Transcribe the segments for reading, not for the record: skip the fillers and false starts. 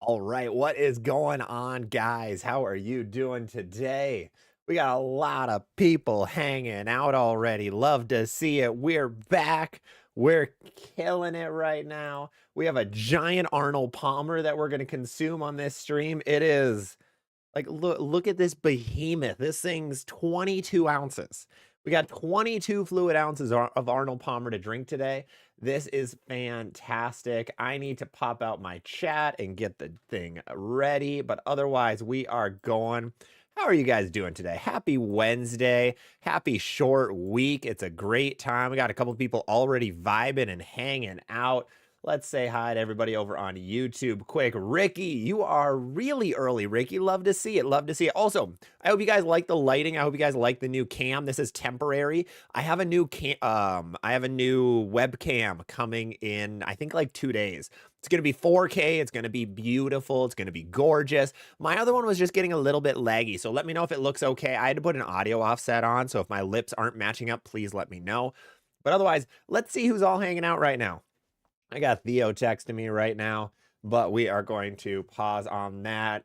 All right, what is going on, guys? How are you doing today? We got a lot of people hanging out already. Love to see it. We're back. We're killing it right now. We have a giant Arnold Palmer that we're going to consume on this stream. It is like, look at this behemoth. This thing's 22 ounces. We got 22 fluid ounces of Arnold Palmer to drink today. This is fantastic. I need to pop out my chat and get the thing ready, but otherwise we are going. How are you guys doing today? Happy Wednesday. Happy short week. It's a great time. We got a couple of people already vibing and hanging out. Let's say hi to everybody over on YouTube quick. Ricky, you are really early, Ricky. Love to see it. Love to see it. Also, I hope you guys like the lighting. I hope you guys like the new cam. This is temporary. I have a new webcam coming in, I think like 2 days. It's going to be 4K. It's going to be beautiful. It's going to be gorgeous. My other one was just getting a little bit laggy, so let me know if it looks okay. I had to put an audio offset on, so if my lips aren't matching up, please let me know. But otherwise, let's see who's all hanging out right now. I got Theo texting me right now, but we are going to pause on that.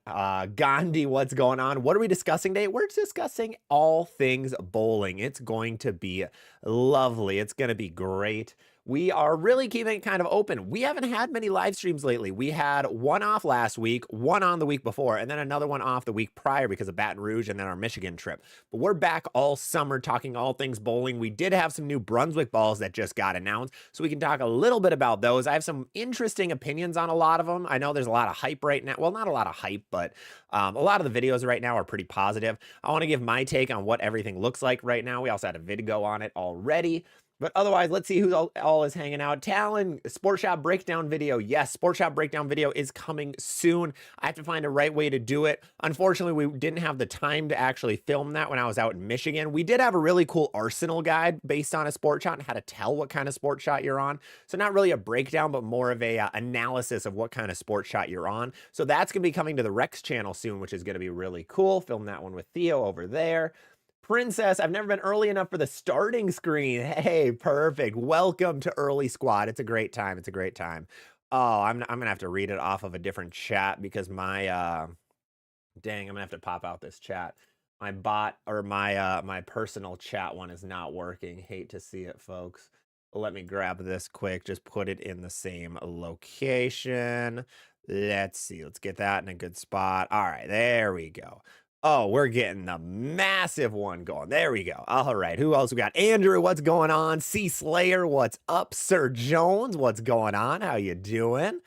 Gandhi, what's going on? What are we discussing today? We're discussing all things bowling. It's going to be lovely. It's going to be great. We are really keeping it kind of open. We haven't had many live streams lately. We had one off last week, one on the week before, and then another one off the week prior because of Baton Rouge and then our Michigan trip. But we're back all summer talking all things bowling. We did have some new Brunswick balls that just got announced, so we can talk a little bit about those. I have some interesting opinions on a lot of them. I know there's a lot of hype right now. Well, not a lot of hype, but a lot of the videos right now are pretty positive. I want to give my take on what everything looks like right now. We also had a video on it already. But otherwise, let's see who all is hanging out. Talon, Sport Shop Breakdown video. Yes, Sport Shop Breakdown video is coming soon. I have to find a right way to do it. Unfortunately, we didn't have the time to actually film that when I was out in Michigan. We did have a really cool arsenal guide based on a sport shot and how to tell what kind of sport shot you're on. So not really a breakdown, but more of a analysis of what kind of sport shot you're on. So that's going to be coming to the Rex channel soon, which is going to be really cool. Film that one with Theo over there. Princess, I've never been early enough for the starting screen. Hey, perfect. Welcome to Early Squad. It's a great time. It's a great time. Oh, I'm gonna have to read it off of a different chat because my dang, I'm gonna have to pop out this chat. My bot or my personal chat one is not working. Hate to see it, folks. Let me grab this quick. Just put it in the same location. Let's see. Let's get that in a good spot. All right, there we go. Oh, we're getting the massive one going. There we go. All right. Who else we got? Andrew, what's going on? C Slayer, what's up? Sir Jones, what's going on? How you doing?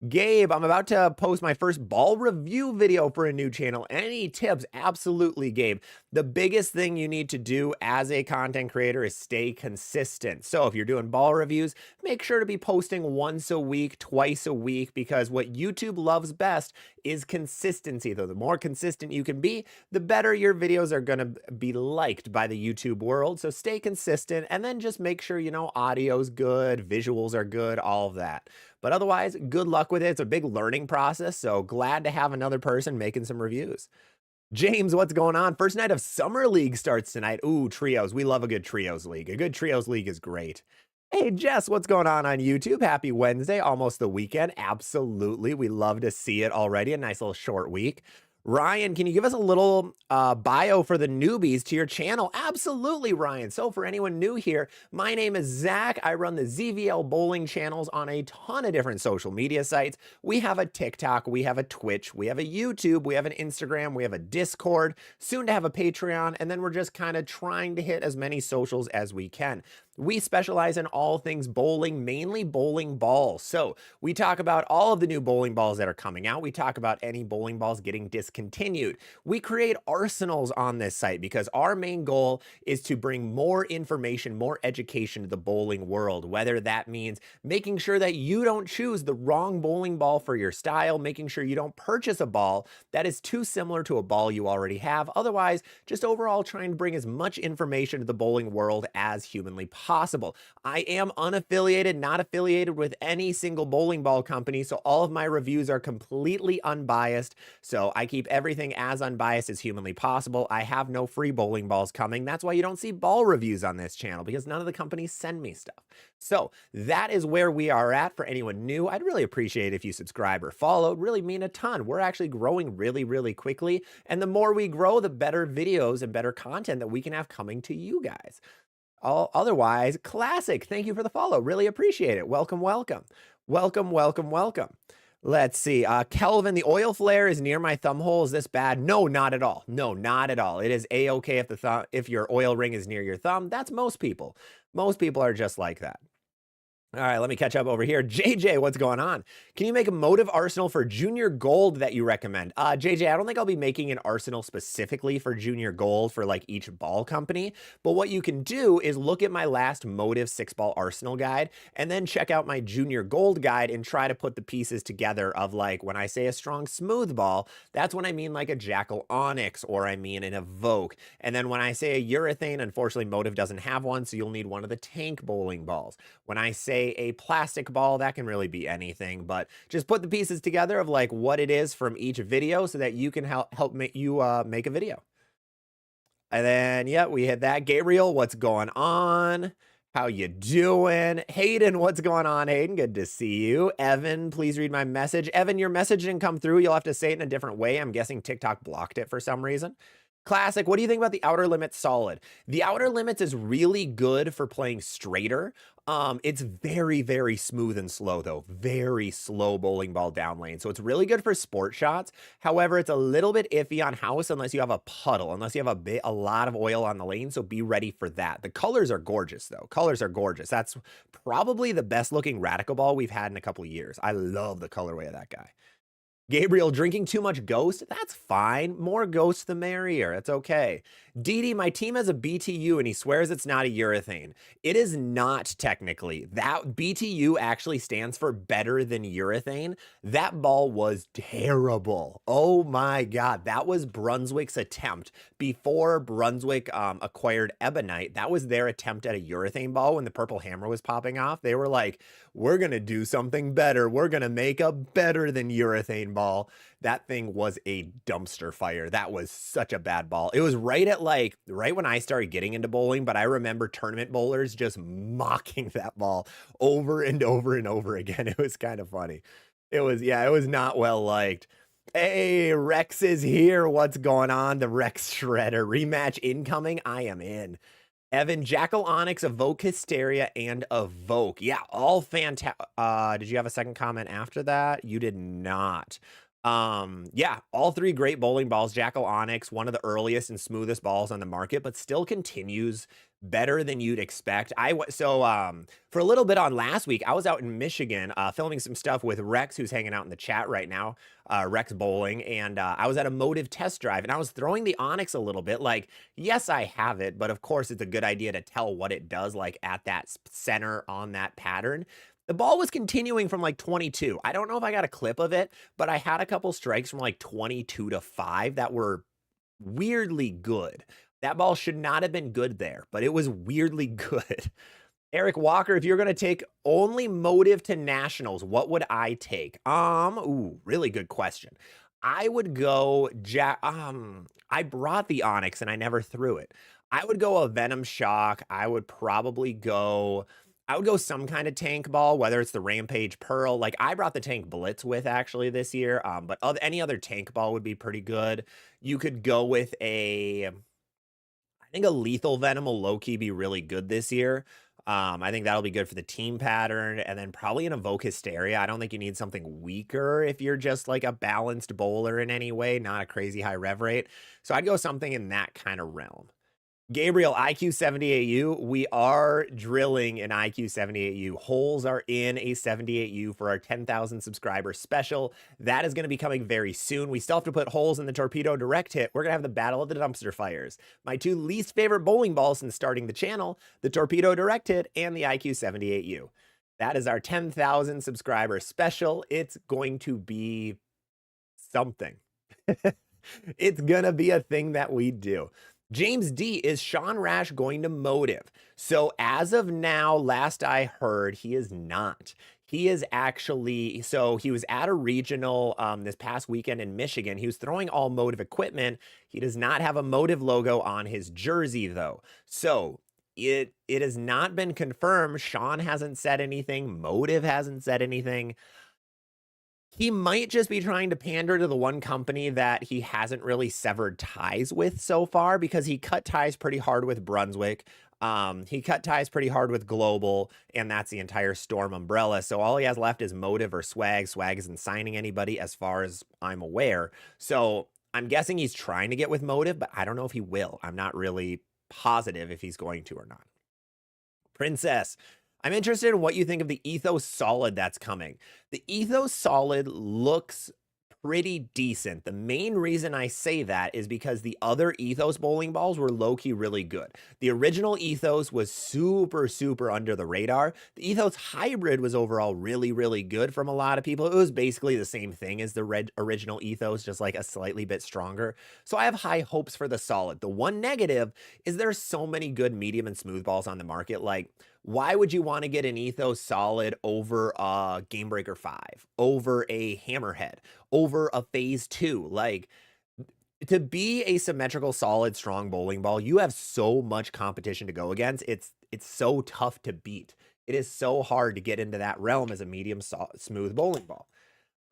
Gabe, I'm about to post my first ball review video for a new channel. Any tips? Absolutely, Gabe. The biggest thing you need to do as a content creator is stay consistent. So if you're doing ball reviews, make sure to be posting once a week, twice a week, because what YouTube loves best is consistency. Though the more consistent you can be, the better your videos are going to be liked by the YouTube world. So stay consistent and then just make sure, audio's good, visuals are good, all of that. But otherwise, good luck with it. It's a big learning process, so glad to have another person making some reviews. James, what's going on? First night of Summer League starts tonight. Ooh, trios. We love a good trios league. A good trios league is great. Hey, Jess, what's going on YouTube? Happy Wednesday, almost the weekend. Absolutely. We love to see it already. A nice little short week. Ryan, can you give us a little bio for the newbies to your channel? Absolutely, Ryan. So for anyone new here, my name is Zach. I run the ZVL bowling channels on a ton of different social media sites. We have a TikTok, we have a Twitch, we have a YouTube, we have an Instagram, we have a Discord, soon to have a Patreon, and then we're just kind of trying to hit as many socials as we can. We specialize in all things bowling, mainly bowling balls. So we talk about all of the new bowling balls that are coming out. We talk about any bowling balls getting discontinued. We create arsenals on this site because our main goal is to bring more information, more education to the bowling world, whether that means making sure that you don't choose the wrong bowling ball for your style, making sure you don't purchase a ball that is too similar to a ball you already have. Otherwise, just overall trying to bring as much information to the bowling world as humanly possible. possible. I am unaffiliated, not affiliated with any single bowling ball company, so all of my reviews are completely unbiased. So I keep everything as unbiased as humanly possible. I have no free bowling balls coming. That's why you don't see ball reviews on this channel, because none of the companies send me stuff. So that is where we are at. For anyone new, I'd really appreciate if you subscribe or follow. It'd really mean a ton. We're actually growing really, really quickly. And the more we grow, the better videos and better content that we can have coming to you guys. Otherwise, classic. Thank you for the follow. Really appreciate it. Welcome, welcome. Welcome, welcome, welcome. Let's see. Kelvin, the oil flare is near my thumb hole. Is this bad? No, not at all. No, not at all. It is a-okay if your oil ring is near your thumb. That's most people. Most people are just like that. All right, let me catch up over here. JJ, what's going on? Can you make a motive arsenal for junior gold that you recommend? JJ, I don't think I'll be making an arsenal specifically for junior gold for like each ball company, but what you can do is look at my last motive 6-ball arsenal guide and then check out my junior gold guide and try to put the pieces together of, like, when I say a strong smooth ball, that's when I mean like a Jackal Onyx, or I mean an Evoke. And then when I say a urethane, unfortunately motive doesn't have one, so you'll need one of the tank bowling balls. When I say a plastic ball, that can really be anything, but just put the pieces together of like what it is from each video so that you can help make you make a video. And then, yeah, we hit that. Gabriel, what's going on? How you doing? Hayden, what's going on, Hayden? Good to see you. Evan, please read my message. Evan, your message didn't come through. You'll have to say it in a different way. I'm guessing TikTok blocked it for some reason. Classic, what do you think about the Outer Limits Solid? The Outer Limits is really good for playing straighter. It's very, very smooth and slow, though. Very slow bowling ball down lane. So it's really good for sport shots. However, it's a little bit iffy on house unless you have a puddle, unless you have a lot of oil on the lane. So be ready for that. The colors are gorgeous, though. Colors are gorgeous. That's probably the best looking Radical ball we've had in a couple of years. I love the colorway of that guy. Gabriel, drinking too much Ghost? That's fine. More Ghost the merrier. It's okay. Didi, my team has a BTU and he swears it's not a urethane. It is not technically. That BTU actually stands for better than urethane. That ball was terrible. Oh my God. That was Brunswick's attempt. Before Brunswick acquired Ebonite, that was their attempt at a urethane ball when the purple hammer was popping off. They were like, we're going to do something better. We're going to make a better than urethane ball. That thing was a dumpster fire. That was such a bad ball. It was right when I started getting into bowling, but I remember tournament bowlers just mocking that ball over and over and over again. It was kind of funny. It was not well liked. Hey, Rex is here. What's going on? The Rex Shredder rematch incoming. I am in. Evan, Jackal Onyx, Evoke Hysteria, and Evoke. Yeah, all fantastic. Did you have a second comment after that? You did not. Yeah, all three great bowling balls. Jackal Onyx, one of the earliest and smoothest balls on the market, but still continues better than you'd expect. For a little bit on last week, I was out in Michigan filming some stuff with Rex, who's hanging out in the chat right now, Rex Bowling, and I was at a motive test drive, and I was throwing the Onyx a little bit. Like, yes, I have it, but of course, it's a good idea to tell what it does, like at that center on that pattern. The ball was continuing from like 22. I don't know if I got a clip of it, but I had a couple strikes from like 22 to 5 that were weirdly good. That ball should not have been good there, but it was weirdly good. Eric Walker, if you're going to take only motive to nationals, what would I take? Really good question. I would go I brought the Onyx and I never threw it. I would go a Venom Shock. I would go some kind of tank ball, whether it's the Rampage Pearl. Like, I brought the Tank Blitz with actually this year, but any other tank ball would be pretty good. You could go with I think a Lethal Venom will low-key be really good this year. I think that'll be good for the team pattern, and then probably an Evoke Hysteria. I don't think you need something weaker if you're just like a balanced bowler in any way, not a crazy high rev rate. So I'd go something in that kind of realm. Gabriel, IQ 78U, we are drilling an IQ 78U. Holes are in a 78U for our 10,000 subscriber special. That is going to be coming very soon. We still have to put holes in the Torpedo Direct Hit. We're going to have the Battle of the Dumpster Fires. My two least favorite bowling balls since starting the channel, the Torpedo Direct Hit and the IQ 78U. That is our 10,000 subscriber special. It's going to be something. It's going to be a thing that we do. James D, is Sean Rash going to motive? So as of now, last I heard, he is not. He is actually, so he was at a regional this past weekend in Michigan. He was throwing all motive equipment. He does not have a motive logo on his jersey though. So it has not been confirmed. Sean hasn't said anything. Motive hasn't said anything. He might just be trying to pander to the one company that he hasn't really severed ties with so far, because he cut ties pretty hard with Brunswick. He cut ties pretty hard with Global, and that's the entire Storm umbrella. So all he has left is Motive or Swag. Swag isn't signing anybody as far as I'm aware. So I'm guessing he's trying to get with Motive, but I don't know if he will. I'm not really positive if he's going to or not. Princess, I'm interested in what you think of the Ethos Solid that's coming. The Ethos Solid looks pretty decent. The main reason I say that is because the other Ethos bowling balls were low-key really good. The original Ethos was super, super under the radar. The Ethos Hybrid was overall really, really good from a lot of people. It was basically the same thing as the original Ethos, just like a slightly bit stronger. So I have high hopes for the Solid. The one negative is there's so many good medium and smooth balls on the market. Like, why would you want to get an Ethos Solid over a Game Breaker 5, over a Hammerhead, over a Phase 2? Like, to be a symmetrical, solid, strong bowling ball, you have so much competition to go against. It's so tough to beat. It is so hard to get into that realm as a medium smooth bowling ball.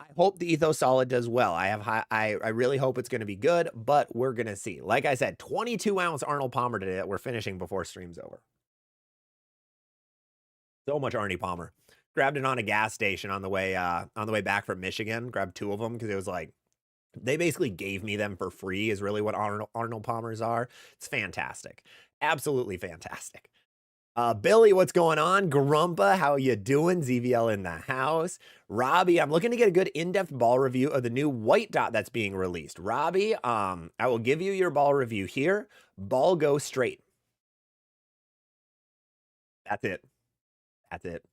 I hope the Ethos Solid does well. I really hope it's going to be good, but we're going to see. Like I said, 22-ounce Arnold Palmer today that we're finishing before stream's over. So much Arnie Palmer. Grabbed it on a gas station on the way back from Michigan. Grabbed 2 of them because it was like, they basically gave me them for free is really what Arnold Palmers are. It's fantastic. Absolutely fantastic. Billy, what's going on? Grumpa, how you doing? ZVL in the house. Robbie, I'm looking to get a good in-depth ball review of the new white dot that's being released. Robbie, I will give you your ball review here. Ball go straight. That's it. That's it.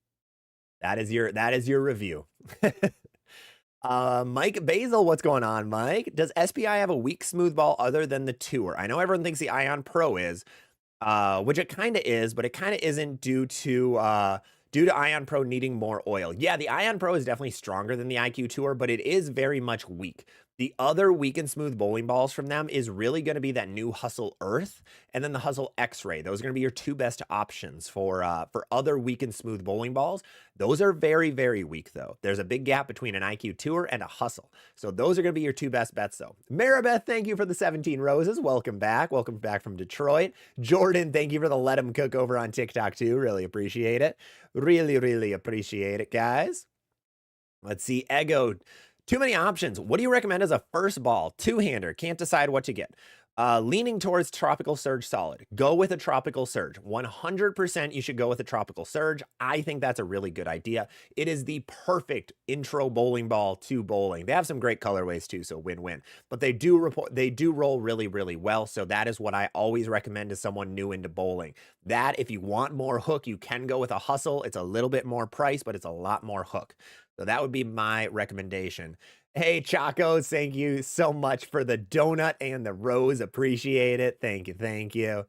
That is your review. Mike Basil, what's going on, Mike? Does SPI have a weak smooth ball other than the Tour? I know everyone thinks the Ion Pro is, which it kind of is, but it kind of isn't due to Ion Pro needing more oil. Yeah, the Ion Pro is definitely stronger than the IQ Tour, but it is very much weak. The other weak and smooth bowling balls from them is really going to be that new Hustle Earth and then the Hustle X-Ray. Those are going to be your 2 best options for other weak and smooth bowling balls. Those are very, very weak, though. There's a big gap between an IQ Tour and a Hustle. So those are going to be your 2 best bets, though. Maribeth, thank you for the 17 roses. Welcome back. Welcome back from Detroit. Jordan, thank you for the Let 'em Cook over on TikTok, too. Really appreciate it. Really, really appreciate it, guys. Let's see. Ego. Too many options. What do you recommend as a first ball? 2-hander. Can't decide what to get. Leaning towards Tropical Surge Solid. Go with a Tropical Surge. 100% you should go with a Tropical Surge. I think that's a really good idea. It is the perfect intro bowling ball to bowling. They have some great colorways too, so win-win. But they do roll really, really well. So that is what I always recommend to someone new into bowling. That, if you want more hook, you can go with a Hustle. It's a little bit more price, but it's a lot more hook. So that would be my recommendation. Hey, Chacos, thank you so much for the donut and the rose. Appreciate it. Thank you. Thank you.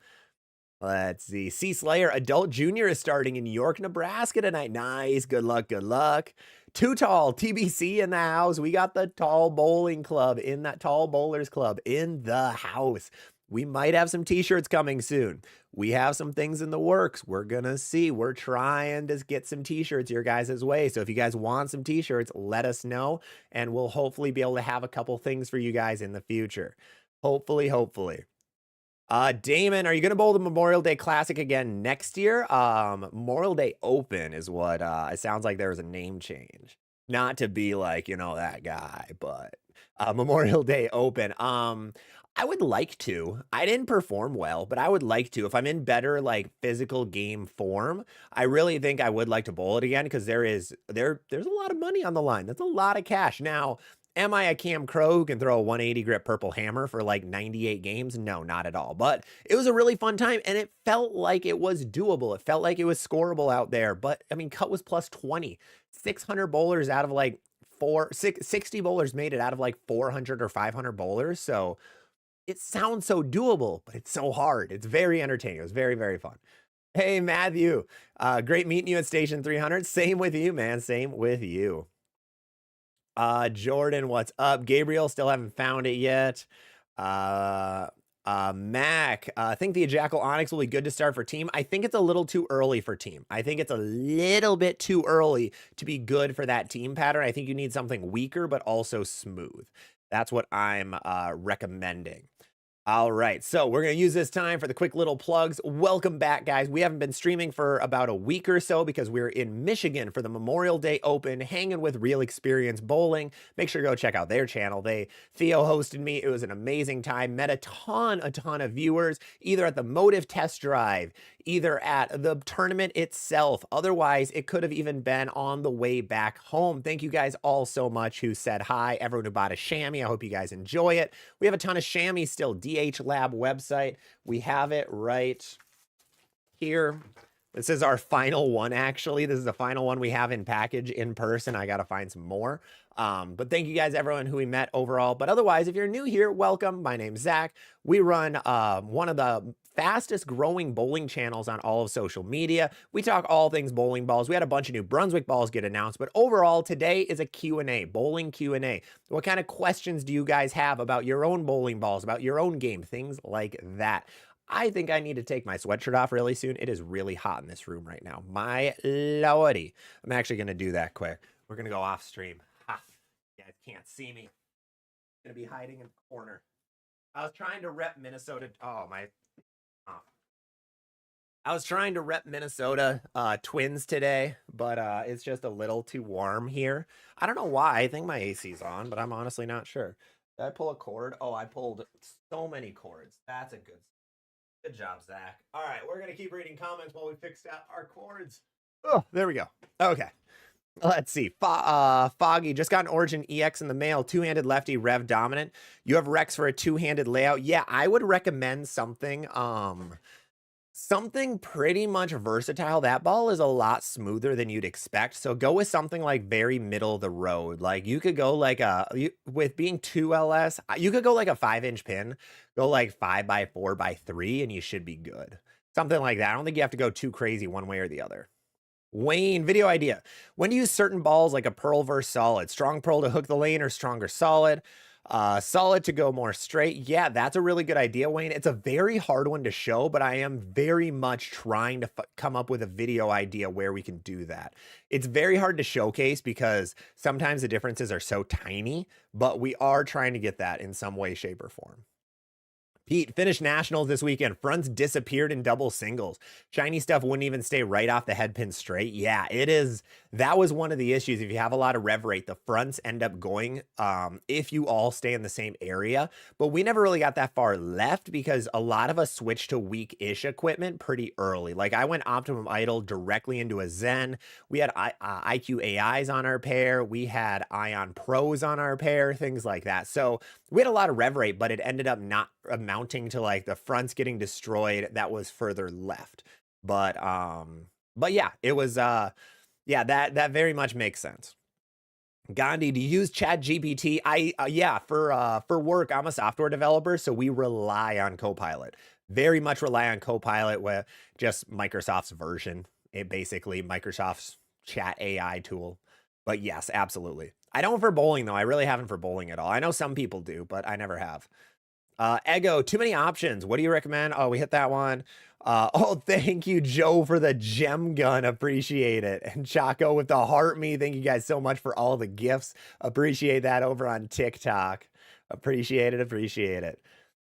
Let's see. C Slayer Adult Junior is starting in York, Nebraska tonight. Nice. Good luck. Good luck. Too Tall TBC in the house. We got the Tall Bowling Club in that Tall Bowlers Club in the house. We might have some t-shirts coming soon. We have some things in the works. We're going to see. We're trying to get some t-shirts your guys' way. So if you guys want some t-shirts, let us know. And we'll hopefully be able to have a couple things for you guys in the future. Hopefully, hopefully. Damon, are you going to bowl the Memorial Day Classic again next year? Memorial Day Open is what, it sounds like there's a name change. Not to be like, you know, that guy, but Memorial Day Open. I would like to. I didn't perform well, but I would like to. If I'm in better like physical game form, I really think I would like to bowl it again because there's a lot of money on the line. That's a lot of cash. Now, am I a Cam Crow who can throw a 180 grit purple hammer for like 98 games? No, not at all. But it was a really fun time and it felt like it was doable. It felt like it was scoreable out there. But I mean, cut was plus 20. 600 bowlers out of like 60 bowlers made it out of like 400 or 500 bowlers. So It sounds so doable, but it's so hard. It's very entertaining. It was very, very fun. Hey, Matthew. Great meeting you at Station 300. Same with you, man. Same with you. Jordan, what's up? Gabriel, still haven't found it yet. Mac, I think the Jackal Onyx will be good to start for team. I think it's a little too early for team. I think it's a little bit too early to be good for that team pattern. I think you need something weaker, but also smooth. That's what I'm recommending. All right, so we're going to use this time for the quick little plugs. Welcome back, guys. We haven't been streaming for about a week or so because we're in Michigan for the Memorial Day Open, hanging with Real Experience Bowling. Make sure to go check out their channel. Theo hosted me. It was an amazing time. Met a ton of viewers, either at the Motive Test Drive, either at the tournament itself. Otherwise, it could have even been on the way back home. Thank you guys all so much who said hi. Everyone who bought a chamois, I hope you guys enjoy it. We have a ton of chamois still. DH Lab website. We have it right here. This is our final one, actually. This is the final one we have in package in person. I got to find some more. But thank you guys, everyone who we met overall. But otherwise, if you're new here, welcome. My name's Zach. We run one of the fastest growing bowling channels on all of social media. We talk all things bowling balls. We had a bunch of New Brunswick balls get announced, but overall today is a Q&A, bowling Q&A. What kind of questions do you guys have about your own bowling balls, about your own game, things like that? I think I need to take my sweatshirt off really soon. It is really hot in this room right now. My lordy. I'm actually going to do that quick. We're going to go off stream. Ha. You guys can't see me. I'm going to be hiding in the corner. I was trying to rep Minnesota. Oh, my. Oh. I was trying to rep Minnesota Twins today, but it's just a little too warm here. I don't know why. I think my AC's on, but I'm honestly not sure. Did I pull a cord? Oh, I pulled so many cords. That's a good job, Zach. All right, we're going to keep reading comments while we fix out our cords. Oh, there we go. Okay. Let's see. Foggy just got an Origin EX in the mail. Two-handed lefty, rev dominant. You have Rex for a two-handed layout. Yeah, I would recommend something something pretty much versatile. That ball is a lot smoother than you'd expect. So go with something like very middle of the road. Like you could go like with being 2 LS, you could go like a 5-inch pin, go like 5x4x3 and you should be good. Something like that. I don't think you have to go too crazy one way or the other. Wayne, video idea. When to use certain balls like a pearl versus solid? Strong pearl to hook the lane or stronger solid? Solid to go more straight. Yeah, that's a really good idea, Wayne. It's a very hard one to show, but I am very much trying to come up with a video idea where we can do that. It's very hard to showcase because sometimes the differences are so tiny, but we are trying to get that in some way, shape, or form. Pete, finished nationals this weekend. Fronts disappeared in double singles. Shiny stuff wouldn't even stay right off the head pin straight. Yeah, it is. That was one of the issues. If you have a lot of rev rate, the fronts end up going if you all stay in the same area. But we never really got that far left because a lot of us switched to weak-ish equipment pretty early. Like I went Optimum Idol directly into a Zen. We had IQ AIs on our pair. We had Ion Pros on our pair, things like that. So we had a lot of rev rate, but it ended up not amounting to like the fronts getting destroyed. That was further left. But yeah, it was yeah, that very much makes sense. Gandhi, do you use ChatGPT? Yeah, for work, I'm a software developer, so we rely on Copilot. Very much rely on Copilot with just Microsoft's version. It basically Microsoft's chat AI tool. But yes, absolutely. I don't for bowling though. I really haven't for bowling at all. I know some people do, but I never have. Ego, too many options. What do you recommend? Oh, we hit that one. Oh, thank you, Joe, for the gem gun. Appreciate it. And Chaco with the heart me. Thank you guys so much for all the gifts. Appreciate that over on TikTok. Appreciate it. Appreciate it.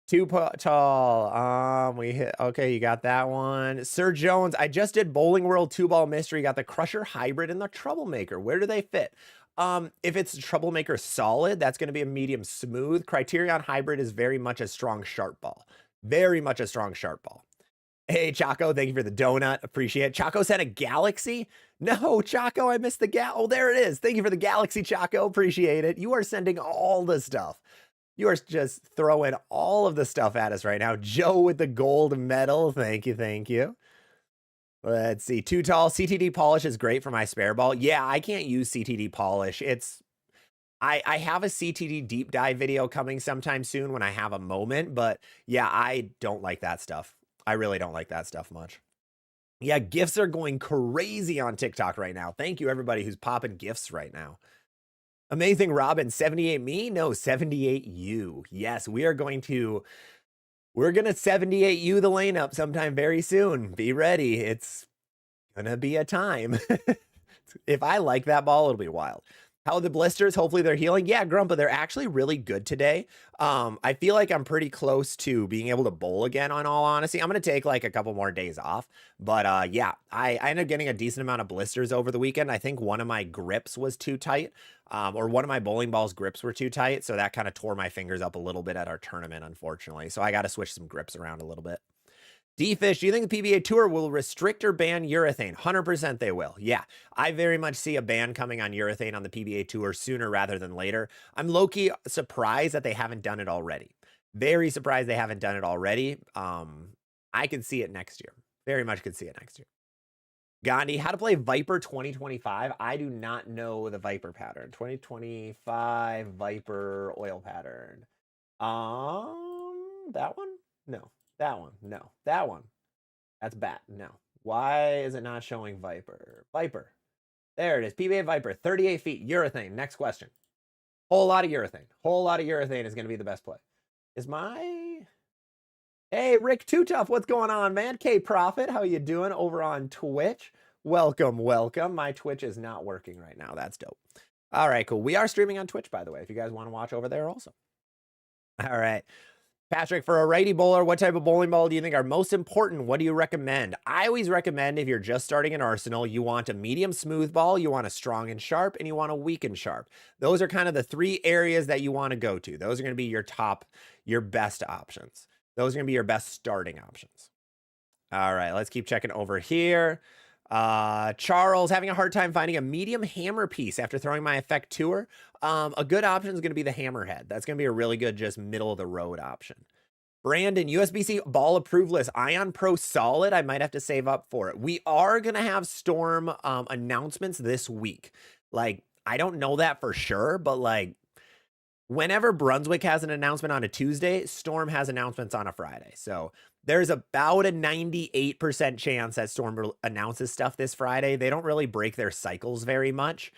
Too tall. We hit. Okay, you got that one. Sir Jones, I just did Bowling World 2-ball mystery. Got the Crusher Hybrid and the Troublemaker. Where do they fit? If it's a Troublemaker solid, that's going to be a medium smooth. Criterion Hybrid is very much a strong sharp ball. Very much a strong sharp ball. Hey, Chaco, thank you for the donut. Appreciate it. Chaco sent a Galaxy? No, Chaco, I missed the Oh, there it is. Thank you for the Galaxy, Chaco. Appreciate it. You are sending all the stuff. You are just throwing all of the stuff at us right now. Joe with the gold medal. Thank you. Thank you. Let's see. Too tall. CTD polish is great for my spare ball. Yeah, I can't use CTD polish. I have a CTD deep dive video coming sometime soon when I have a moment, but yeah, I don't like that stuff. I really don't like that stuff much. Yeah, gifts are going crazy on TikTok right now. Thank you, everybody who's popping gifts right now. Amazing Robin, 78 me? No, 78 you. Yes, we're gonna 78 you the lane up sometime very soon. Be ready. It's gonna be a time. If I like that ball, it'll be wild. How are the blisters? Hopefully they're healing. Yeah, Grumpa, they're actually really good today. I feel like I'm pretty close to being able to bowl again, on all honesty. I'm going to take like a couple more days off. But yeah, I ended up getting a decent amount of blisters over the weekend. I think one of my grips was too tight, or one of my bowling balls grips were too tight. So that kind of tore my fingers up a little bit at our tournament, unfortunately. So I got to switch some grips around a little bit. D-Fish, do you think the PBA Tour will restrict or ban urethane? 100% they will. Yeah, I very much see a ban coming on urethane on the PBA Tour sooner rather than later. I'm low-key surprised that they haven't done it already. Very surprised they haven't done it already. I could see it next year. Very much could see it next year. Gandhi, how to play Viper 2025? I do not know the Viper pattern. 2025 Viper oil pattern. That one? No. That one. No. That one. That's bat. No. Why is it not showing Viper? Viper. There it is. PBA Viper. 38 feet. Urethane. Next question. Whole lot of urethane. Whole lot of urethane is going to be the best play. Is my... Hey, Rick Too Tough. What's going on, man? K-Profit. How you doing over on Twitch? Welcome, welcome. My Twitch is not working right now. That's dope. All right, cool. We are streaming on Twitch, by the way, if you guys want to watch over there also. All right. Patrick, for a righty bowler, what type of bowling ball do you think are most important? What do you recommend? I always recommend, if you're just starting an arsenal, you want a medium smooth ball, you want a strong and sharp, and you want a weak and sharp. Those are kind of the three areas that you want to go to. Those are going to be your best options. Those are going to be your best starting options. All right, let's keep checking over here. Charles, having a hard time finding a medium hammer piece after throwing my effect tour. A good option is going to be the hammerhead. That's going to be a really good, just middle of the road option. Brandon, USB-C ball approved list. Ion Pro solid. I might have to save up for it. We are going to have Storm announcements this week. Like, I don't know that for sure, but like, whenever Brunswick has an announcement on a Tuesday, Storm has announcements on a Friday. So there's about a 98% chance that Storm announces stuff this Friday. They don't really break their cycles very much.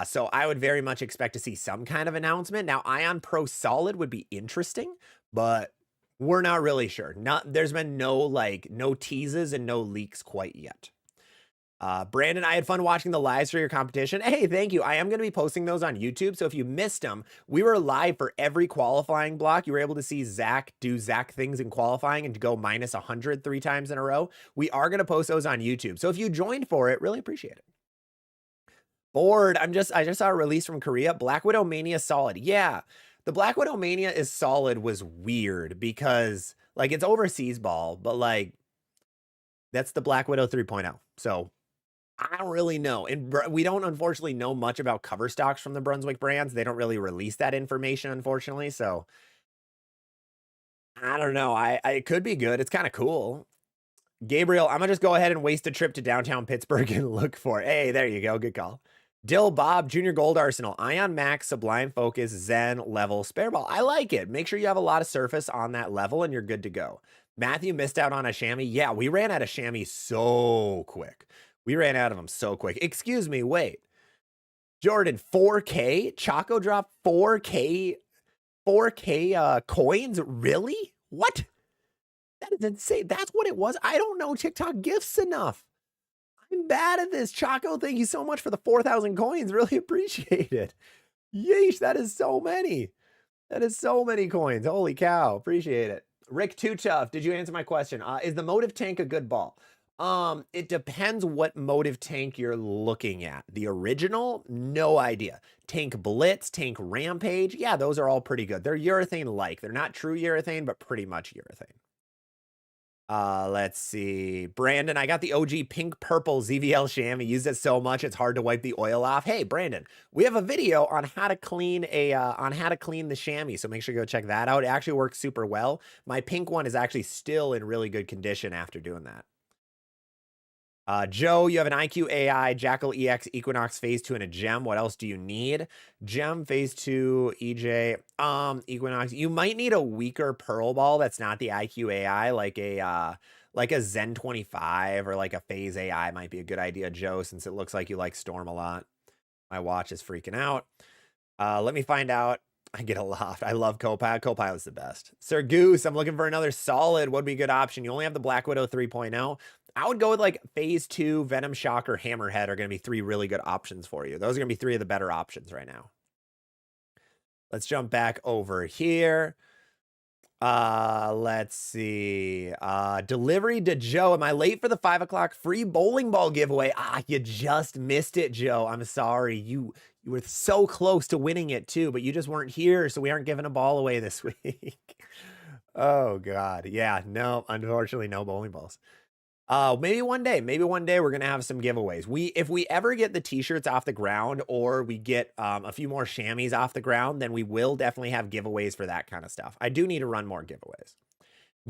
So I would very much expect to see some kind of announcement. Now, Ion Pro Solid would be interesting, but we're not really sure. There's been no teases and no leaks quite yet. Brandon, I had fun watching the lives for your competition. Hey, thank you. I am going to be posting those on YouTube. So if you missed them, we were live for every qualifying block. You were able to see Zach do Zach things in qualifying and to go minus 100 3 times in a row. We are going to post those on YouTube. So if you joined for it, really appreciate it. Bored. I just saw a release from Korea. Black Widow Mania solid. Yeah. The Black Widow Mania is solid was weird because like it's overseas ball, but like that's the Black Widow 3.0. So I don't really know. And we don't unfortunately know much about cover stocks from the Brunswick brands. They don't really release that information, unfortunately. So I don't know. It could be good. It's kind of cool. Gabriel, I'm gonna just go ahead and waste a trip to downtown Pittsburgh and look for it. Hey, there you go. Good call. Dill Bob, Junior Gold Arsenal, Ion Max, Sublime Focus, Zen, Level, Spare Ball. I like it. Make sure you have a lot of surface on that level and you're good to go. Matthew missed out on a chamois. Yeah, we ran out of chamois so quick. We ran out of them so quick. Excuse me, wait. Jordan, 4K? Choco drop 4K coins? Really? What? That is insane. That's what it was. I don't know TikTok gifts enough. I'm bad at this. Choco, thank you so much for the 4,000 coins. Really appreciate it. Yeesh, that is so many. That is so many coins. Holy cow. Appreciate it. Rick Too Tough, did you answer my question? Is the Motive Tank a good ball? It depends what Motive Tank you're looking at. The original, no idea. Tank Blitz, Tank Rampage, yeah, those are all pretty good. They're urethane-like. They're not true urethane, but pretty much urethane. Let's see. Brandon, I got the OG pink purple ZVL chamois. Use it so much it's hard to wipe the oil off. Hey, Brandon, we have a video on how to clean the chamois, so make sure you go check that out. It actually works super well. My pink one is actually still in really good condition after doing that. Joe, you have an IQ AI, Jackal EX, Equinox Phase 2, and a Gem. What else do you need? Gem, Phase 2, EJ, Equinox. You might need a weaker Pearl Ball that's not the IQ AI, like a Zen 25 or like a Phase AI might be a good idea, Joe, since it looks like you like Storm a lot. My watch is freaking out. Let me find out. I get a loft. I love Copilot. Copilot's the best. Sir Goose, I'm looking for another solid. What would be a good option? You only have the Black Widow 3.0. I would go with like Phase 2, Venom Shock, or Hammerhead are going to be 3 really good options for you. Those are going to be 3 of the better options right now. Let's jump back over here. Let's see. Delivery to Joe. Am I late for the 5 o'clock free bowling ball giveaway? You just missed it, Joe. I'm sorry. You were so close to winning it too, but you just weren't here, so we aren't giving a ball away this week. Oh God. Yeah, no, unfortunately, no bowling balls. Maybe one day we're gonna have some giveaways. If we ever get the t-shirts off the ground, or we get a few more chamois off the ground, then we will definitely have giveaways for that kind of stuff. I do need to run more giveaways.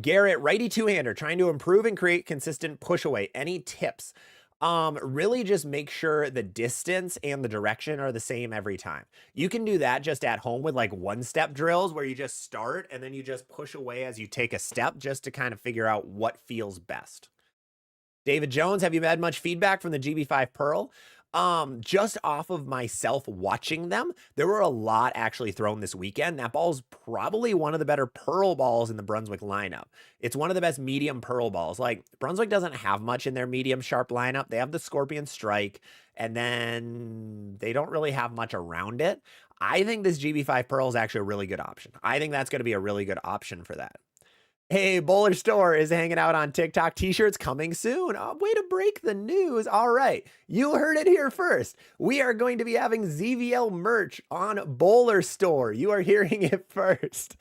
Garrett, righty two-hander, trying to improve and create consistent push away. Any tips? Really just make sure the distance and the direction are the same every time. You can do that just at home with like one-step drills where you just start and then you just push away as you take a step, just to kind of figure out what feels best. David Jones, have you had much feedback from the GB5 Pearl? Just off of myself watching them, there were a lot actually thrown this weekend. That ball's probably one of the better Pearl balls in the Brunswick lineup. It's one of the best medium Pearl balls. Like, Brunswick doesn't have much in their medium sharp lineup. They have the Scorpion Strike, and then they don't really have much around it. I think this GB5 Pearl is actually a really good option. I think that's going to be a really good option for that. Hey, Bowler Store is hanging out on TikTok. T-shirts coming soon. Oh, way to break the news. All right. You heard it here first. We are going to be having ZVL merch on Bowler Store. You are hearing it first.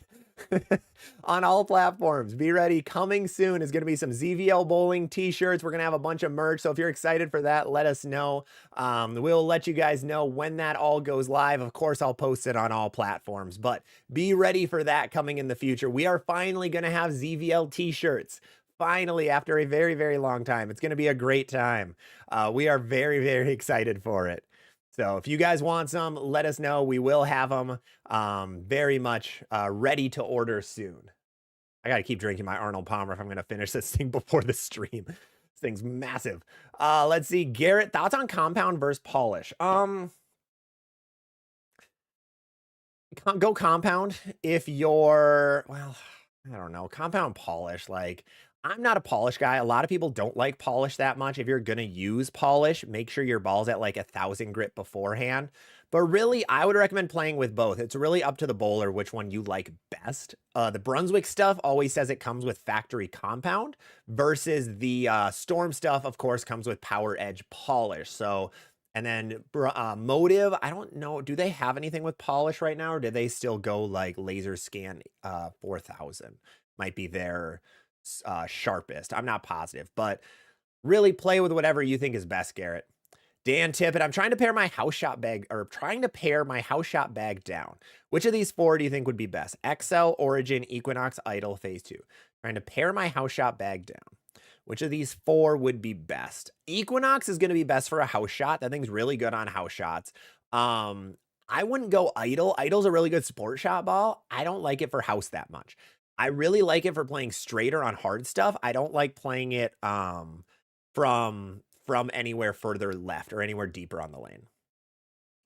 On all platforms. Be ready. Coming soon is going to be some ZVL bowling t-shirts. We're going to have a bunch of merch. So if you're excited for that, let us know. We'll let you guys know when that all goes live. Of course, I'll post it on all platforms, but be ready for that coming in the future. We are finally going to have ZVL t-shirts. Finally, after a very, very long time. It's going to be a great time. We are very, very excited for it. So if you guys want some, let us know. We will have them very much ready to order soon. I got to keep drinking my Arnold Palmer if I'm going to finish this thing before the stream. This thing's massive. Let's see. Garrett, thoughts on compound versus polish? Go compound if you're, well, I don't know. Compound polish, like, I'm not a polish guy. A lot of people don't like polish that much. If you're going to use polish, make sure your ball's at like 1,000 grit beforehand. But really, I would recommend playing with both. It's really up to the bowler which one you like best. The Brunswick stuff always says it comes with factory compound, versus the Storm stuff, of course, comes with Power Edge polish. So, and then Motive, I don't know. Do they have anything with polish right now, or do they still go like Laser Scan 4000? Might be their sharpest. I'm not positive, but really play with whatever you think is best, Garrett. Dan Tippett, I'm trying to pair my house shot bag down. Which of these 4 do you think would be best? XL, Origin, Equinox, Idle, Phase 2. Trying to pair my house shot bag down. Which of these 4 would be best? Equinox is going to be best for a house shot. That thing's really good on house shots. I wouldn't go Idle. Idle's a really good sport shot ball. I don't like it for house that much. I really like it for playing straighter on hard stuff. I don't like playing it from anywhere further left or anywhere deeper on the lane.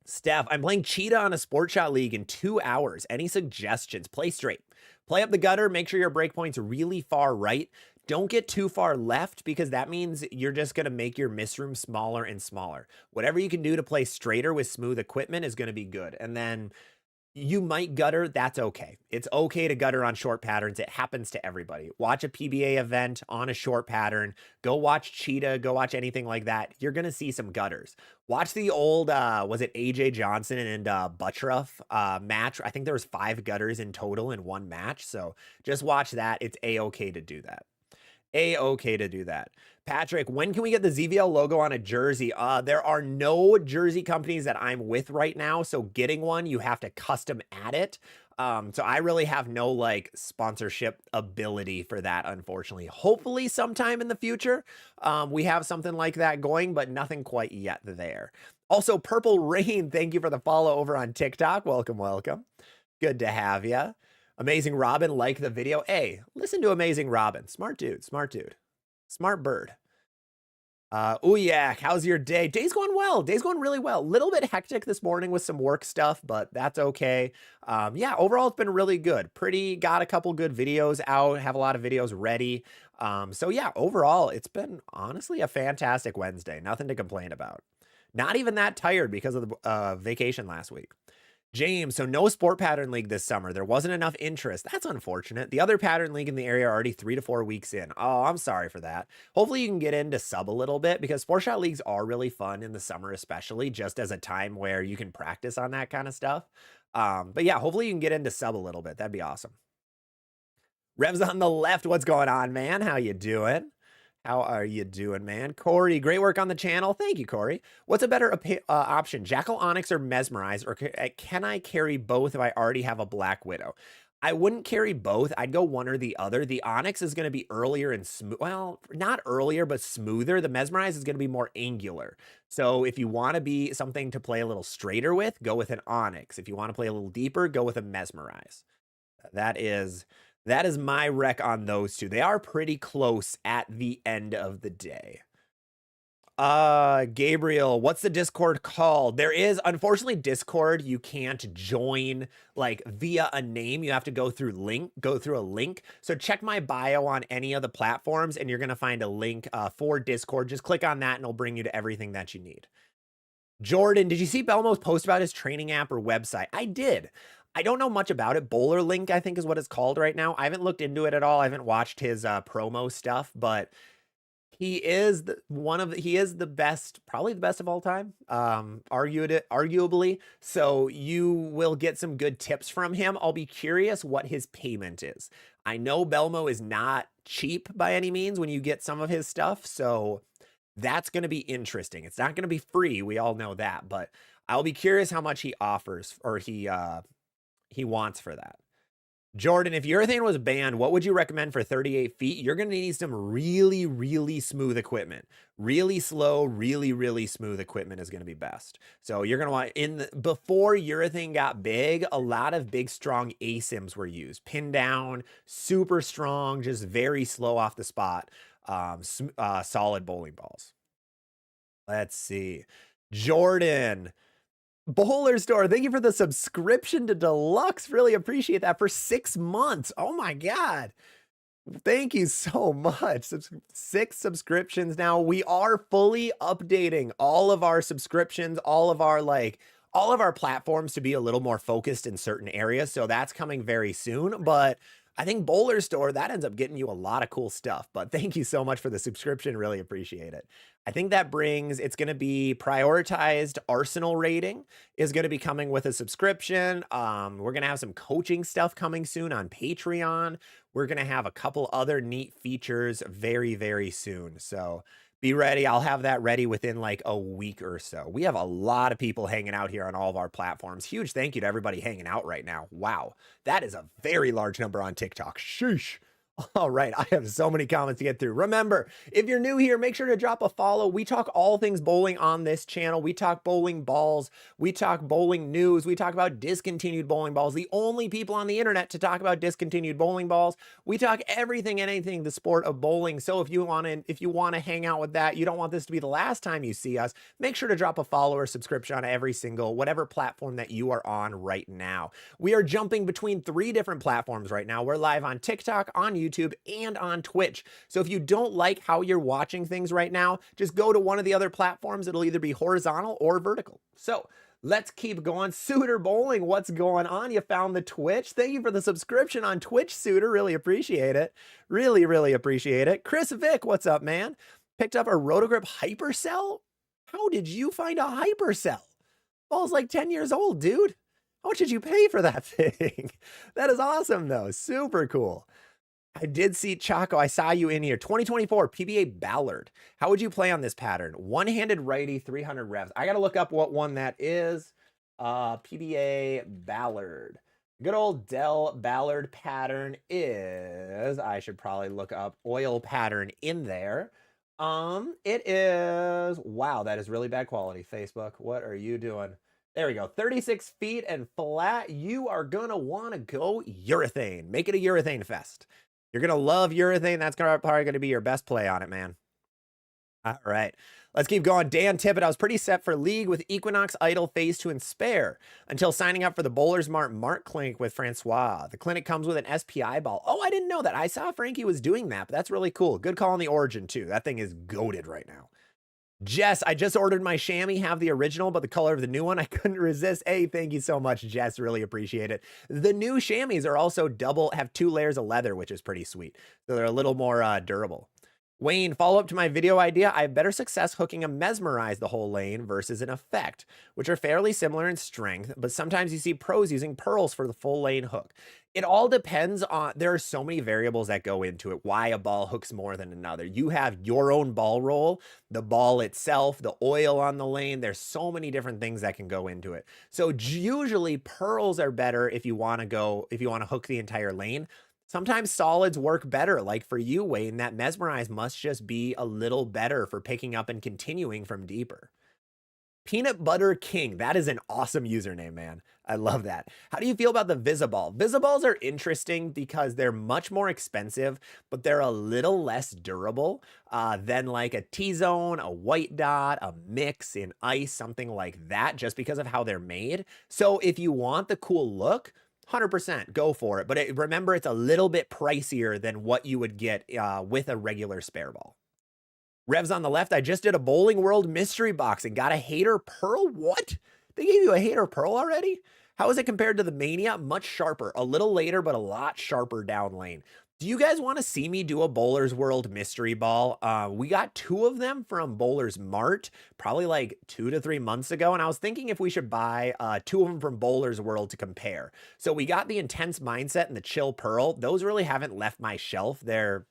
Steph, I'm playing Cheetah on a sport shot league in 2 hours. Any suggestions? Play straight. Play up the gutter. Make sure your break point's really far right. Don't get too far left, because that means you're just going to make your miss room smaller and smaller. Whatever you can do to play straighter with smooth equipment is going to be good. And then you might gutter, that's okay. It's okay to gutter on short patterns. It happens to everybody. Watch a PBA event on a short pattern. Go watch Cheetah. Go watch anything like that. You're going to see some gutters. Watch the old, was it AJ Johnson and Buttroff match? I think there was 5 gutters in total in one match. So just watch that. It's A-okay to do that. A-okay to do that. Patrick, when can we get the ZVL logo on a jersey? There are no jersey companies that I'm with right now, so getting one, you have to custom add it. So I really have no like sponsorship ability for that, unfortunately. Hopefully sometime in the future, we have something like that going, but nothing quite yet there. Also, Purple Rain, thank you for the follow over on TikTok. Welcome, welcome. Good to have you. Amazing Robin, like the video. Hey, listen to Amazing Robin. Smart dude, smart dude. Smart bird. Uyak, how's your day? Day's going well. Day's going really well. Little bit hectic this morning with some work stuff, but that's okay. Yeah, overall it's been really good. Got a couple good videos out, have a lot of videos ready. So yeah, overall it's been honestly a fantastic Wednesday. Nothing to complain about. Not even that tired because of the vacation last week. James, so no sport pattern league this summer. There wasn't enough interest. That's unfortunate. The other pattern league in the area are already 3 to 4 weeks in. Oh, I'm sorry for that. Hopefully you can get into sub a little bit because sport shot leagues are really fun in the summer, especially just as a time where you can practice on that kind of stuff. But yeah, hopefully you can get into sub a little bit. That'd be awesome. Revs on the left. What's going on, man? How you doing? How are you doing, man? Corey, great work on the channel. Thank you, Corey. What's a better option, Jackal Onyx or Mesmerize, or can I carry both if I already have a Black Widow? I wouldn't carry both. I'd go one or the other. The Onyx is going to be earlier and smooth. Well, not earlier, but smoother. The Mesmerize is going to be more angular. So if you want to be something to play a little straighter with, go with an Onyx. If you want to play a little deeper, go with a Mesmerize. That is my rec on those two. They are pretty close at the end of the day. Gabriel, what's the Discord called? There is, unfortunately, Discord, you can't join like via a name. You have to go through a link. So check my bio on any of the platforms and you're going to find a link for Discord. Just click on that and it'll bring you to everything that you need. Jordan, did you see Belmo's post about his training app or website? I did. I don't know much about it. Bowler Link, I think, is what it's called right now. I haven't looked into it at all. I haven't watched his promo stuff, but he is the best, probably the best of all time, arguably. So you will get some good tips from him. I'll be curious what his payment is. I know Belmo is not cheap by any means when you get some of his stuff, so that's going to be interesting. It's not going to be free. We all know that, but I'll be curious how much he offers or he wants for that. Jordan, if urethane was banned, what would you recommend for 38 feet? You're going to need some really, really smooth equipment. Really slow, really, really smooth equipment is going to be best. So you're going to want, before urethane got big, a lot of big, strong ASIMs were used. Pin down, super strong, just very slow off the spot, solid bowling balls. Let's see. Jordan, Bowler Store, thank you for the subscription to Deluxe. Really appreciate that for 6 months. Oh my God. Thank you so much. 6 subscriptions now. We are fully updating all of our subscriptions, all of our platforms to be a little more focused in certain areas. So that's coming very soon. But I think Bowler Store, that ends up getting you a lot of cool stuff. But thank you so much for the subscription. Really appreciate it. I think that it's going to be prioritized Arsenal rating is going to be coming with a subscription. We're going to have some coaching stuff coming soon on Patreon. We're going to have a couple other neat features very, very soon. So be ready. I'll have that ready within like a week or so. We have a lot of people hanging out here on all of our platforms. Huge thank you to everybody hanging out right now. Wow. That is a very large number on TikTok. Sheesh. All right, I have so many comments to get through. Remember, if you're new here, make sure to drop a follow. We talk all things bowling on this channel. We talk bowling balls. We talk bowling news. We talk about discontinued bowling balls. The only people on the internet to talk about discontinued bowling balls. We talk everything and anything the sport of bowling. So if you want to hang out with that, you don't want this to be the last time you see us, make sure to drop a follow or subscription on every single whatever platform that you are on right now. We are jumping between 3 different platforms right now. We're live on TikTok, on YouTube, and on Twitch. So if you don't like how you're watching things right now, just go to one of the other platforms. It'll either be horizontal or vertical. So let's keep going. Suitor Bowling, what's going on? You found the Twitch. Thank you for the subscription on Twitch, Suitor. Really appreciate it. Really, really appreciate it. Chris Vick, what's up, man? Picked up a Rotogrip Hypercell? How did you find a Hypercell? Ball's like 10 years old, dude. How much did you pay for that thing? That is awesome, though. Super cool. I did see Chaco. I saw you in here. 2024 PBA Ballard. How would you play on this pattern? One-handed righty, 300 revs. I got to look up what one that is. PBA Ballard. Good old Dell Ballard pattern is, I should probably look up oil pattern in there. It is, wow, that is really bad quality. Facebook, what are you doing? There we go, 36 feet and flat. You are gonna wanna go urethane. Make it a urethane fest. You're gonna love urethane. That's probably gonna be your best play on it, man. All right, let's keep going. Dan Tippett, I was pretty set for League with Equinox, Idle, Phase 2, and Spare until signing up for the Bowlers Mart Mark Clinic with Francois. The clinic comes with an SPI ball. Oh, I didn't know that. I saw Frankie was doing that, but that's really cool. Good call on the Origin, too. That thing is goated right now. Jess, I just ordered my chamois, have the original, but the color of the new one, I couldn't resist. Hey, thank you so much, Jess. Really appreciate it. The new chamois are also have 2 layers of leather, which is pretty sweet. So they're a little more durable. Wayne, follow up to my video idea. I have better success hooking a mesmerize the whole lane versus an effect, which are fairly similar in strength, but sometimes you see pros using pearls for the full lane hook. It all depends on, there are so many variables that go into it, why a ball hooks more than another. You have your own ball roll, the ball itself, the oil on the lane. There's so many different things that can go into it. So usually pearls are better if you want to hook the entire lane. Sometimes solids work better. Like for you, Wayne, that mesmerize must just be a little better for picking up and continuing from deeper. Peanut Butter King. That is an awesome username, man. I love that. How do you feel about the Visiball? Visiballs are interesting because they're much more expensive, but they're a little less durable than like a T-Zone, a White Dot, a Mix in Ice, something like that, just because of how they're made. So if you want the cool look, 100% go for it. But remember, it's a little bit pricier than what you would get with a regular spare ball. Revs on the left, I just did a Bowling World mystery box and got a Hater Pearl. What? They gave you a Hater Pearl already? How is it compared to the Mania? Much sharper. A little later, but a lot sharper down lane. Do you guys want to see me do a Bowlers World mystery ball? We got 2 of them from Bowlers Mart, probably like 2 to 3 months ago, and I was thinking if we should buy 2 of them from Bowlers World to compare. So we got the Intense Mindset and the Chill Pearl. Those really haven't left my shelf. They're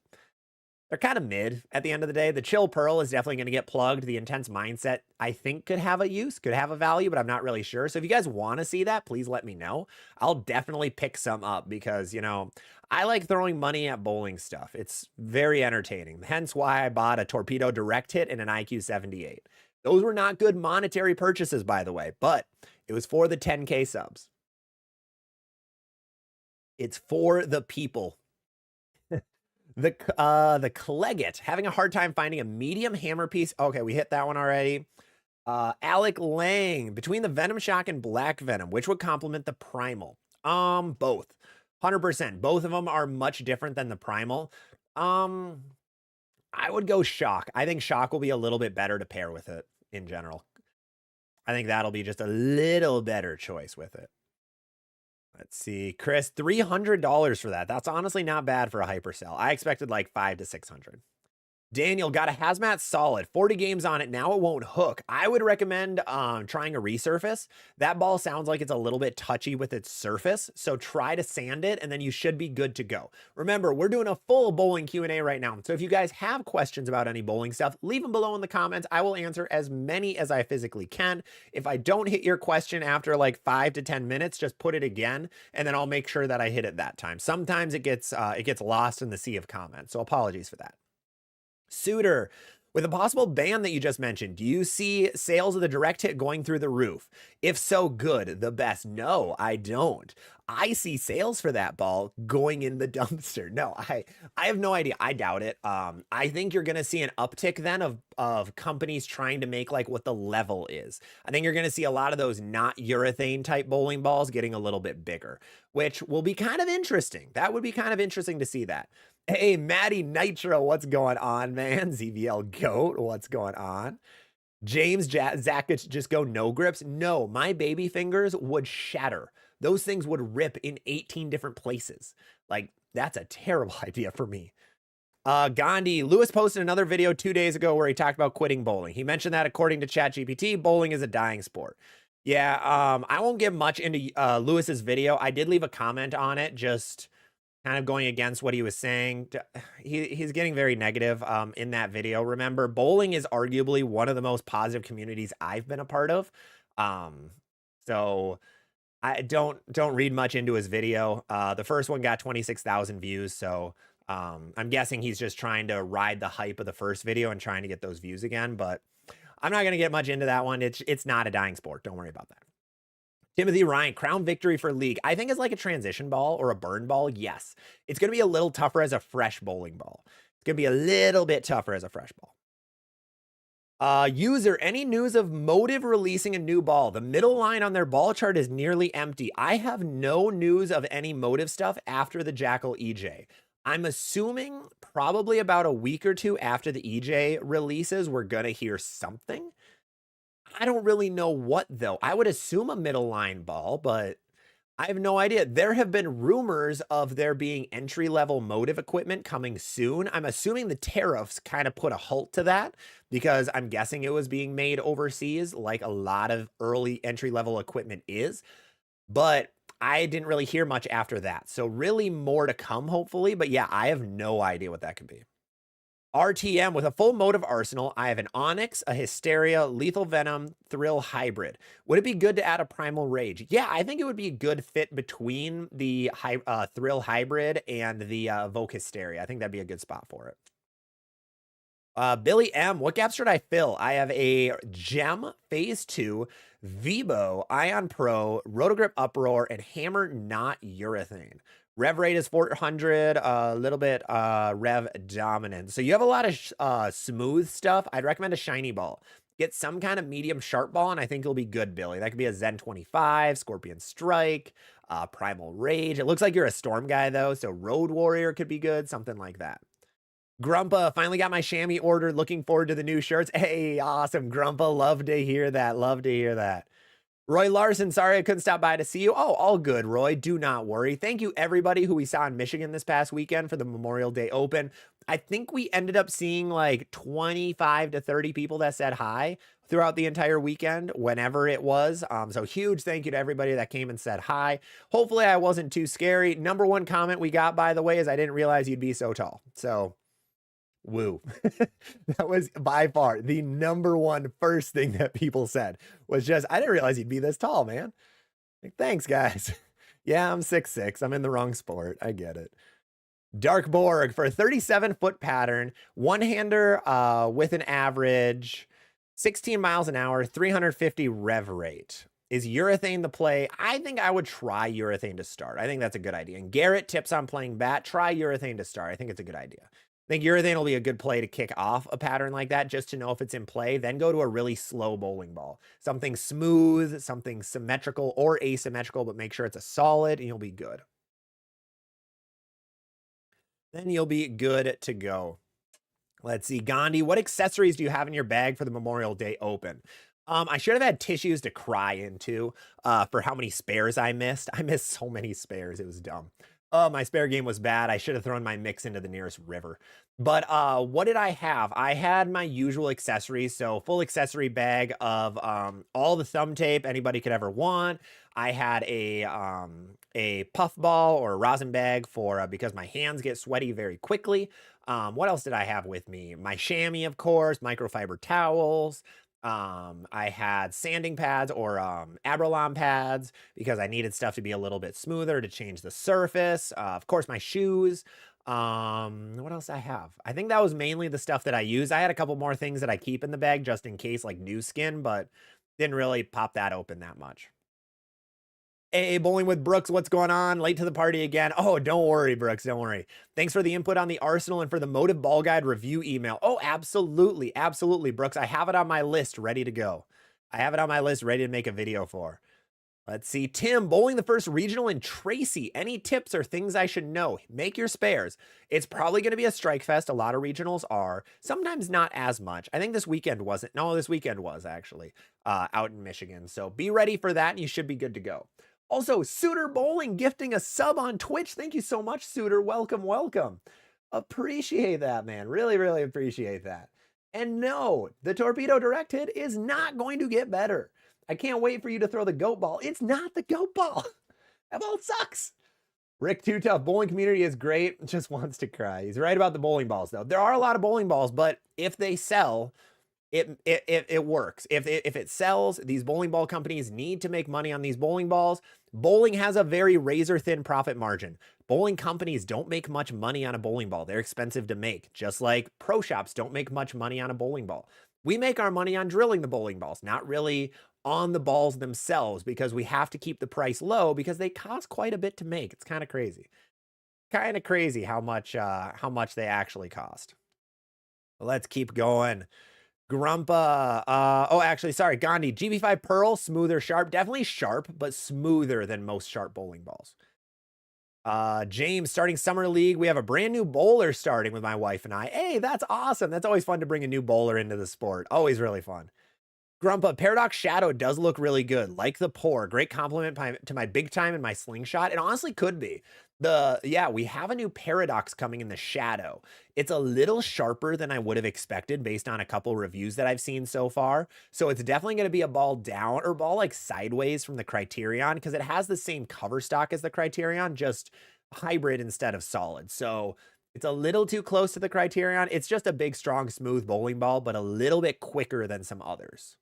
kind of mid at the end of the day. The Chill Pearl is definitely going to get plugged. The Intense Mindset, I think, could have a use, could have a value, but I'm not really sure. So if you guys want to see that, please let me know. I'll definitely pick some up because, you know, I like throwing money at bowling stuff. It's very entertaining. Hence why I bought a Torpedo Direct Hit and an IQ 78. Those were not good monetary purchases, by the way, but it was for the 10K subs. It's for the people. The Clegget, having a hard time finding a medium hammer piece. Okay, we hit that one already. Alec Lang, between the Venom Shock and Black Venom, which would complement the Primal? Both. 100%. Both of them are much different than the Primal. I would go Shock. I think Shock will be a little bit better to pair with it in general. I think that'll be just a little better choice with it. Let's see, Chris, $300 for that. That's honestly not bad for a hypercell. I expected like 500 to 600. Daniel got a Hazmat Solid, 40 games on it. Now it won't hook. I would recommend trying a resurface. That ball sounds like it's a little bit touchy with its surface, so try to sand it, and then you should be good to go. Remember, we're doing a full bowling Q&A right now, so if you guys have questions about any bowling stuff, leave them below in the comments. I will answer as many as I physically can. If I don't hit your question after like 5 to 10 minutes, just put it again, and then I'll make sure that I hit it that time. Sometimes it gets lost in the sea of comments, so apologies for that. Suitor, with a possible ban that you just mentioned, do you see sales of the Direct Hit going through the roof? If so, good, the best. No, I don't. I see sales for that ball going in the dumpster. No, I have no idea. I doubt it. I think you're going to see an uptick then of companies trying to make like what the level is. I think you're going to see a lot of those not urethane type bowling balls getting a little bit bigger, which will be kind of interesting. That would be kind of interesting to see that. Hey, Maddie Nitro, what's going on, man? ZVL Goat, what's going on? James Zach could just go no grips. No, my baby fingers would shatter. Those things would rip in 18 different places. Like, that's a terrible idea for me. Gandhi, Lewis posted another video 2 days ago where he talked about quitting bowling. He mentioned that according to ChatGPT, bowling is a dying sport. Yeah, I won't get much into Lewis's video. I did leave a comment on it, just kind of going against what he was saying. He's getting very negative in that video. Remember, bowling is arguably one of the most positive communities I've been a part of. So I don't read much into his video. The first one got 26,000 views, so I'm guessing he's just trying to ride the hype of the first video and trying to get those views again. But I'm not gonna get much into that one. It's not a dying sport. Don't worry about that. Timothy Ryan, crown victory for league. I think it's like a transition ball or a burn ball. Yes, it's gonna be a little tougher as a fresh bowling ball. It's gonna be a little bit tougher as a fresh ball. User, any news of Motive releasing a new ball? The middle line on their ball chart is nearly empty. I have no news of any Motive stuff after the Jackal EJ. I'm assuming probably about a week or two after the EJ releases, we're going to hear something. I don't really know what, though. I would assume a middle line ball, but I have no idea. There have been rumors of there being entry-level Motive equipment coming soon. I'm assuming the tariffs kind of put a halt to that because I'm guessing it was being made overseas like a lot of early entry-level equipment is. But I didn't really hear much after that. So really more to come, hopefully. But yeah, I have no idea what that could be. RTM, with a full Motive arsenal, I have an Onyx, a Hysteria, Lethal Venom, Thrill Hybrid. Would it be good to add a Primal Rage? Yeah, I think it would be a good fit between the Thrill Hybrid and the Evoke Hysteria. I think that'd be a good spot for it. Billy M, what gaps should I fill? I have a Gem Phase 2, Vibo, Ion Pro, Rotogrip Uproar, and Hammer Not Urethane. Rev rate is 400, a little bit rev dominant. So you have a lot of smooth stuff. I'd recommend a shiny ball. Get some kind of medium sharp ball, and I think it'll be good, Billy. That could be a Zen 25, Scorpion Strike, Primal Rage. It looks like you're a Storm guy, though, so Road Warrior could be good, something like that. Grumpa, finally got my chamois ordered. Looking forward to the new shirts. Hey, awesome, Grumpa. Love to hear that. Love to hear that. Roy Larson, sorry I couldn't stop by to see you. Oh, all good, Roy. Do not worry. Thank you, everybody who we saw in Michigan this past weekend for the Memorial Day Open. I think we ended up seeing like 25 to 30 people that said hi throughout the entire weekend, whenever it was. So huge thank you to everybody that came and said hi. Hopefully I wasn't too scary. Number one comment we got, by the way, is I didn't realize you'd be so tall. So woo. That was by far the number one first thing that people said was just, I didn't realize you'd be this tall, man. Like, thanks, guys. Yeah, I'm 6'6". I'm in the wrong sport. I get it. Dark Borg for a 37-foot pattern, one-hander with an average 16 miles an hour, 350 rev rate. Is urethane the play? I think I would try urethane to start. I think that's a good idea. And Garrett tips on playing bat. Try urethane to start. I think it's a good idea. I think urethane will be a good play to kick off a pattern like that, just to know if it's in play. Then go to a really slow bowling ball. Something smooth, something symmetrical or asymmetrical, but make sure it's a solid and you'll be good. Then you'll be good to go. Let's see, Gandhi, what accessories do you have in your bag for the Memorial Day Open? I should have had tissues to cry into for how many spares I missed. I missed so many spares. It was dumb. Oh, my spare game was bad. I should have thrown my mix into the nearest river. But what did I have? I had my usual accessories. So full accessory bag of all the thumb tape anybody could ever want. I had a puff ball or a rosin bag for because my hands get sweaty very quickly. What else did I have with me? My chamois, of course, microfiber towels. I had sanding pads or Abralon pads because I needed stuff to be a little bit smoother to change the surface. Of course, my shoes. What else I have? I think that was mainly the stuff that I use. I had a couple more things that I keep in the bag just in case, like new skin, but didn't really pop that open that much. Hey, Bowling with Brooks, what's going on? Late to the party again. Oh, don't worry, Brooks, don't worry. Thanks for the input on the Arsenal and for the Motive Ball Guide review email. Oh, absolutely, absolutely, Brooks. I have it on my list ready to go. I have it on my list ready to make a video for. Let's see. Tim, bowling the first regional in Tracy. Any tips or things I should know? Make your spares. It's probably going to be a strike fest. A lot of regionals are. Sometimes not as much. I think this weekend wasn't. No, this weekend was actually out in Michigan. So be ready for that and you should be good to go. Also, Suitor Bowling gifting a sub on Twitch. Thank you so much, Suitor. Welcome, welcome. Appreciate that, man. Really, really appreciate that. And no, the Torpedo Direct Hit is not going to get better. I can't wait for you to throw the goat ball. It's not the goat ball. That ball sucks. Rick Too Tough, bowling community is great. Just wants to cry. He's right about the bowling balls, though. There are a lot of bowling balls, but if they sell, it works. If it sells, these bowling ball companies need to make money on these bowling balls. Bowling has a very razor-thin profit margin. Bowling companies don't make much money on a bowling ball. They're expensive to make, just like pro shops don't make much money on a bowling ball. We make our money on drilling the bowling balls, not really on the balls themselves, because we have to keep the price low because they cost quite a bit to make. It's kind of crazy. Kind of crazy how much they actually cost. Let's keep going. Grumpa. Oh, actually, sorry, Gandhi. GB5 Pearl, smoother, sharp. Definitely sharp, but smoother than most sharp bowling balls. James, starting Summer League. We have a brand new bowler starting with my wife and I. Hey, that's awesome. That's always fun to bring a new bowler into the sport. Always really fun. Grumpa, Paradox Shadow does look really good. Like the pour. Great compliment to my big time and my slingshot. It honestly could be. Yeah, we have a new Paradox coming in the Shadow. It's a little sharper than I would have expected based on a couple reviews that I've seen so far. So it's definitely going to be a ball down or ball like sideways from the Criterion because it has the same cover stock as the Criterion, just hybrid instead of solid. So it's a little too close to the Criterion. It's just a big, strong, smooth bowling ball, but a little bit quicker than some others.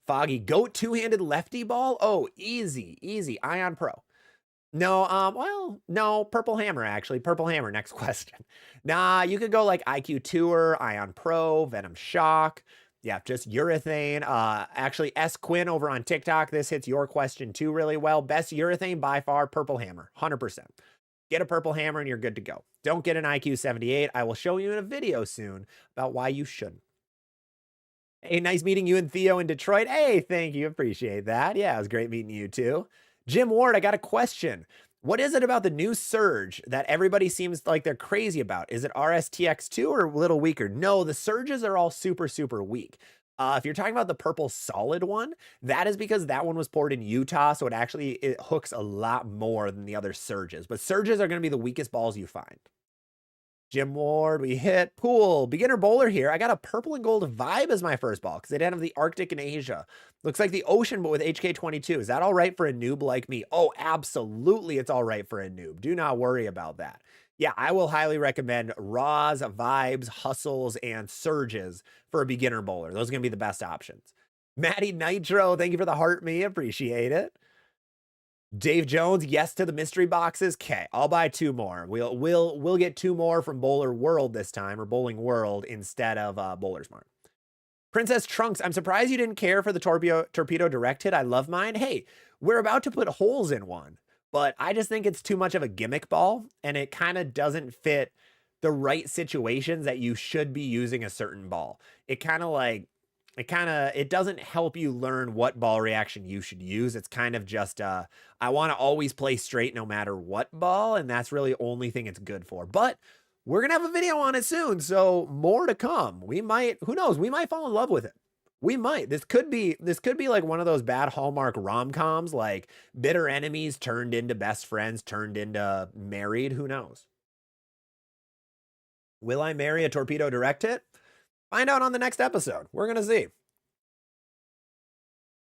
Foggy, goat two-handed lefty ball? Oh, easy, easy. Ion Pro. No, well, no, Purple Hammer, actually. Purple Hammer, next question. Nah, you could go like IQ Tour, Ion Pro, Venom Shock. Yeah, just urethane. Actually, S. Quinn over on TikTok, this hits your question too really well. Best urethane by far, Purple Hammer, 100%. Get a Purple Hammer and you're good to go. Don't get an IQ 78. I will show you in a video soon about why you shouldn't. Hey, nice meeting you and Theo in Detroit. Hey, thank you. Appreciate that. Yeah, it was great meeting you too. Jim Ward, I got a question. What is it about the new Surge that everybody seems like they're crazy about? Is it RSTX2 or a little weaker? No, the Surges are all super, super weak. If you're talking about the purple solid one, that is because that one was poured in Utah, so it hooks a lot more than the other Surges. But Surges are going to be the weakest balls you find. Jim Ward, we hit pool. Beginner bowler here. I got a purple and gold vibe as my first ball because they didn't have the Arctic and Asia. Looks like the ocean, but with HK22. Is that all right for a noob like me? Oh, absolutely. It's all right for a noob. Do not worry about that. Yeah, I will highly recommend Raws, Vibes, Hustles, and Surges for a beginner bowler. Those are going to be the best options. Maddie Nitro, thank you for the heart me. Appreciate it. Dave Jones, yes to the mystery boxes. Okay, I'll buy 2 more. We'll get 2 more from Bowler World this time, or Bowling World instead of Bowler Smart. Princess Trunks, I'm surprised you didn't care for the torpedo direct hit. I love mine. Hey, we're about to put holes in one, but I just think it's too much of a gimmick ball, and it kind of doesn't fit the right situations that you should be using a certain ball. It doesn't help you learn what ball reaction you should use. It's kind of just, I want to always play straight no matter what ball, and that's really the only thing it's good for. But we're going to have a video on it soon, so more to come. We might, who knows, we might fall in love with it. We might. This could be like one of those bad Hallmark rom-coms, like bitter enemies turned into best friends, turned into married. Who knows? Will I marry a torpedo direct hit? Find out on the next episode. We're going to see.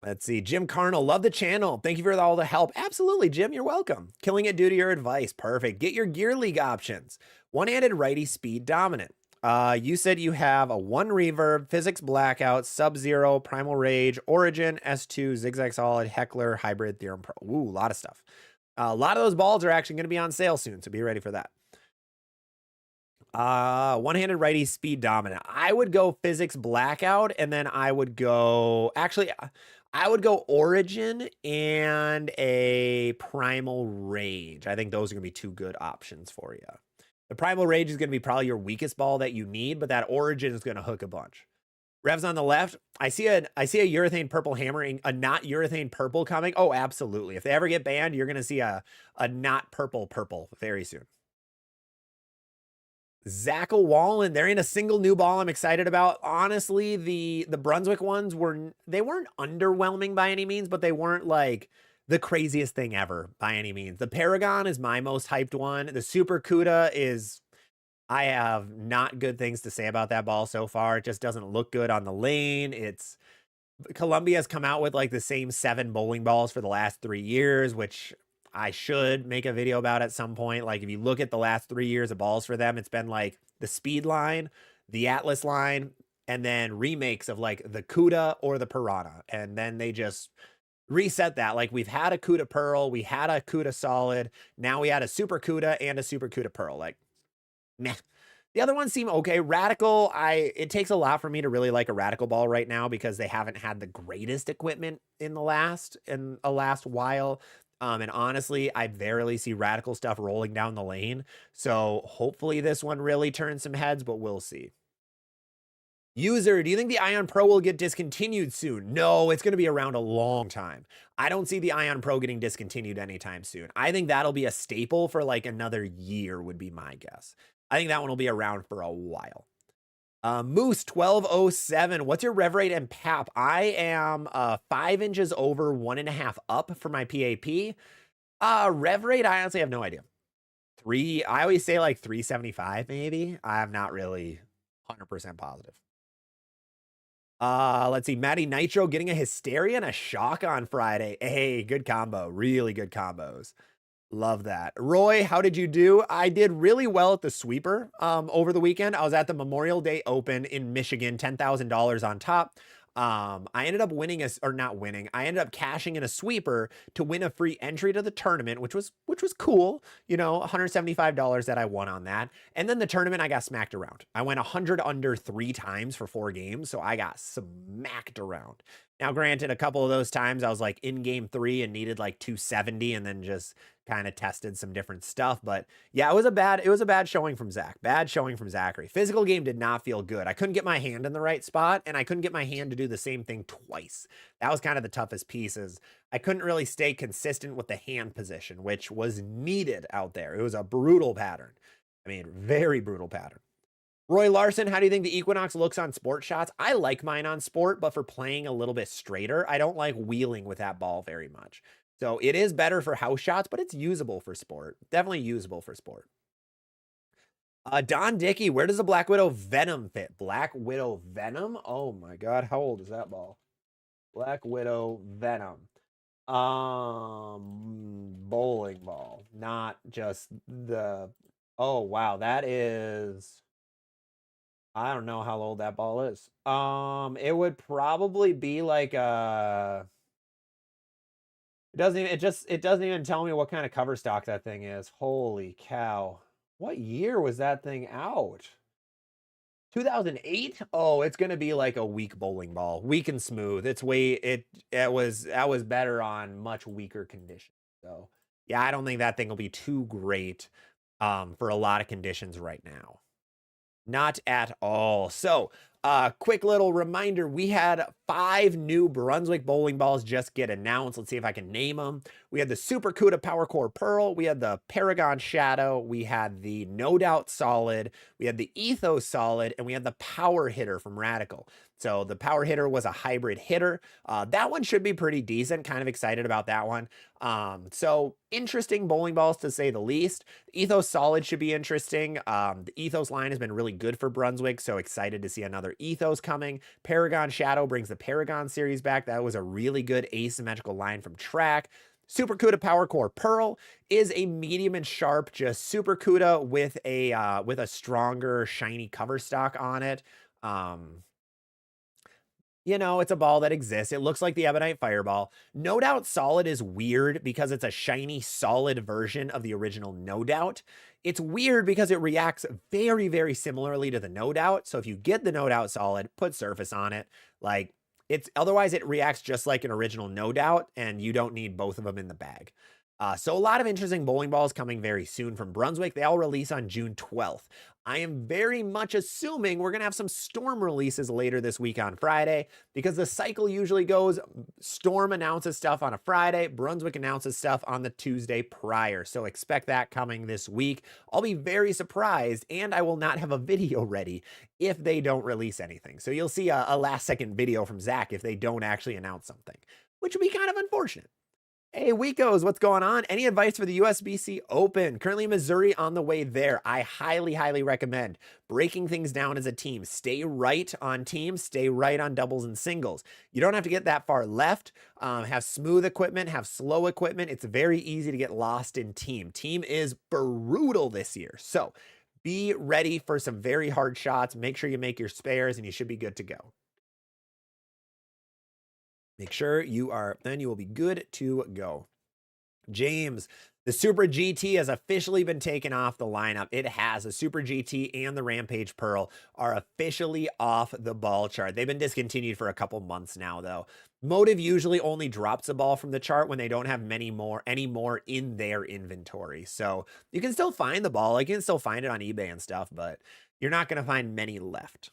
Let's see. Jim Carnell, love the channel. Thank you for all the help. Absolutely, Jim. You're welcome. Killing it due to your advice. Perfect. Get your Gear League options. One-handed righty speed dominant. You said you have a 1 reverb, physics blackout, Sub-Zero, Primal Rage, Origin, S2, Zigzag Solid, Heckler, Hybrid, Theorem Pro. Ooh, a lot of stuff. A lot of those balls are actually going to be on sale soon, so be ready for that. One-handed righty speed dominant. I would go physics blackout, and then I would go Origin and a Primal Rage. I think those are gonna be 2 good options for you. The Primal Rage is gonna be probably your weakest ball that you need, but that Origin is gonna hook a bunch. Revs on the left. I see a urethane purple hammering, a not urethane purple coming. Oh, absolutely. If they ever get banned, you're gonna see a not purple very soon. Zackle Wallen, there ain't a single new ball I'm excited about. Honestly, the Brunswick ones weren't underwhelming by any means, but they weren't like the craziest thing ever by any means. The Paragon is my most hyped one. The Super Cuda is, I have not good things to say about that ball so far. It just doesn't look good on the lane. Columbia has come out with like the same 7 bowling balls for the last 3 years, which I should make a video about at some point. Like if you look at the last 3 years of balls for them, it's been like the Speed line, the Atlas line, and then remakes of like the Cuda or the Piranha. And then they just reset that. Like we've had a CUDA Pearl, we had a CUDA Solid, now we had a Super CUDA and a Super CUDA Pearl. Like, meh. The other ones seem okay. Radical, it takes a lot for me to really like a Radical ball right now because they haven't had the greatest equipment in the last while. And honestly, I barely see Radical stuff rolling down the lane. So hopefully this one really turns some heads, but we'll see. User, do you think the Ion Pro will get discontinued soon? No, it's going to be around a long time. I don't see the Ion Pro getting discontinued anytime soon. I think that'll be a staple for like another year would be my guess. I think that one will be around for a while. Moose 1207. What's your rev rate and PAP? I am 5 inches over 1.5 up for my PAP. Rev rate, I honestly have no idea. I always say like 375 maybe. I'm not really 100% positive. Let's see. Matty Nitro getting a Hysteria and a Shock on Friday. Hey, good combo. Really good combos. Love that. Roy, how did you do? I did really well at the sweeper over the weekend. I was at the Memorial Day Open in Michigan, $10,000 on top. I ended up winning I ended up cashing in a sweeper to win a free entry to the tournament, which was cool. You know, $175 that I won on that. And then the tournament, I got smacked around. I went 100 under 3 times for 4 games, so I got smacked around. Now, granted, a couple of those times I was like in game 3 and needed like 270 and then just kind of tested some different stuff. But yeah, it was a bad showing from Zach. Bad showing from Zachary. Physical game did not feel good. I couldn't get my hand in the right spot, and I couldn't get my hand to do the same thing twice. That was kind of the toughest pieces. I couldn't really stay consistent with the hand position, which was needed out there. It was a brutal pattern. I mean, very brutal pattern. Roy Larson, how do you think the Equinox looks on sport shots? I like mine on sport, but for playing a little bit straighter, I don't like wheeling with that ball very much. So it is better for house shots, but it's usable for sport. Definitely usable for sport. Don Dickey, where does the Black Widow Venom fit? Black Widow Venom? Oh my God, how old is that ball? Black Widow Venom. Bowling ball, not just the, oh wow, that is, I don't know how old that ball is. It would probably be like it doesn't even tell me what kind of cover stock that thing is. Holy cow. What year was that thing out? 2008? Oh, it's gonna be like a weak bowling ball. Weak and smooth. That was better on much weaker conditions. So yeah, I don't think that thing will be too great for a lot of conditions right now. Not at all. So, quick little reminder, we had 5 new Brunswick bowling balls just get announced. Let's see if I can name them. We had the Super CUDA Power Core Pearl, we had the Paragon Shadow, we had the No Doubt Solid, we had the Ethos Solid, and we had the Power Hitter from Radical. So the Power Hitter was a hybrid hitter. That one should be pretty decent. Kind of excited about that one. So interesting bowling balls to say the least. The Ethos Solid should be interesting. The Ethos line has been really good for Brunswick, so excited to see another Ethos coming. Paragon Shadow brings the Paragon series back. That was a really good asymmetrical line from track. Super CUDA Power Core Pearl is a medium and sharp, just Super CUDA with a stronger shiny cover stock on it. You know, it's a ball that exists. It looks like the Ebonite Fireball. No Doubt Solid is weird because it's a shiny, solid version of the original No Doubt. It's weird because it reacts very, very similarly to the No Doubt. So if you get the No Doubt Solid, put surface on it. Like, otherwise it reacts just like an original No Doubt, and you don't need both of them in the bag. So a lot of interesting bowling balls coming very soon from Brunswick. They all release on June 12th. I am very much assuming we're going to have some Storm releases later this week on Friday because the cycle usually goes Storm announces stuff on a Friday, Brunswick announces stuff on the Tuesday prior. So expect that coming this week. I'll be very surprised, and I will not have a video ready if they don't release anything. So you'll see a last second video from Zach if they don't actually announce something, which would be kind of unfortunate. Hey, Weekos, what's going on? Any advice for the USBC Open? Currently Missouri on the way there. I highly, highly recommend breaking things down as a team. Stay right on teams, stay right on doubles and singles. You don't have to get that far left. Have smooth equipment, have slow equipment. It's very easy to get lost in team. Team is brutal this year. So be ready for some very hard shots. Make sure you make your spares and you should be good to go. Make sure you are, then you will be good to go. James, the Super GT has officially been taken off the lineup. It has. The Super GT and the Rampage Pearl are officially off the ball chart. They've been discontinued for a couple months now, though. Motive usually only drops a ball from the chart when they don't have any more in their inventory. So you can still find the ball. You can still find it on eBay and stuff, but you're not going to find many left.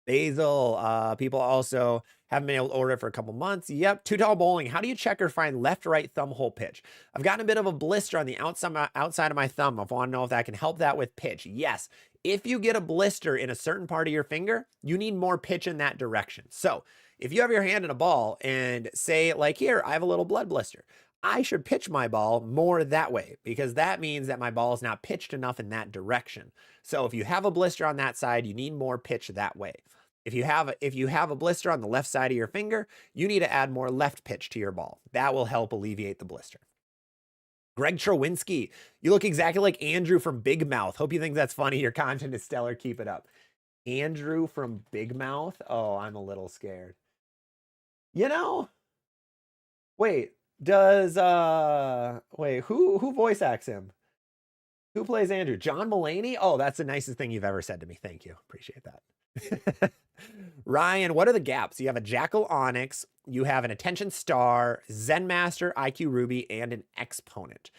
Basil, people also haven't been able to order it for a couple months. Yep, Too Tall Bowling. How do you check or find left-right thumb hole pitch? I've gotten a bit of a blister on the outside of my thumb. I want to know if that can help that with pitch. Yes, if you get a blister in a certain part of your finger, you need more pitch in that direction. So if you have your hand in a ball and say, like here, I have a little blood blister, I should pitch my ball more that way because that means that my ball is not pitched enough in that direction. So if you have a blister on that side, you need more pitch that way. If you have a blister on the left side of your finger, you need to add more left pitch to your ball. That will help alleviate the blister. Greg Trowinski, you look exactly like Andrew from Big Mouth. Hope you think that's funny. Your content is stellar. Keep it up. Andrew from Big Mouth? Oh, I'm a little scared. You know, wait, who voice acts him? Who plays Andrew? John Mulaney? Oh, that's the nicest thing you've ever said to me. Thank you. Appreciate that. Ryan, what are the gaps? You have a Jackal Onyx, you have an Attention Star, Zen Master, IQ Ruby, and an Exponent.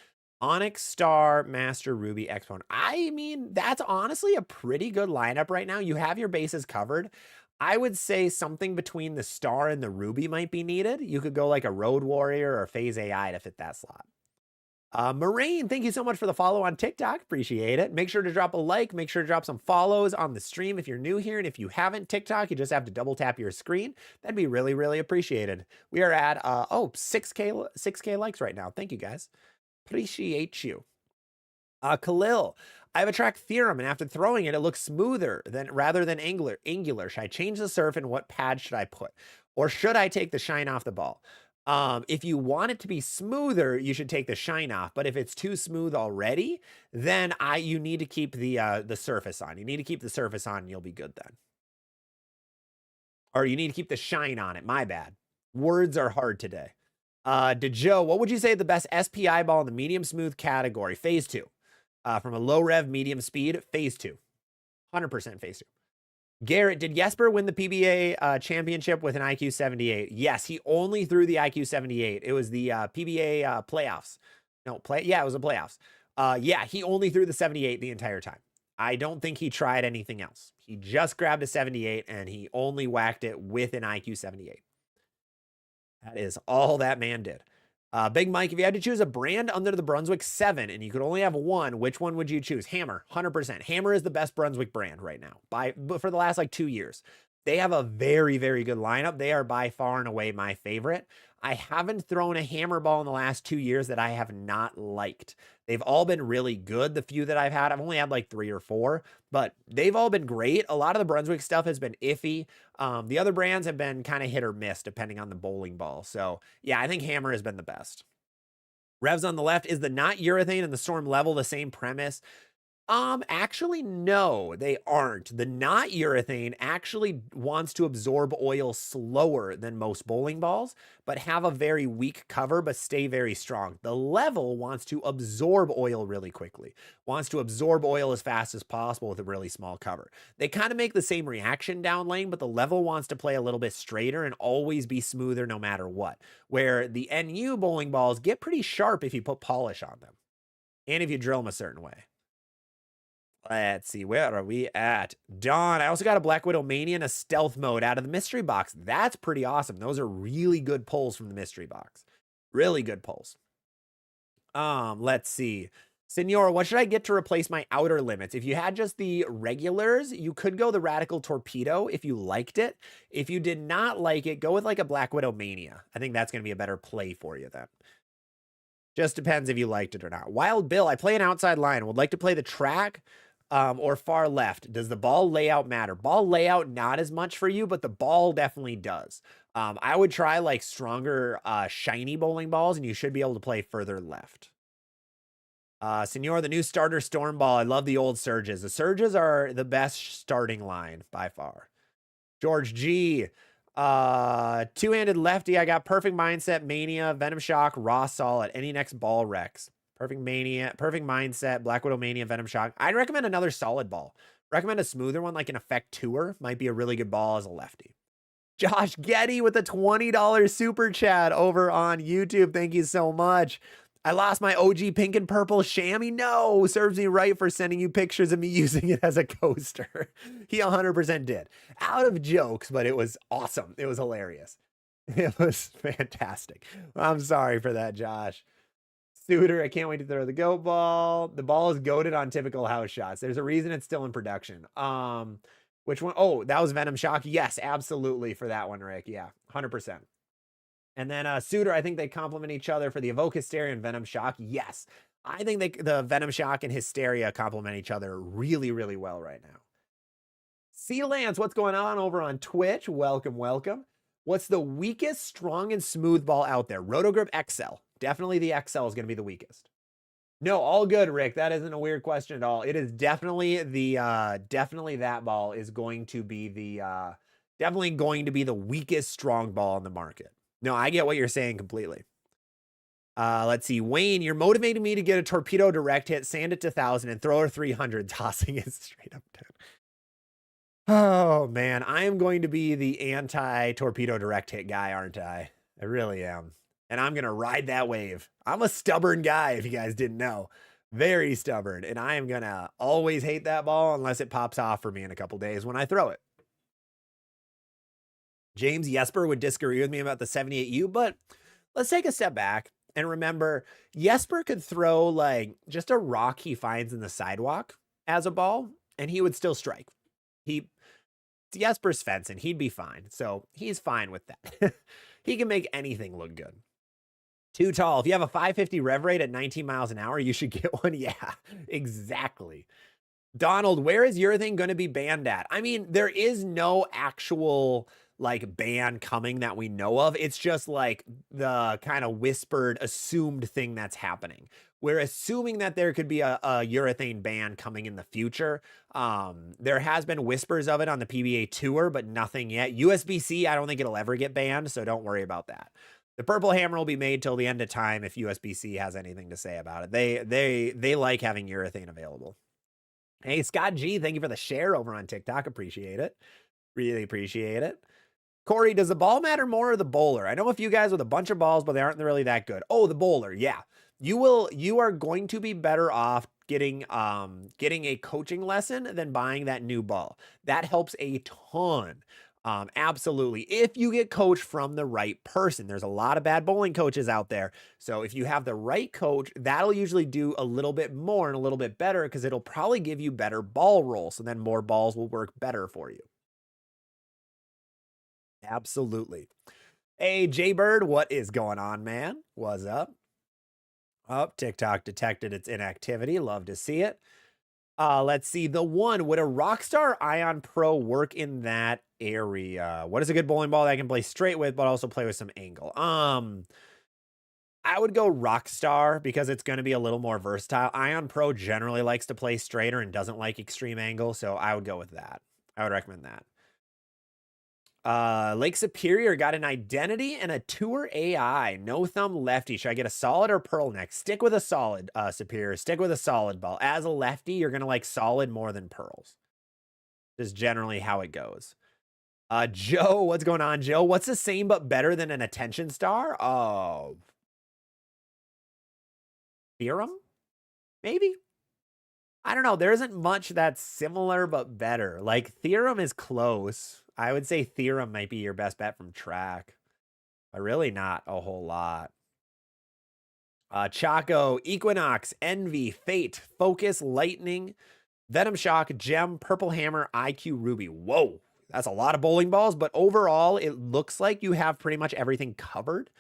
Onyx, Star, Master, Ruby, Exponent. I mean, that's honestly a pretty good lineup right now. You have your bases covered. I would say something between the Star and the Ruby might be needed. You could go like a Road Warrior or Phase AI to fit that slot. Moraine, thank you so much for the follow on TikTok. Appreciate it. Make sure to drop a like. Make sure to drop some follows on the stream if you're new here. And if you haven't TikTok, you just have to double tap your screen. That'd be really, really appreciated. We are at, 6K likes right now. Thank you, guys. Appreciate you. Khalil, I have a track theorem, and after throwing it, it looks smoother rather than angular. Should I change the surf, and what pad should I put? Or should I take the shine off the ball? If you want it to be smoother, you should take the shine off. But if it's too smooth already, then you need to keep the surface on. You need to keep the surface on, and you'll be good then. Or you need to keep the shine on it. My bad. Words are hard today. Joe, what would you say the best SPI ball in the medium smooth category? Phase 2. From a low rev, medium speed, Phase 2. 100% Phase 2. Garrett, did Jesper win the PBA championship with an IQ 78? Yes, he only threw the IQ 78. It was the PBA playoffs. Yeah, it was the playoffs. Yeah, he only threw the 78 the entire time. I don't think he tried anything else. He just grabbed a 78 and he only whacked it with an IQ 78. That is all that man did. Big Mike, if you had to choose a brand under the Brunswick 7 and you could only have one, which one would you choose? Hammer, 100%. Hammer is the best Brunswick brand right now for the last like 2 years. They have a very, very good lineup. They are by far and away my favorite. I haven't thrown a Hammer ball in the last 2 years that I have not liked. They've all been really good. The few that I've had, I've only had like 3 or 4, but they've all been great. A lot of the Brunswick stuff has been iffy. The other brands have been kind of hit or miss depending on the bowling ball. So yeah, I think Hammer has been the best. Revs on the left, is the not urethane and the Storm Level the same premise? Actually, no, they aren't. The not urethane actually wants to absorb oil slower than most bowling balls, but have a very weak cover, but stay very strong. The level wants to absorb oil really quickly, wants to absorb oil as fast as possible with a really small cover. They kind of make the same reaction down lane, but the level wants to play a little bit straighter and always be smoother no matter what, where the NU bowling balls get pretty sharp if you put polish on them and if you drill them a certain way. Let's see, where are we at? Dawn, I also got a Black Widow Mania and a Stealth Mode out of the mystery box. That's pretty awesome. Those are really good pulls from the mystery box. Really good pulls. Let's see. Senor, what should I get to replace my outer limits? If you had just the regulars, you could go the Radical Torpedo if you liked it. If you did not like it, go with like a Black Widow Mania. I think that's going to be a better play for you then. Just depends if you liked it or not. Wild Bill, I play an outside line. Would like to play the track or far left. Does the ball layout matter? Ball layout, not as much for you, but the ball definitely does. I would try like stronger, shiny bowling balls, and you should be able to play further left. Senor, the new starter Storm Ball. I love the old Surges. The Surges are the best starting line by far. George G. Two-handed lefty. I got Perfect Mindset, Mania, Venom Shock, Raw Solid. Any next ball Rex? Perfect Mania, Perfect Mindset, Black Widow Mania, Venom Shock. I'd recommend another solid ball. Recommend a smoother one like an Effect Tour. Might be a really good ball as a lefty. Josh Getty with a $20 super chat over on YouTube. Thank you so much. I lost my OG pink and purple chamois. No, serves me right for sending you pictures of me using it as a coaster. He 100% did. Out of jokes, but it was awesome. It was hilarious. It was fantastic. I'm sorry for that, Josh. Suitor, I can't wait to throw the goat ball. The ball is goated on typical house shots. There's a reason it's still in production. Which one? Oh, that was Venom Shock. Yes, absolutely for that one, Rick. Yeah, 100%. And then Suitor, I think they complement each other for the Evoke Hysteria and Venom Shock. Yes, I think the Venom Shock and Hysteria complement each other really, really well right now. C Lance, what's going on over on Twitch? Welcome, welcome. What's the weakest, strong, and smooth ball out there? Rotogrip XL. Definitely the XL is going to be the weakest. No, all good, Rick. That isn't a weird question at all. It is definitely the definitely that ball is going to be the definitely going to be the weakest strong ball on the market. No, I get what you're saying completely. Let's see. Wayne, you're motivating me to get a torpedo direct hit, sand it to 1,000, and throw her 300, tossing it straight up 10. Oh, man. I am going to be the anti-torpedo direct hit guy, aren't I? I really am. And I'm going to ride that wave. I'm a stubborn guy, if you guys didn't know. Very stubborn. And I am going to always hate that ball unless it pops off for me in a couple days when I throw it. James Jesper would disagree with me about the 78U, but let's take a step back and remember Jesper could throw like just a rock he finds in the sidewalk as a ball and he would still strike. Jesper's fencing, he'd be fine. So he's fine with that. He can make anything look good. Too tall. If you have a 550 rev rate at 19 miles an hour, you should get one. Yeah, exactly. Donald, where is urethane going to be banned at? I mean, there is no actual like ban coming that we know of. It's just like the kind of whispered, assumed thing that's happening. We're assuming that there could be a urethane ban coming in the future. There has been whispers of it on the PBA Tour, but nothing yet. USB-C, I don't think it'll ever get banned, so don't worry about that. The purple hammer will be made till the end of time if USB-C has anything to say about it. They like having urethane available. Hey, Scott G, thank you for the share over on TikTok. Appreciate it. Really appreciate it. Corey, does the ball matter more or the bowler? I know a few guys with a bunch of balls, but they aren't really that good. Oh, the bowler. Yeah. You are going to be better off getting a coaching lesson than buying that new ball. That helps a ton. Absolutely. If you get coached from the right person, there's a lot of bad bowling coaches out there. So if you have the right coach, that'll usually do a little bit more and a little bit better because it'll probably give you better ball roll. So then more balls will work better for you. Absolutely. Hey, Jaybird, what is going on, man? What's up? Oh, TikTok detected its inactivity. Love to see it. Let's see. The one, would a Rockstar Ion Pro work in that area? What is a good bowling ball that I can play straight with, but also play with some angle? I would go Rockstar because it's going to be a little more versatile. Ion Pro generally likes to play straighter and doesn't like extreme angle, so I would go with that. I would recommend that. Lake Superior got an identity and a tour AI. No thumb lefty. Should I get a solid or pearl next? Stick with a solid, Superior. Stick with a solid ball. As a lefty, you're going to like solid more than pearls. This is generally how it goes. Joe, what's going on, Joe? What's the same but better than an attention star? Oh. Theorem? Maybe? I don't know. There isn't much that's similar but better. Like, Theorem is close. I would say Theorem might be your best bet from track. But really not a whole lot. Chaco, Equinox, Envy, Fate, Focus, Lightning, Venom Shock, Gem, Purple Hammer, IQ, Ruby. Whoa, that's a lot of bowling balls. But overall, it looks like you have pretty much everything covered.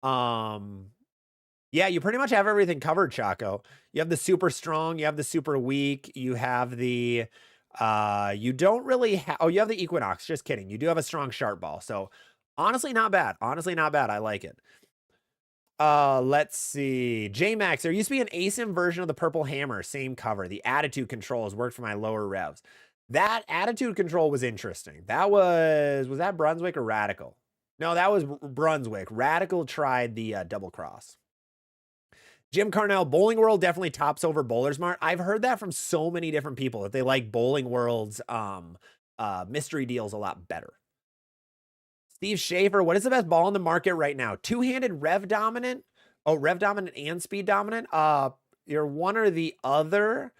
Yeah, you pretty much have everything covered, Chaco. You have the super strong, you have the super weak, you have the you don't really have, oh, you have the Equinox, just kidding. You do have a strong sharp ball. So honestly, not bad. Honestly, not bad. I like it. Let's see. J-Max, there used to be an ASIM version of the Purple Hammer, same cover. The attitude control has worked for my lower revs. That attitude control was interesting. That was that Brunswick or Radical? No, that was Brunswick. Radical tried the double cross. Jim Carnell, Bowling World definitely tops over Bowler's Mart. I've heard that from so many different people that they like Bowling World's mystery deals a lot better. Steve Schaefer, what is the best ball in the market right now? Two-handed rev dominant? Oh, rev dominant and speed dominant? You're one or the other.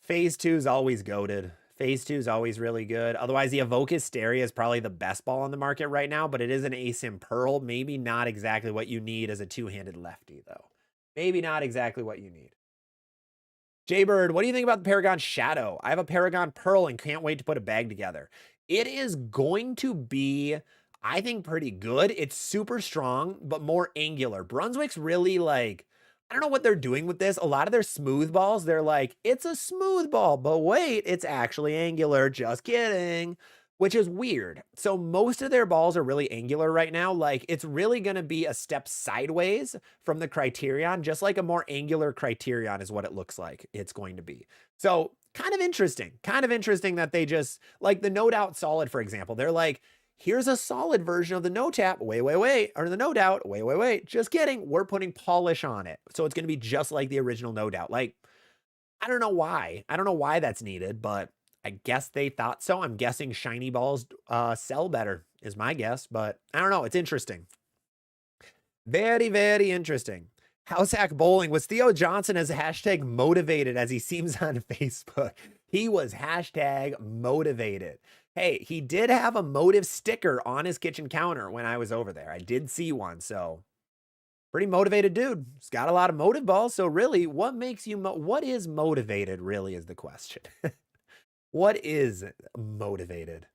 Phase 2 is always goated. Phase 2 is always really good. Otherwise, the Evoke Hysteria is probably the best ball on the market right now, but it is an Asim Pearl. Maybe not exactly what you need as a two-handed lefty, though. Maybe not exactly what you need. Jaybird, what do you think about the Paragon Shadow? I have a Paragon Pearl and can't wait to put a bag together. It is going to be, I think, pretty good. It's super strong, but more angular. Brunswick's really like, I don't know what they're doing with this. A lot of their smooth balls, they're like, it's a smooth ball, but wait, it's actually angular. Just kidding. Which is weird. So most of their balls are really angular right now. Like, it's really going to be a step sideways from the Criterion, just like a more angular Criterion is what it looks like it's going to be. So kind of interesting that they just, like the No Doubt Solid, for example, they're like, here's a solid version of the No Tap, wait, or the No Doubt, wait, just kidding, we're putting polish on it. So it's going to be just like the original No Doubt. Like, I don't know why that's needed, but I guess they thought so. I'm guessing shiny balls sell better is my guess, but I don't know. It's interesting. Very, very interesting. House Hack Bowling. Was Theo Johnson as hashtag motivated as he seems on Facebook? He was hashtag motivated. Hey, he did have a motive sticker on his kitchen counter when I was over there. I did see one, so pretty motivated dude. He's got a lot of motive balls, so really, what makes you, what is motivated really is the question. What is motivated?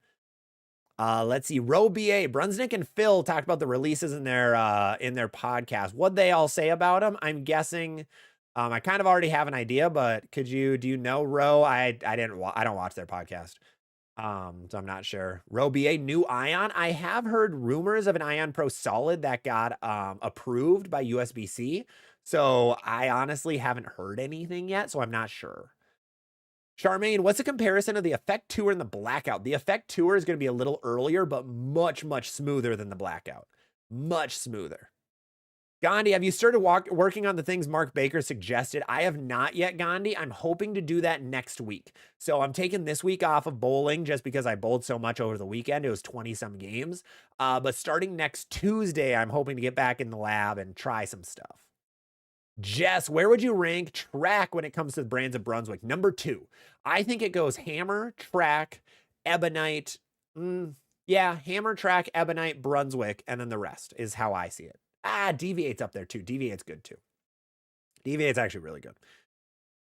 Let's see. Row BA, Brunsnick and Phil talked about the releases in their podcast. What'd they all say about them? I'm guessing. I kind of already have an idea, but do you know Row? I don't watch their podcast. So I'm not sure. Row BA, new Ion. I have heard rumors of an Ion Pro Solid that got approved by USB-C. So I honestly haven't heard anything yet, so I'm not sure. Charmaine, what's the comparison of the Effect Tour and the Blackout? The Effect Tour is going to be a little earlier, but much, much smoother than the Blackout. Much smoother. Gandhi, have you started working on the things Mark Baker suggested? I have not yet, Gandhi. I'm hoping to do that next week. So I'm taking this week off of bowling just because I bowled so much over the weekend. It was 20-some games. But starting next Tuesday, I'm hoping to get back in the lab and try some stuff. Jess, where would you rank Track when it comes to the brands of Brunswick? Number 2. I think it goes Hammer, Track, Ebonite. Yeah, Hammer, Track, Ebonite, Brunswick, and then the rest is how I see it. Deviate's up there too. Deviate's good too. Deviate's actually really good.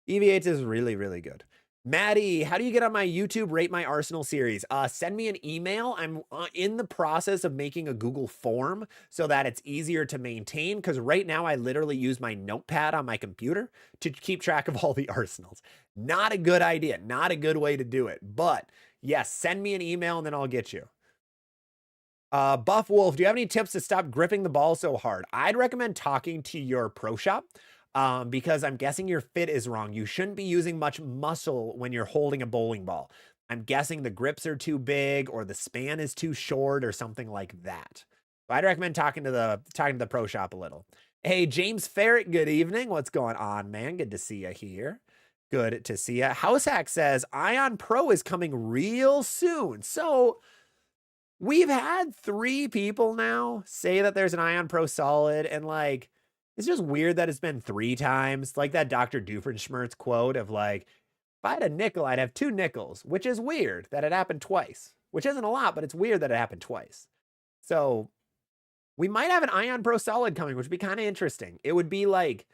Deviate's is really, really good. Maddie, how do you get on my YouTube Rate My Arsenal series? Send me an email. I'm in the process of making a Google form so that it's easier to maintain, because right now I literally use my notepad on my computer to keep track of all the Arsenals. Not a good idea. Not a good way to do it. But yes, send me an email and then I'll get you. Buff Wolf, do you have any tips to stop gripping the ball so hard? I'd recommend talking to your pro shop. Because I'm guessing your fit is wrong. You shouldn't be using much muscle when you're holding a bowling ball. I'm guessing the grips are too big or the span is too short or something like that. So I'd recommend talking to the pro shop a little. Hey, James Ferret, good evening. What's going on, man? Good to see you here. Good to see you. House Hack says Ion Pro is coming real soon. So we've had 3 people now say that there's an Ion Pro Solid, and like, it's just weird that it's been 3 times. Like that Dr. Doofenshmirtz quote of like, if I had a nickel, I'd have 2 nickels, which is weird that it happened twice, which isn't a lot, but it's weird that it happened twice. So we might have an Ion Pro Solid coming, which would be kind of interesting. It would be like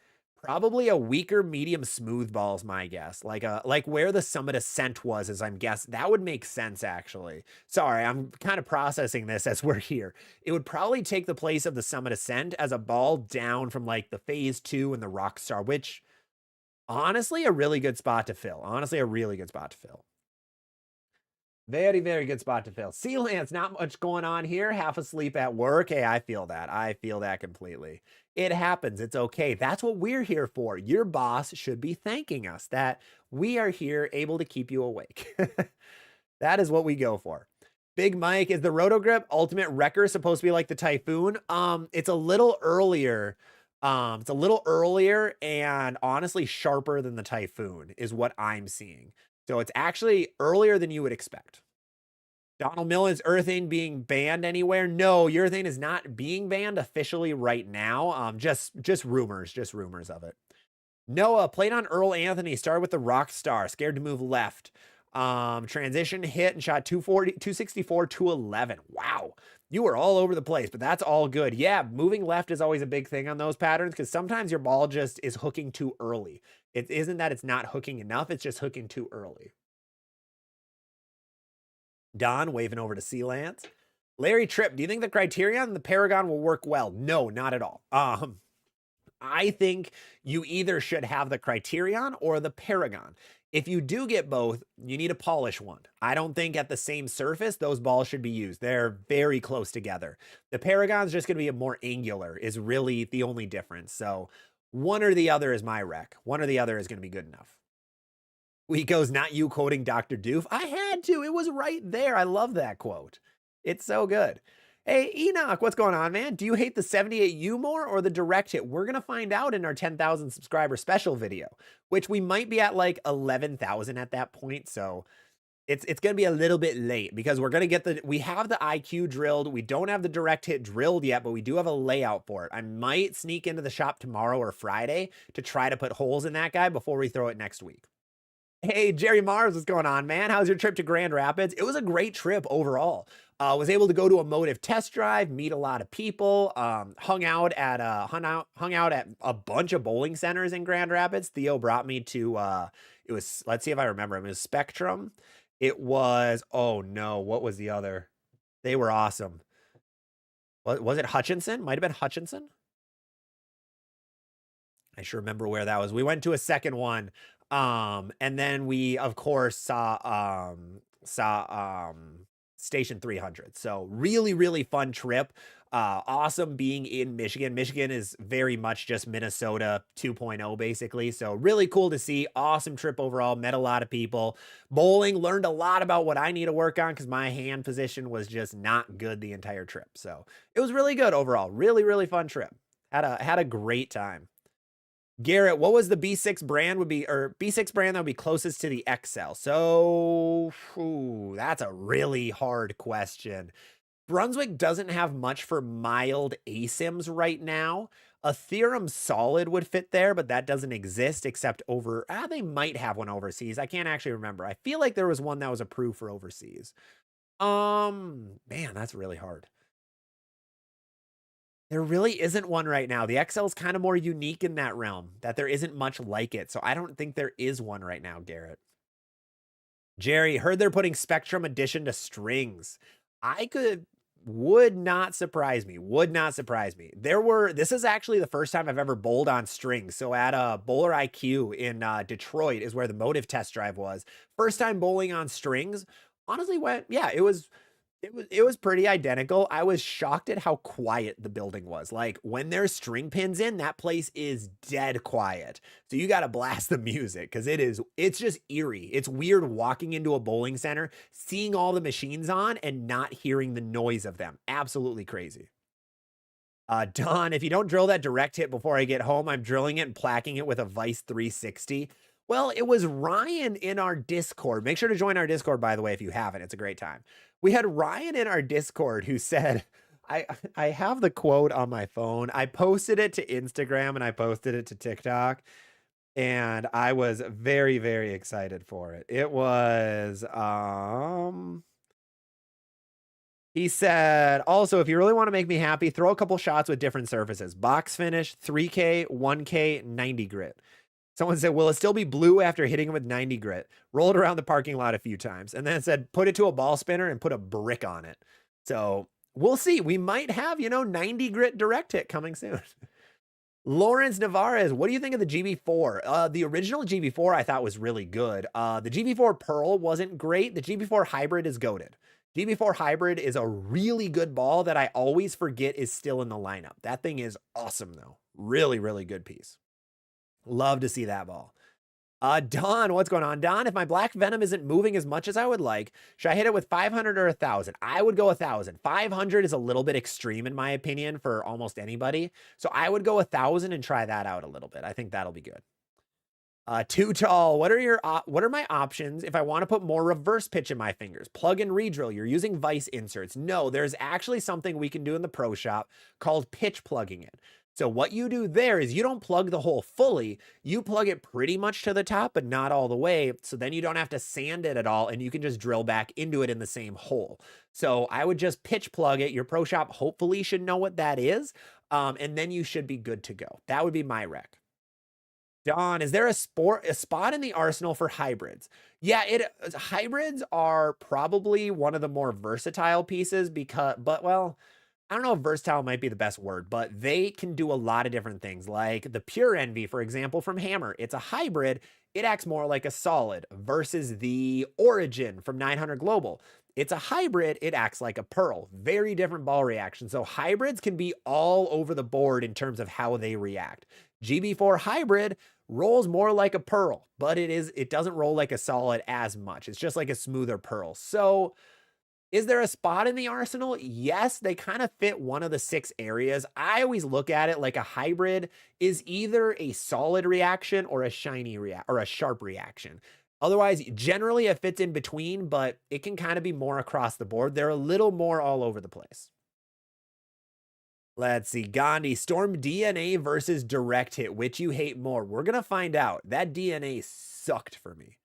probably a weaker medium smooth ball is my guess. Like where the Summit Ascent was, as I'm guessing. That would make sense, actually. Sorry, I'm kind of processing this as we're here. It would probably take the place of the Summit Ascent as a ball down from like the Phase 2 and the Rockstar, which honestly, a really good spot to fill. Honestly, a really good spot to fill. Very, very good spot to fill. Sealant's not much going on here. Half asleep at work. Hey, I feel that. I feel that completely. It happens. It's okay. That's what we're here for. Your boss should be thanking us that we are here able to keep you awake. That is what we go for. Big Mike, is the Rotogrip Ultimate Wrecker supposed to be like the Typhoon? It's a little earlier. It's a little earlier and honestly sharper than the Typhoon is what I'm seeing. So it's actually earlier than you would expect. Donald Mill, is urethane being banned anywhere? No, urethane is not being banned officially right now. Just rumors of it. Noah played on Earl Anthony, started with the rock star, scared to move left. Transition hit and shot 240, 264, 211. Wow. You were all over the place, but that's all good. Yeah, moving left is always a big thing on those patterns because sometimes your ball just is hooking too early. It isn't that it's not hooking enough, it's just hooking too early. Don waving over to Sealant. Larry Tripp, do you think the Criterion and the Paragon will work well? No, not at all. I think you either should have the Criterion or the Paragon. If you do get both, you need a polish one. I don't think at the same surface those balls should be used. They're very close together. The Paragon's just going to be a more angular is really the only difference. So one or the other is my rec. One or the other is going to be good enough. Weeko's not you quoting Dr. Doof. I had to. It was right there. I love that quote. It's so good. Hey, Enoch, what's going on, man? Do you hate the 78U more or the direct hit? We're going to find out in our 10,000 subscriber special video, which we might be at like 11,000 at that point. So it's going to be a little bit late because we're going to get we have the IQ drilled. We don't have the direct hit drilled yet, but we do have a layout for it. I might sneak into the shop tomorrow or Friday to try to put holes in that guy before we throw it next week. Hey, Jerry Mars, what's going on, man? How's your trip to Grand Rapids? It was a great trip overall. Was able to go to a motive test drive, meet a lot of people, hung out at a bunch of bowling centers in Grand Rapids. Theo brought me to it was, let's see if I remember them. It was Spectrum. It was, oh no, what was the other? They were awesome. Was it Hutchinson? Might have been Hutchinson. I sure remember where that was. We went to a second one. And then we of course saw Station 300. So really fun trip. Awesome being in Michigan. Michigan is very much just Minnesota 2.0 basically. So really cool to see. Awesome trip overall. Met a lot of people. Bowling, learned a lot about what I need to work on because my hand position was just not good the entire trip. So it was really good overall. Really fun trip. Had a great time. Garrett, what was the B6 brand B6 brand that would be closest to the XL? So, that's a really hard question. Brunswick doesn't have much for mild ASIMs right now. A Theorem Solid would fit there, but that doesn't exist except over, they might have one overseas. I can't actually remember. I feel like there was one that was approved for overseas. Man, that's really hard. There really isn't one right now. The XL is kind of more unique in that realm, that there isn't much like it. So I don't think there is one right now, Garrett. Jerry, heard they're putting Spectrum Edition to strings. Would not surprise me. Would not surprise me. This is actually the first time I've ever bowled on strings. So at a Bowler IQ in Detroit is where the motive test drive was. First time bowling on strings. Honestly it was pretty identical. I was shocked at how quiet the building was. Like when there's string pins in, that place is dead quiet. So you got to blast the music because it's just eerie. It's weird walking into a bowling center, seeing all the machines on and not hearing the noise of them. Absolutely crazy. Don, if you don't drill that direct hit before I get home, I'm drilling it and placking it with a Vice 360. Well, it was Ryan in our Discord. Make sure to join our Discord, by the way, if you haven't. It's a great time. We had Ryan in our Discord who said, I have the quote on my phone. I posted it to Instagram and I posted it to TikTok. And I was very excited for it. It was, he said, also, if you really want to make me happy, throw a couple shots with different surfaces. Box finish, 3K, 1K, 90 grit. Someone said, will it still be blue after hitting it with 90 grit? Roll it around the parking lot a few times. And then it said, put it to a ball spinner and put a brick on it. So we'll see. We might have, 90 grit direct hit coming soon. Lawrence Navarez, what do you think of the GB4? The original GB4 I thought was really good. The GB4 Pearl wasn't great. The GB4 Hybrid is goated. GB4 Hybrid is a really good ball that I always forget is still in the lineup. That thing is awesome, though. Really, really good piece. Love to see that ball. Don, what's going on? Don, if my Black Venom isn't moving as much as I would like, should I hit it with 500 or 1,000? I would go 1,000. 500 is a little bit extreme in my opinion for almost anybody. So I would go 1,000 and try that out a little bit. I think that'll be good. Too tall. What are my options if I want to put more reverse pitch in my fingers? Plug and redrill. You're using vice inserts. No, there's actually something we can do in the pro shop called pitch plugging it. So what you do there is you don't plug the hole fully. You plug it pretty much to the top, but not all the way. So then you don't have to sand it at all, and you can just drill back into it in the same hole. So I would just pitch plug it. Your pro shop hopefully should know what that is, and then you should be good to go. That would be my rec. Don, is there a spot in the arsenal for hybrids? Yeah, hybrids are probably one of the more versatile pieces well, I don't know if versatile might be the best word, but they can do a lot of different things. Like the Pure Envy, for example, from Hammer. It's a hybrid. It acts more like a solid versus the Origin from 900 Global. It's a hybrid. It acts like a pearl. Very different ball reaction. So hybrids can be all over the board in terms of how they react. GB4 hybrid rolls more like a pearl, but it doesn't roll like a solid as much. It's just like a smoother pearl. So is there a spot in the arsenal? Yes, they kind of fit one of the 6 areas. I always look at it like a hybrid is either a solid reaction or a sharp reaction. Otherwise, generally it fits in between, but it can kind of be more across the board. They're a little more all over the place. Let's see. Gandhi, Storm DNA versus Direct Hit. Which you hate more? We're going to find out. That DNA sucked for me.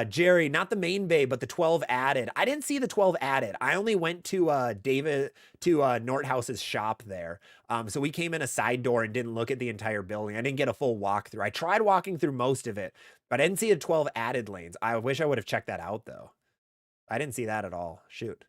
Jerry, not the main bay, but the 12 added. I didn't see the 12 added. I only went to Northhouse's shop there. So we came in a side door and didn't look at the entire building. I didn't get a full walkthrough. I tried walking through most of it, but I didn't see the 12 added lanes. I wish I would have checked that out though. I didn't see that at all. Shoot.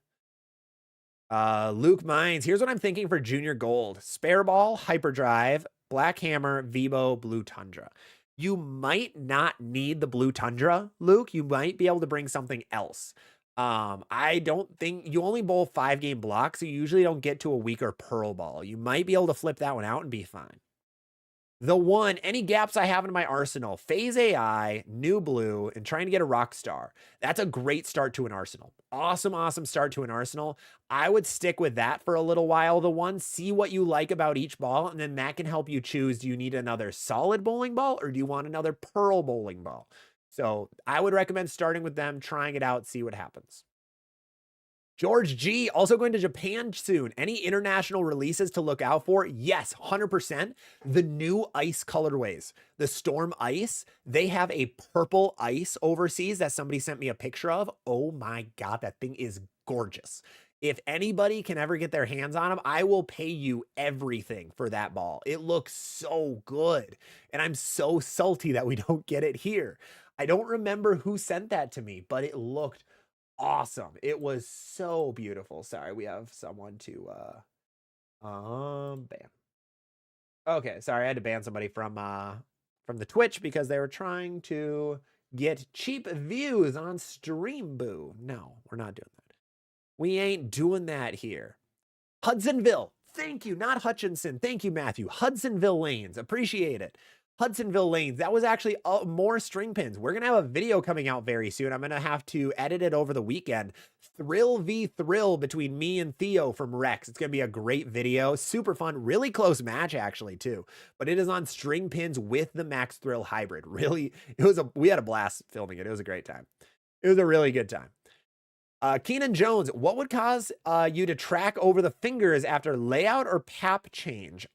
Luke Mines. Here's what I'm thinking for Junior Gold. Spare Ball, Hyperdrive, Black Hammer, Vibo, Blue Tundra. You might not need the Blue Tundra, Luke. You might be able to bring something else. I don't think you only bowl 5-game blocks. So you usually don't get to a weaker Pearl Ball. You might be able to flip that one out and be fine. Any gaps I have in my arsenal, Phase AI, New Blue, and trying to get a Rockstar. That's a great start to an arsenal. Awesome, awesome start to an arsenal. I would stick with that for a little while. See what you like about each ball, and then that can help you choose, do you need another solid bowling ball, or do you want another pearl bowling ball? So I would recommend starting with them, trying it out, see what happens. George G, also going to Japan soon. Any international releases to look out for? Yes, 100%. The new ice colorways, the Storm Ice, they have a purple ice overseas that somebody sent me a picture of. Oh my God, that thing is gorgeous. If anybody can ever get their hands on them, I will pay you everything for that ball. It looks so good. And I'm so salty that we don't get it here. I don't remember who sent that to me, but it looked awesome. It was so beautiful. Sorry, we have someone to ban. Okay, sorry, I had to ban somebody from the Twitch because they were trying to get cheap views on Stream Boo. No, we're not doing that. We ain't doing that here. Hudsonville, thank you, not Hutchinson. Thank you, Matthew. Hudsonville Lanes, appreciate it. Hudsonville Lanes, that was actually more string pins. We're going to have a video coming out very soon. I'm going to have to edit it over the weekend. Thrill v Thrill between me and Theo from Rex. It's going to be a great video. Super fun. Really close match, actually, too. But it is on string pins with the Max Thrill Hybrid. Really, we had a blast filming it. It was a great time. It was a really good time. Keenan Jones, what would cause you to track over the fingers after layout or pap change?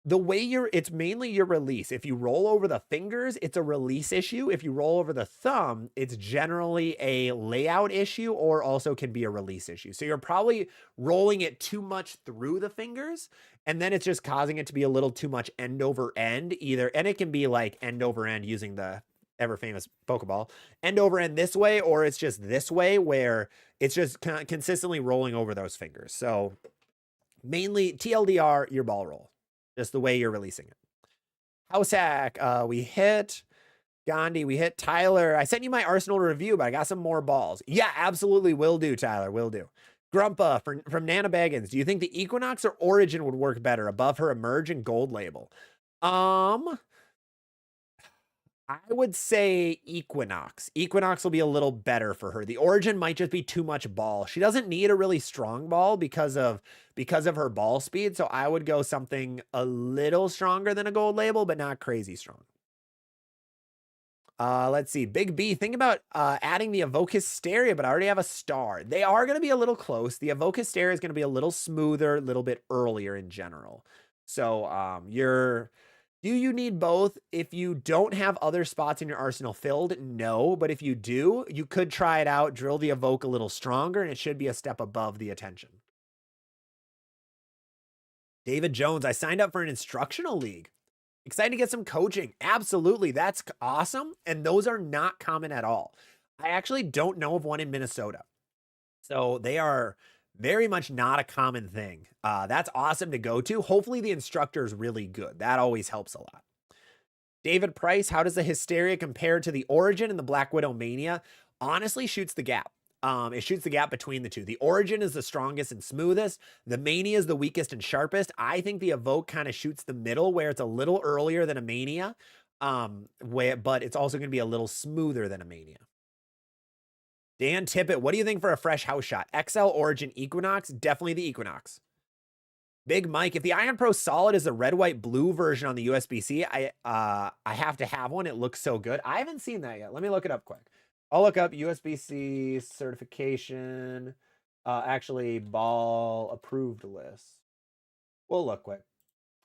The way it's mainly your release. If you roll over the fingers, it's a release issue. If you roll over the thumb, it's generally a layout issue or also can be a release issue. So you're probably rolling it too much through the fingers, and then it's just causing it to be a little too much end over end either. And it can be like end over end using the ever famous Pokeball, end over end this way, or it's just this way where it's just consistently rolling over those fingers. So mainly TLDR, your ball roll. just the way you're releasing it. House hack, we hit. Gandhi, we hit. Tyler, I sent you my Arsenal review, but I got some more balls. Yeah, absolutely will do, Tyler, will do. Grumpa from Nana Baggins, do you think the Equinox or Origin would work better above her Emerge and Gold label? I would say Equinox. Equinox will be a little better for her. The Origin might just be too much ball. She doesn't need a really strong ball because of her ball speed, so I would go something a little stronger than a Gold label, but not crazy strong. Let's see. Big B, think about adding the Evoke Hysteria, but I already have a star. They are going to be a little close. The Evoke Hysteria is going to be a little smoother, a little bit earlier in general. So do you need both? If you don't have other spots in your arsenal filled, no. But if you do, you could try it out, drill the Evoke a little stronger, and it should be a step above the Attention. David Jones, I signed up for an instructional league. Excited to get some coaching. Absolutely. That's awesome. And those are not common at all. I actually don't know of one in Minnesota. So they are very much not a common thing. That's awesome to go to. Hopefully the instructor is really good. That always helps a lot. David Price, how does the Hysteria compare to the Origin and the Black Widow Mania? Honestly, shoots the gap. It shoots the gap between the two. The Origin is the strongest and smoothest. The Mania is the weakest and sharpest. I think the Evoke kind of shoots the middle where it's a little earlier than a Mania, but it's also going to be a little smoother than a Mania. Dan Tippett, what do you think for a fresh house shot? XL, Origin, Equinox? Definitely the Equinox. Big Mike, if the Ion Pro Solid is the red, white, blue version on the USB-C, I have to have one. It looks so good. I haven't seen that yet. Let me look it up quick. I'll look up USB-C certification, actually ball approved list. We'll look quick.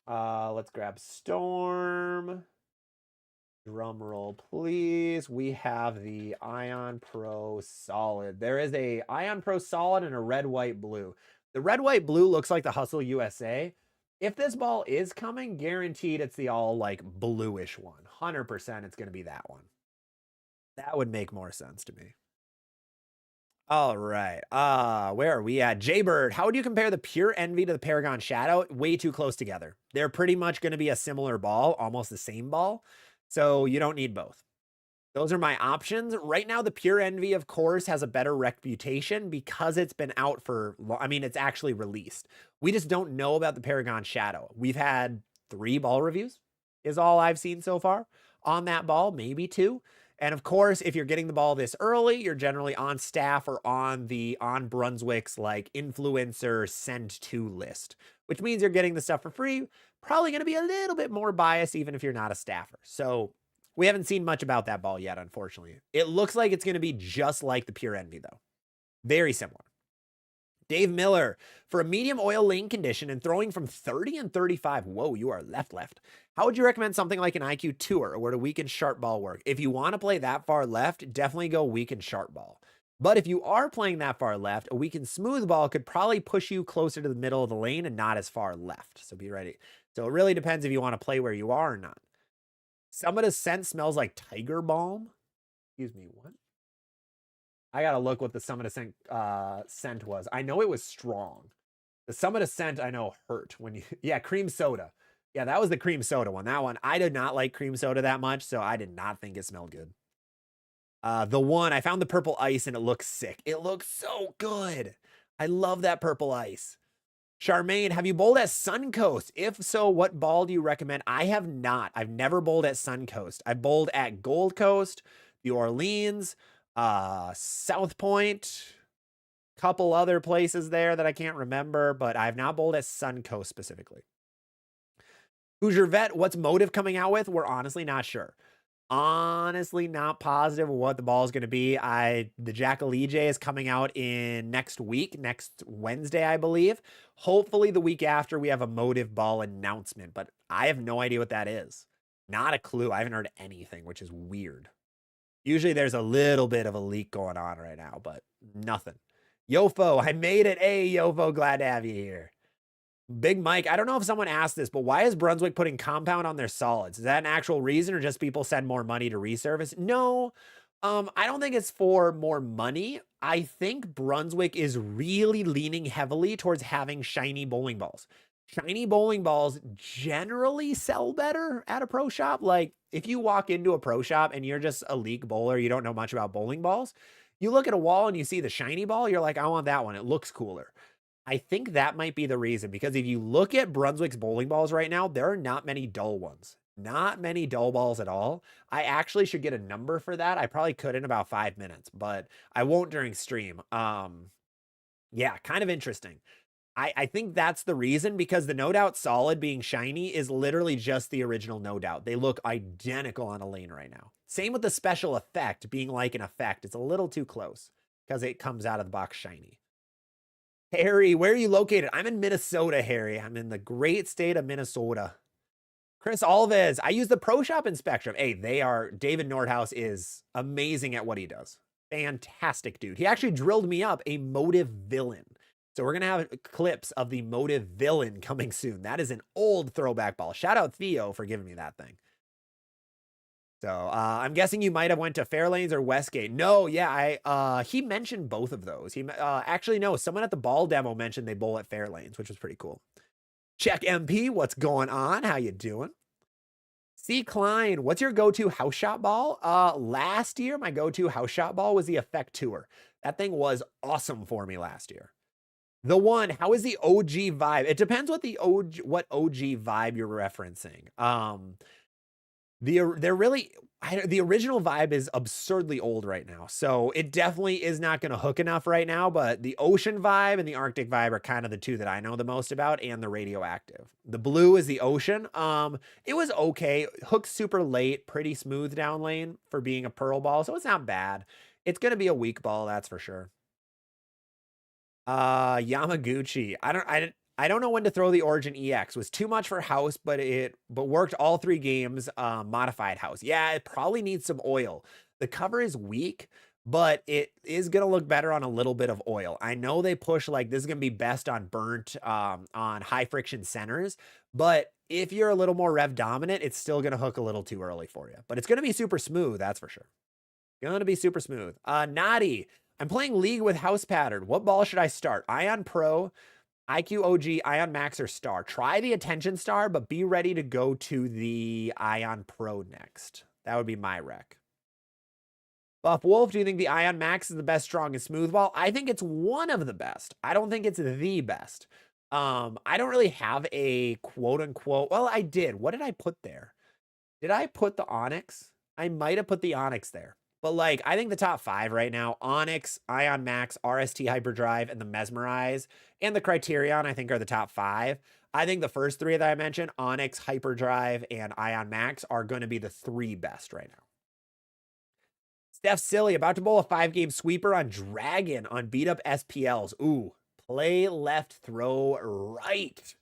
Let's grab Storm. Drum roll, please. We have the Ion Pro Solid. There is a Ion Pro Solid and a red, white, blue. The red, white, blue looks like the Hustle USA. If this ball is coming, guaranteed it's the all like bluish one. 100% it's going to be that one. That would make more sense to me. All right. Where are we at? Jaybird, how would you compare the Pure Envy to the Paragon Shadow? Way too close together. They're pretty much going to be a similar ball, almost the same ball. So you don't need both. Those are my options. Right now, the Pure Envy, of course, has a better reputation because it's been out for, I mean, it's actually released. We just don't know about the Paragon Shadow. We've had 3 ball reviews is all I've seen so far on that ball, maybe 2. And of course, if you're getting the ball this early, you're generally on staff or on Brunswick's like influencer send to list, which means you're getting the stuff for free. Probably going to be a little bit more biased, even if you're not a staffer. So we haven't seen much about that ball yet, unfortunately. It looks like it's going to be just like the Pure Envy, though. Very similar. Dave Miller, for a medium oil lane condition and throwing from 30 and 35, whoa, you are left. How would you recommend something like an IQ Tour or would a weak and sharp ball work? If you want to play that far left, definitely go weak and sharp ball. But if you are playing that far left, a weak and smooth ball could probably push you closer to the middle of the lane and not as far left. So be ready. So it really depends if you want to play where you are or not. Some of the scent smells like Tiger Balm. Excuse me, what? I gotta look what the Summit Ascent scent was. I know it was strong. The Summit Ascent I know hurt when you, yeah, cream soda. Yeah, that was the cream soda one. That one, I did not like cream soda that much, so I did not think it smelled good. The one, I found the purple ice and it looks sick. It looks so good. I love that purple ice. Charmaine, have you bowled at Suncoast? If so, what ball do you recommend? I have not. I've never bowled at Suncoast. I bowled at Gold Coast, the Orleans, South Point, couple other places there that I can't remember, but I've not bowled at Suncoast specifically. Hoosier Vet, what's Motive coming out with? We're honestly not sure. Honestly not positive what the ball is going to be. The Jackal EJ is coming out in next week, next Wednesday, I believe. Hopefully the week after we have a Motive ball announcement, but I have no idea what that is. Not a clue. I haven't heard anything, which is weird. Usually there's a little bit of a leak going on right now, but nothing. Yofo, I made it. Hey, Yofo, glad to have you here. Big Mike, I don't know if someone asked this, but why is Brunswick putting compound on their solids? Is that an actual reason or just people send more money to resurface? No, I don't think it's for more money. I think Brunswick is really leaning heavily towards having shiny bowling balls. Shiny bowling balls generally sell better at a pro shop. Like if you walk into a pro shop and you're just a league bowler, you don't know much about bowling balls, you look at a wall and you see the shiny ball, you're like, I want that one. It looks cooler. I think that might be the reason, because if you look at Brunswick's bowling balls right now, there are not many dull ones. Not many dull balls at all. I actually should get a number for that. I probably could in about 5 minutes, but I won't during stream. Yeah, kind of interesting. I think that's the reason, because the No Doubt Solid being shiny is literally just the original No Doubt. They look identical on a lane right now. Same with the special effect being like an effect. It's a little too close because it comes out of the box shiny. Harry, where are you located? I'm in Minnesota, Harry. I'm in the great state of Minnesota. Chris Alves, I use the Pro Shop in Spectrum. Hey, David Nordhaus is amazing at what he does. Fantastic dude. He actually drilled me up a Motive Villain. So we're going to have clips of the Motive Villain coming soon. That is an old throwback ball. Shout out Theo for giving me that thing. So I'm guessing you might have went to Fairlanes or Westgate. No, yeah, he mentioned both of those. He actually, no, someone at the ball demo mentioned they bowl at Fairlanes, which was pretty cool. Check MP, what's going on? How you doing? C. Klein, what's your go-to house shot ball? Last year, my go-to house shot ball was the Effect Tour. That thing was awesome for me last year. The one, how is the OG vibe? It depends what what OG vibe you're referencing. The original vibe is absurdly old right now. So it definitely is not going to hook enough right now, but the ocean vibe and the Arctic vibe are kind of the two that I know the most about, and the radioactive. The blue is the ocean. It was okay. Hooked super late, pretty smooth down lane for being a pearl ball. So it's not bad. It's going to be a weak ball. That's for sure. Yamaguchi. I don't know when to throw the Origin EX. It was too much for house, but worked all 3 games. Modified house. Yeah, it probably needs some oil. The cover is weak, but it is gonna look better on a little bit of oil. I know they push like this is gonna be best on burnt, on high friction centers, but if you're a little more rev dominant, it's still gonna hook a little too early for you. But it's gonna be super smooth, that's for sure. Gonna be super smooth. Naughty. I'm playing League with house pattern. What ball should I start? Ion Pro, IQ OG, Ion Max, or Star? Try the Attention Star, but be ready to go to the Ion Pro next. That would be my rec. Buff Wolf, do you think the Ion Max is the best strong and smooth ball? I think it's one of the best. I don't think it's the best. I don't really have a quote unquote. Well, I did. What did I put there? Did I put the Onyx? I might have put the Onyx there. But like, I think the top 5 right now, Onyx, Ion Max, RST Hyperdrive, and the Mesmerize, and the Criterion, I think are the top 5. I think the first 3 that I mentioned, Onyx, Hyperdrive, and Ion Max, are going to be the 3 best right now. Steph Silly, about to bowl a 5-game sweeper on Dragon on beat up SPLs. Ooh, play left, throw right.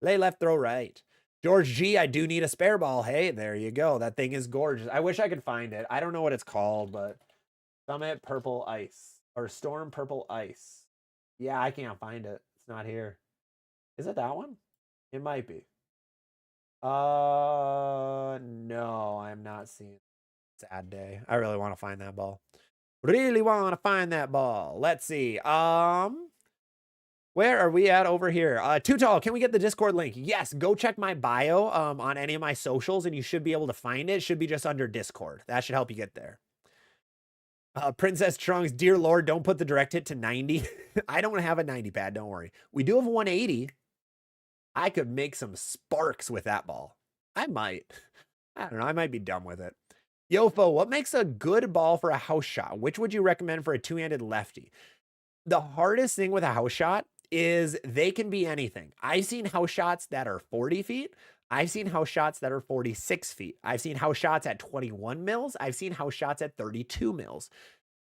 Play left, throw right. George G, I do need a spare ball. Hey, there you go. That thing is gorgeous. I wish I could find it. I don't know what it's called, but Summit Purple Ice or Storm Purple Ice. Yeah, I can't find it. It's not here. Is it that one? It might be. No, I'm not seeing. Sad day. I really want to find that ball. Really want to find that ball. Let's see. Where are we at over here? Too Tall, can we get the Discord link? Yes, go check my bio on any of my socials, and you should be able to find it. It should be just under Discord. That should help you get there. Princess Trunks, dear Lord, don't put the direct hit to 90. I don't have a 90 pad, don't worry. We do have a 180. I could make some sparks with that ball. I might. I don't know. I might be dumb with it. Yofo, what makes a good ball for a house shot? Which would you recommend for a 2-handed lefty? The hardest thing with a house shot is they can be anything. I've seen house shots that are 40 feet. I've seen house shots that are 46 feet. I've seen house shots at 21 mils. I've seen house shots at 32 mils.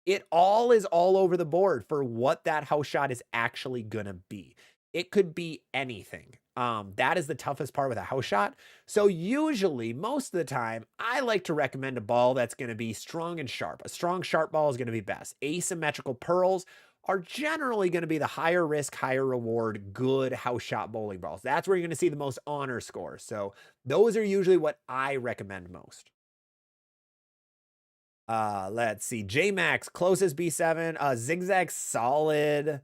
It all is all over the board for what that house shot is actually going to be. It could be anything. That is the toughest part with a house shot. So usually, most of the time, I like to recommend a ball that's going to be strong and sharp. A strong, sharp ball is going to be best. Asymmetrical pearls are generally going to be the higher risk, higher reward, good house shot bowling balls. That's where you're going to see the most honor scores. So those are usually what I recommend most. Let's see. J-Max, closest B7, Zigzag Solid.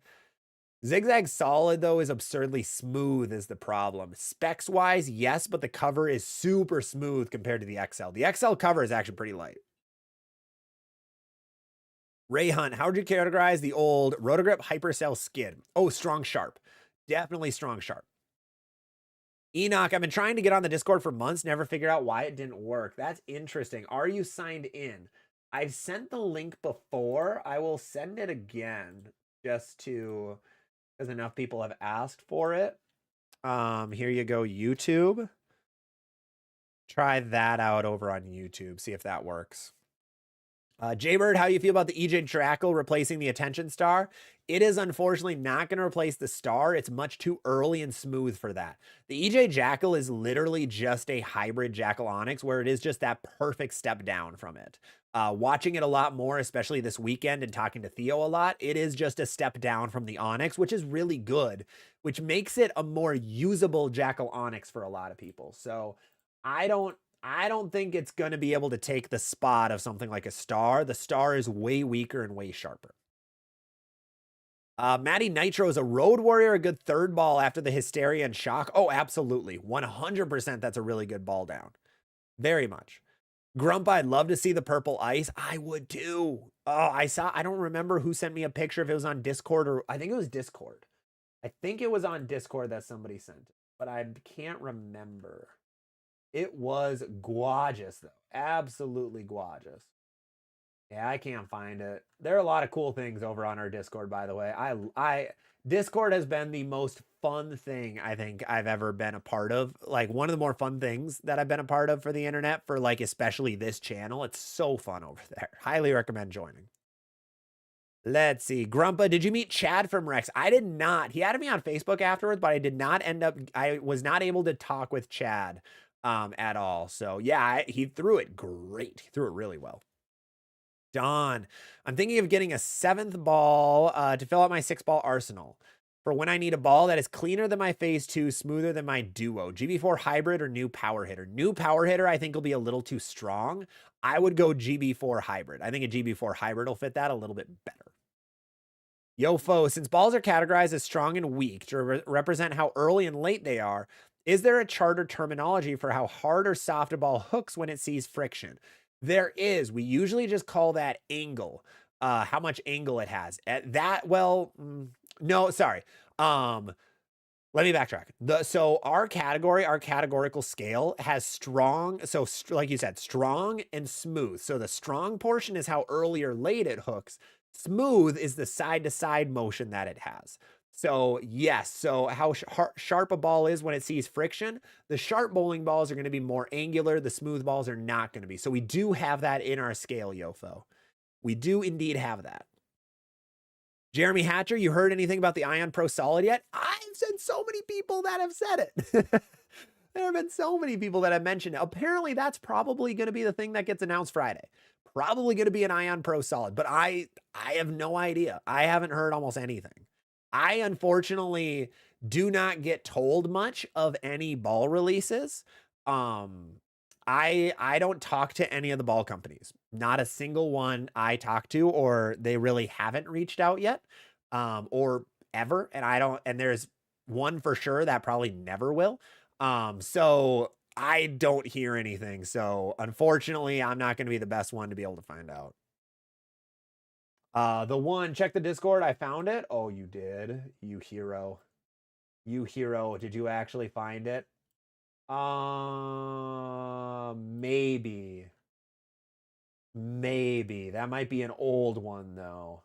Zigzag Solid, though, is absurdly smooth is the problem. Specs-wise, yes, but the cover is super smooth compared to the XL. The XL cover is actually pretty light. Ray Hunt, how would you categorize the old Rotogrip Hypercell skid? Oh, strong sharp. Definitely strong sharp. Enoch, I've been trying to get on the Discord for months, never figured out why it didn't work. That's interesting. Are you signed in? I've sent the link before. I will send it again just to, because enough people have asked for it. Here you go, YouTube. Try that out over on YouTube. See if that works. Jaybird, how do you feel about the EJ Jackal replacing the Attention Star? It is unfortunately not going to replace the Star. It's much too early and smooth for that. The EJ Jackal is literally just a hybrid Jackal Onyx where it is just that perfect step down from it. Watching it a lot more, especially this weekend and talking to Theo a lot, it is just a step down from the Onyx, which is really good, which makes it a more usable Jackal Onyx for a lot of people. So I don't think it's going to be able to take the spot of something like a Star. The Star is way weaker and way sharper. Matty Nitro, is a Road Warrior a good third ball after the Hysteria and Shock? Oh, absolutely. 100% that's a really good ball down. Very much. Grump, I'd love to see the purple ice. I would too. Oh, I don't remember who sent me a picture, if it was on Discord or I think it was Discord. I think it was on Discord that somebody sent it, but I can't remember. It was gorgeous, though. Absolutely gorgeous. Yeah, I can't find it. There are a lot of cool things over on our Discord, by the way. Discord has been the most fun thing I think I've ever been a part of. Like one of the more fun things that I've been a part of for the internet, for like especially this channel. It's so fun over there. Highly recommend joining. Let's see. Grumpa, did you meet Chad from Rex? I did not. He added me on Facebook afterwards, but I was not able to talk with Chad at all. So yeah, he threw it great. He threw it really well. Don, I'm thinking of getting a 7th ball to fill out my 6-ball arsenal for when I need a ball that is cleaner than my Phase 2, smoother than my Duo. GB4 Hybrid or New Power Hitter? New Power Hitter I think will be a little too strong. I would go GB4 Hybrid. I think a GB4 Hybrid will fit that a little bit better. Yofo, since balls are categorized as strong and weak to represent how early and late they are, is there a chart or terminology for how hard or soft a ball hooks when it sees friction? There is. We usually just call that angle, how much angle it has. At that, well, no, sorry. Let me backtrack. So our categorical scale has strong, so like you said, strong and smooth. So the strong portion is how early or late it hooks. Smooth is the side-to-side motion that it has. So yes, so how sharp a ball is when it sees friction, the sharp bowling balls are going to be more angular, the smooth balls are not going to be. So we do have that in our scale, Yofo. We do indeed have that. Jeremy Hatcher, you heard anything about the Ion Pro Solid yet? I've seen so many people that have said it. There have been so many people that have mentioned it. Apparently that's probably going to be the thing that gets announced Friday. Probably going to be an Ion Pro Solid, but I have no idea. I haven't heard almost anything. I unfortunately do not get told much of any ball releases. I don't talk to any of the ball companies. Not a single one I talk to, or they really haven't reached out yet, or ever. And there's one for sure that probably never will. So I don't hear anything. So unfortunately, I'm not going to be the best one to be able to find out. The one, check the Discord. I found it. Oh, you did. You hero. You hero. Did you actually find it? Maybe. Maybe. That might be an old one, though.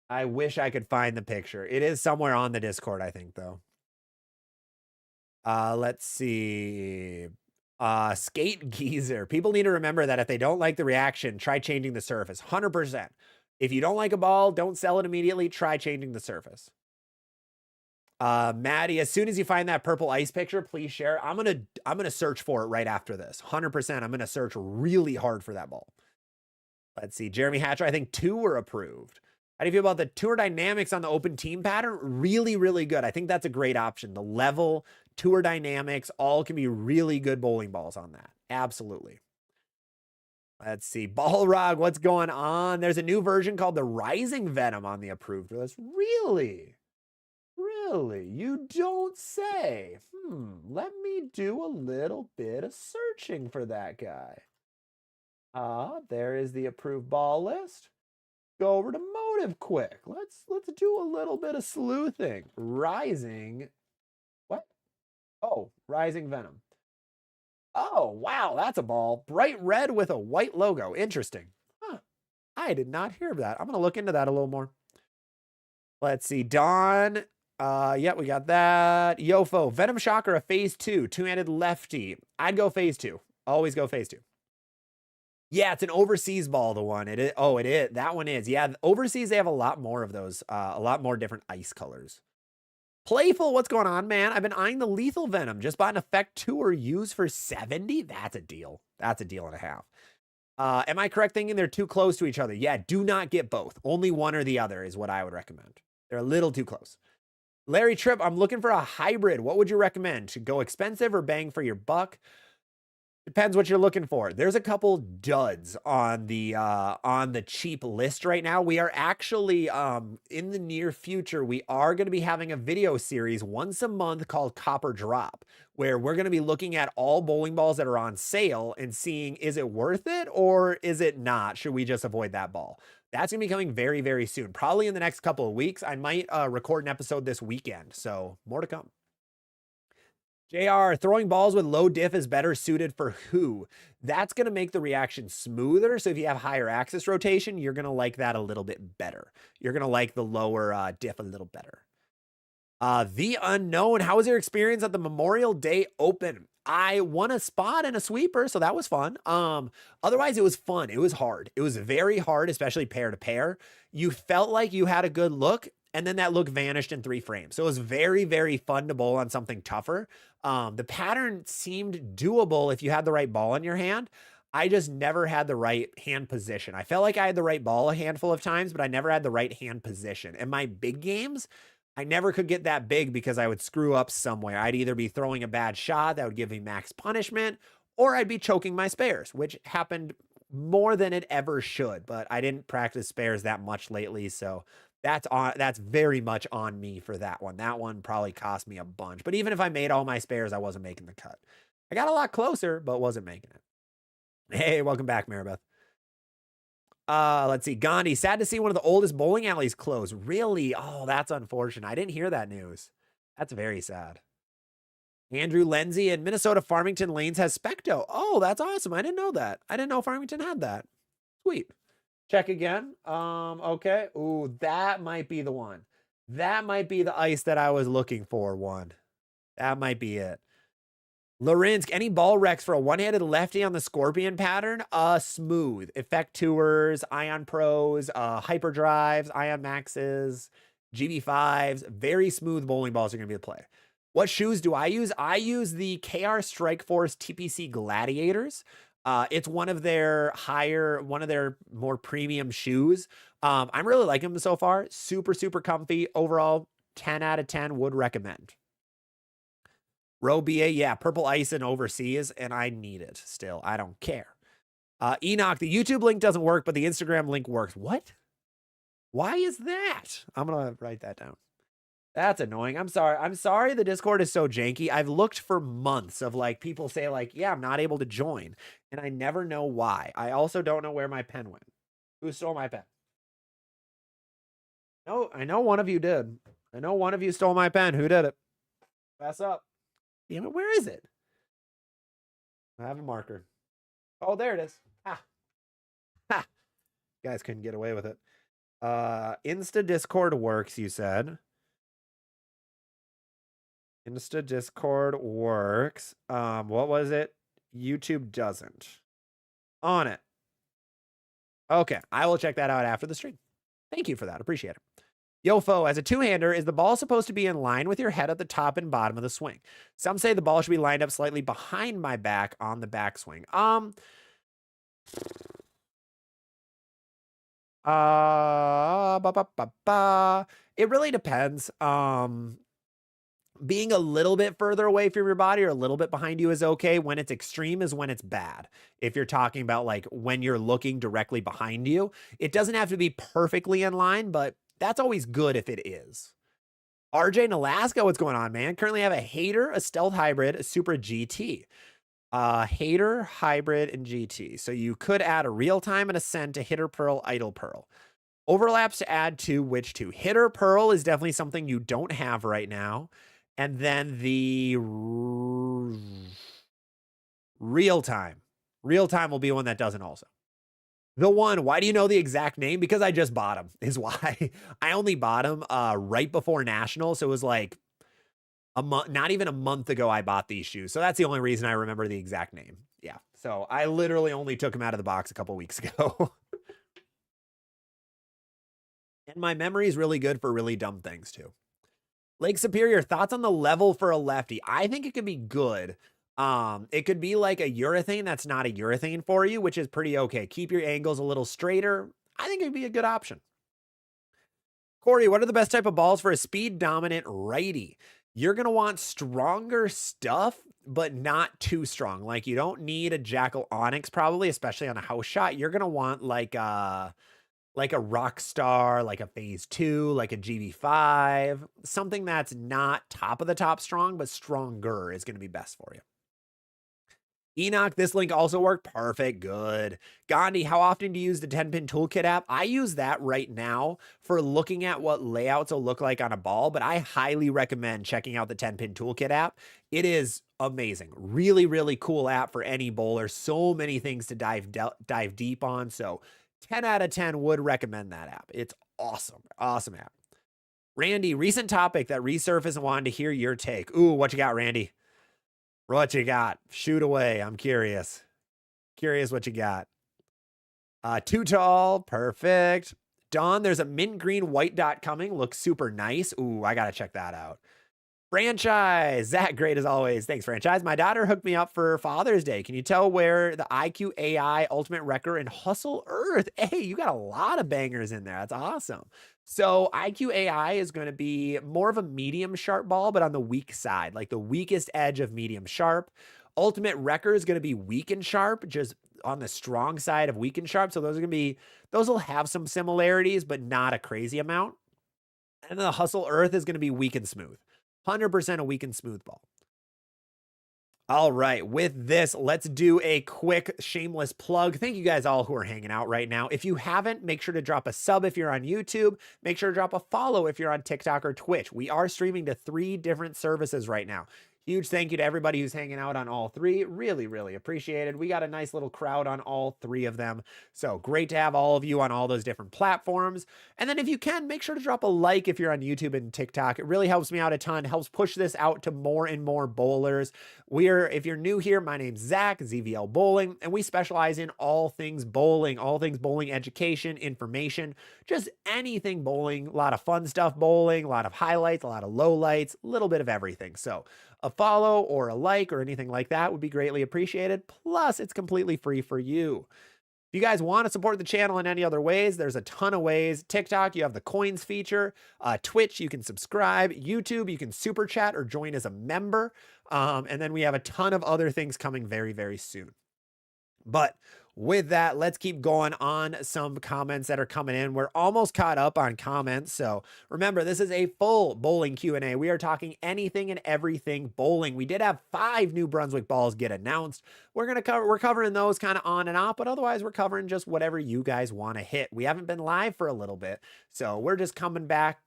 I wish I could find the picture. It is somewhere on the Discord, I think, though. Let's see. Skate Geezer. People need to remember that if they don't like the reaction, try changing the surface. 100%. If you don't like a ball, don't sell it immediately. Try changing the surface. Maddie, as soon as you find that purple ice picture, please share. I'm gonna search for it right after this. 100%. I'm gonna search really hard for that ball. Let's see. Jeremy Hatcher, I think 2 were approved. How do you feel about the tour dynamics on the open team pattern? Really, really good. I think that's a great option. The level, tour dynamics, all can be really good bowling balls on that. Absolutely. Let's see. Balrog, what's going on? There's a new version called the Rising Venom on the approved list. Really? Really? You don't say. Let me do a little bit of searching for that guy. There is the approved ball list. Go over to motive quick. Let's do a little bit of sleuthing. Rising. What? Oh, Rising Venom. Oh, wow, that's a ball. Bright red with a white logo. Interesting. Huh. I did not hear that. I'm going to look into that a little more. Let's see. Dawn. Yeah, we got that. Yofo. Venom Shocker, a phase 2. Two-handed lefty. I'd go phase 2. Always go phase 2. Yeah, it's an overseas ball, the one. It is. Oh, it is. That one is. Yeah, overseas, they have a lot more of those. A lot more different ice colors. Playful, what's going on, man? I've been eyeing the lethal venom. Just bought an effect 2 or use for 70. That's a deal. That's a deal and a half. Am I correct thinking they're too close to each other? Yeah, do not get both. Only one or the other is what I would recommend. They're a little too close. Larry Tripp, I'm looking for a hybrid. What would you recommend? To go expensive or bang for your buck? Depends what you're looking for. There's a couple duds on the cheap list right now. We are actually in the near future, we are going to be having a video series once a month called Copper Drop, where we're going to be looking at all bowling balls that are on sale and seeing, is it worth it or is it not? Should we just avoid that ball? That's going to be coming very, very soon. Probably in the next couple of weeks. I might record an episode this weekend, so more to come. JR, throwing balls with low diff is better suited for who? That's going to make the reaction smoother. So if you have higher axis rotation, you're going to like that a little bit better. You're going to like the lower diff a little better. The Unknown, how was your experience at the Memorial Day Open? I won a spot and a sweeper, so that was fun. Otherwise, it was fun. It was hard. It was very hard, especially pair to pair. You felt like you had a good look, and then that look vanished in 3 frames. So it was very, very fun to bowl on something tougher. The pattern seemed doable if you had the right ball in your hand. I just never had the right hand position. I felt like I had the right ball a handful of times, but I never had the right hand position. In my big games, I never could get that big because I would screw up somewhere. I'd either be throwing a bad shot that would give me max punishment, or I'd be choking my spares, which happened more than it ever should. But I didn't practice spares that much lately, so that's very much on me for that one. That one probably cost me a bunch. But even if I made all my spares, I wasn't making the cut. I got a lot closer, but wasn't making it. Hey, welcome back, Maribeth. Let's see. Gandhi, sad to see one of the oldest bowling alleys close. Really? Oh, that's unfortunate. I didn't hear that news. That's very sad. Andrew Lindsay in Minnesota Farmington Lanes has Specto. Oh, that's awesome. I didn't know that. I didn't know Farmington had that. Sweet. Check again. Okay. Ooh, that might be the one. That might be the ice that I was looking for, one. That might be it. Lorensk, any ball wrecks for a one-handed lefty on the Scorpion pattern? Smooth. Effect Tours, Ion Pros, Hyperdrives, Ion Maxes, GB5s. Very smooth bowling balls are going to be the play. What shoes do I use? I use the KR Strike Force TPC Gladiators. It's one of their more premium shoes. I'm really liking them so far. Super, super comfy. Overall, 10 out of 10 would recommend. Robia, yeah, purple ice and overseas, and I need it still. I don't care. Enoch, the YouTube link doesn't work, but the Instagram link works. What? Why is that? I'm going to write that down. That's annoying. I'm sorry. I'm sorry the Discord is so janky. I've looked for months of like people say like, yeah, I'm not able to join. And I never know why. I also don't know where my pen went. Who stole my pen? No, I know one of you did. I know one of you stole my pen. Who did it? Pass up. Damn it, where is it? I have a marker. Oh, there it is. Ha. Ha. You guys couldn't get away with it. Insta Discord works, you said. Insta Discord works. What was it? YouTube doesn't. On it. Okay, I will check that out after the stream. Thank you for that. Appreciate it. Yofo, as a two-hander, is the ball supposed to be in line with your head at the top and bottom of the swing? Some say the ball should be lined up slightly behind my back on the backswing. It really depends. Being a little bit further away from your body or a little bit behind you is okay. When it's extreme is when it's bad. If you're talking about like when you're looking directly behind you, it doesn't have to be perfectly in line, but that's always good if it is. RJ in Alaska, what's going on, man? Currently have a Hater, a Stealth Hybrid, a Super GT. Hater, Hybrid, and GT. So you could add a Real-Time and Ascend to Hitter Pearl, Idle Pearl. Overlaps to add to which two? Hitter Pearl is definitely something you don't have right now. And then the Real-Time. Real-Time will be one that doesn't also. The one, why do you know the exact name? Because I just bought them, is why. I only bought them right before National, so it was like a month, not even a month ago I bought these shoes. So that's the only reason I remember the exact name. Yeah. So I literally only took them out of the box a couple weeks ago. And my memory is really good for really dumb things too. Lake Superior, thoughts on the level for a lefty? I think it could be good. It could be like a urethane that's not a urethane for you, which is pretty okay. Keep your angles a little straighter. I think it'd be a good option. Corey, what are the best type of balls for a speed dominant righty? You're going to want stronger stuff, but not too strong. Like you don't need a Jackal Onyx probably, especially on a house shot. You're going to want like a Rockstar, like a Phase 2, like a GB5, something that's not top of the top strong, but stronger is going to be best for you. Enoch, this link also worked. Perfect. Good. Gandhi, how often do you use the 10-pin toolkit app? I use that right now for looking at what layouts will look like on a ball, but I highly recommend checking out the 10-pin toolkit app. It is amazing. Really, really cool app for any bowler. So many things to dive deep on. So 10 out of 10 would recommend that app. It's awesome. Awesome app. Randy, recent topic that resurfaced and wanted to hear your take. Ooh, what you got, Randy? What you got? Shoot away. I'm curious. Curious what you got. Too tall. Perfect. Dawn, there's a mint green white dot coming. Looks super nice. Ooh, I got to check that out. Franchise. Zach, great as always. Thanks, Franchise. My daughter hooked me up for Father's Day. Can you tell where the IQ AI, Ultimate Wrecker, and Hustle Earth? Hey, you got a lot of bangers in there. That's awesome. So IQ AI is going to be more of a medium sharp ball, but on the weak side, like the weakest edge of medium sharp. Ultimate Wrecker is going to be weak and sharp, just on the strong side of weak and sharp. So those will have some similarities, but not a crazy amount. And then the Hustle Earth is going to be weak and smooth. 100% a weak and smooth ball. All right, with this, let's do a quick shameless plug. Thank you guys all who are hanging out right now. If you haven't, make sure to drop a sub if you're on YouTube. Make sure to drop a follow if you're on TikTok or Twitch. We are streaming to 3 different services right now. Huge thank you to everybody who's hanging out on all 3. Really, really appreciated. We got a nice little crowd on all 3 of them. So great to have all of you on all those different platforms. And then if you can, make sure to drop a like if you're on YouTube and TikTok. It really helps me out a ton, helps push this out to more and more bowlers. If you're new here, my name's Zach, ZVL Bowling, and we specialize in all things bowling education, information, just anything bowling, a lot of fun stuff bowling, a lot of highlights, a lot of lowlights, a little bit of everything. So a follow or a like or anything like that would be greatly appreciated. Plus, it's completely free for you. If you guys want to support the channel in any other ways, there's a ton of ways. TikTok, you have the coins feature. Twitch, you can subscribe. YouTube, you can super chat or join as a member. And then we have a ton of other things coming very, very soon. But with that, let's keep going on some comments that are coming in. We're almost caught up on comments. So remember, this is a full bowling Q&A. We are talking anything and everything bowling. We did have 5 New Brunswick balls get announced. We're covering those kind of on and off, but otherwise we're covering just whatever you guys want to hit. We haven't been live for a little bit, so we're just coming back,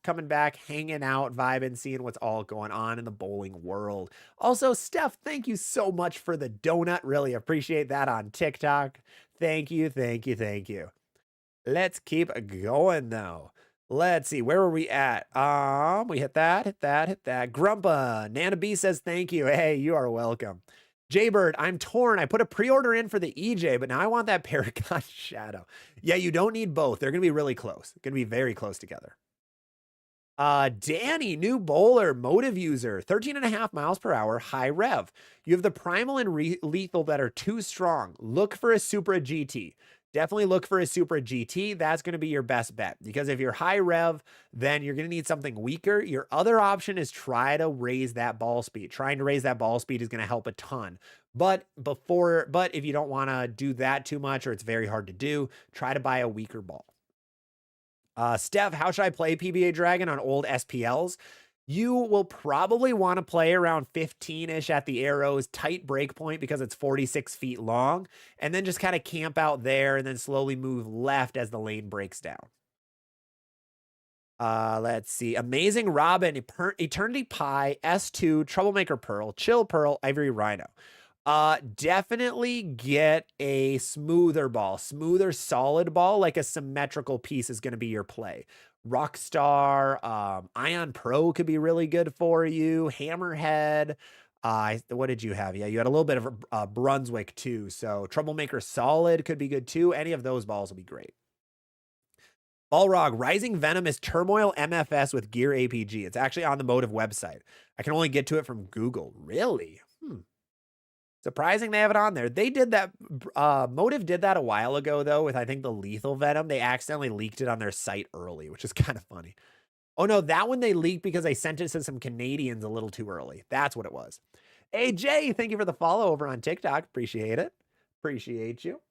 hanging out, vibing, seeing what's all going on in the bowling world. Also, Steph, thank you so much for the donut. Really appreciate that on TikTok. Thank you. Let's keep going though. Let's see, where were we at? We hit that. Grumpa, Nana B says thank you. Hey, you are welcome. Jaybird, I'm torn. I put a pre-order in for the EJ, but now I want that Paragon Shadow. Yeah, you don't need both. They're going to be really close. Going to be very close together. Danny, new bowler, motive user, 13.5 miles per hour, high rev. You have the primal and lethal that are too strong. Look for a Supra GT. Definitely look for a Supra GT. That's going to be your best bet, because if you're high rev, then you're going to need something weaker. Your other option is try to raise that ball speed. Trying to raise that ball speed is going to help a ton. But if you don't want to do that too much, or it's very hard to do, try to buy a weaker ball. Steph, how should I play PBA Dragon on old SPLs? You will probably want to play around 15-ish at the arrows, tight break point because it's 46 feet long, and then just kind of camp out there and then slowly move left as the lane breaks down. Let's see. Amazing Robin, Eternity Pie, S2, Troublemaker Pearl, Chill Pearl, Ivory Rhino. Definitely get a smoother ball, smoother solid ball, like a symmetrical piece is going to be your play. Rockstar, Ion Pro could be really good for you. Hammerhead. What did you have? Yeah, you had a little bit of Brunswick too. So Troublemaker Solid could be good too. Any of those balls will be great. Balrog, Rising Venom is Turmoil MFS with Gear APG. It's actually on the Motive website. I can only get to it from Google. Really? Surprising they have it on there. They did that. Motive did that a while ago, though, with, I think, the Lethal Venom. They accidentally leaked it on their site early, which is kind of funny. Oh, no, that one they leaked because they sent it to some Canadians a little too early. That's what it was. Hey, Jay, thank you for the follow over on TikTok. Appreciate it. Appreciate you.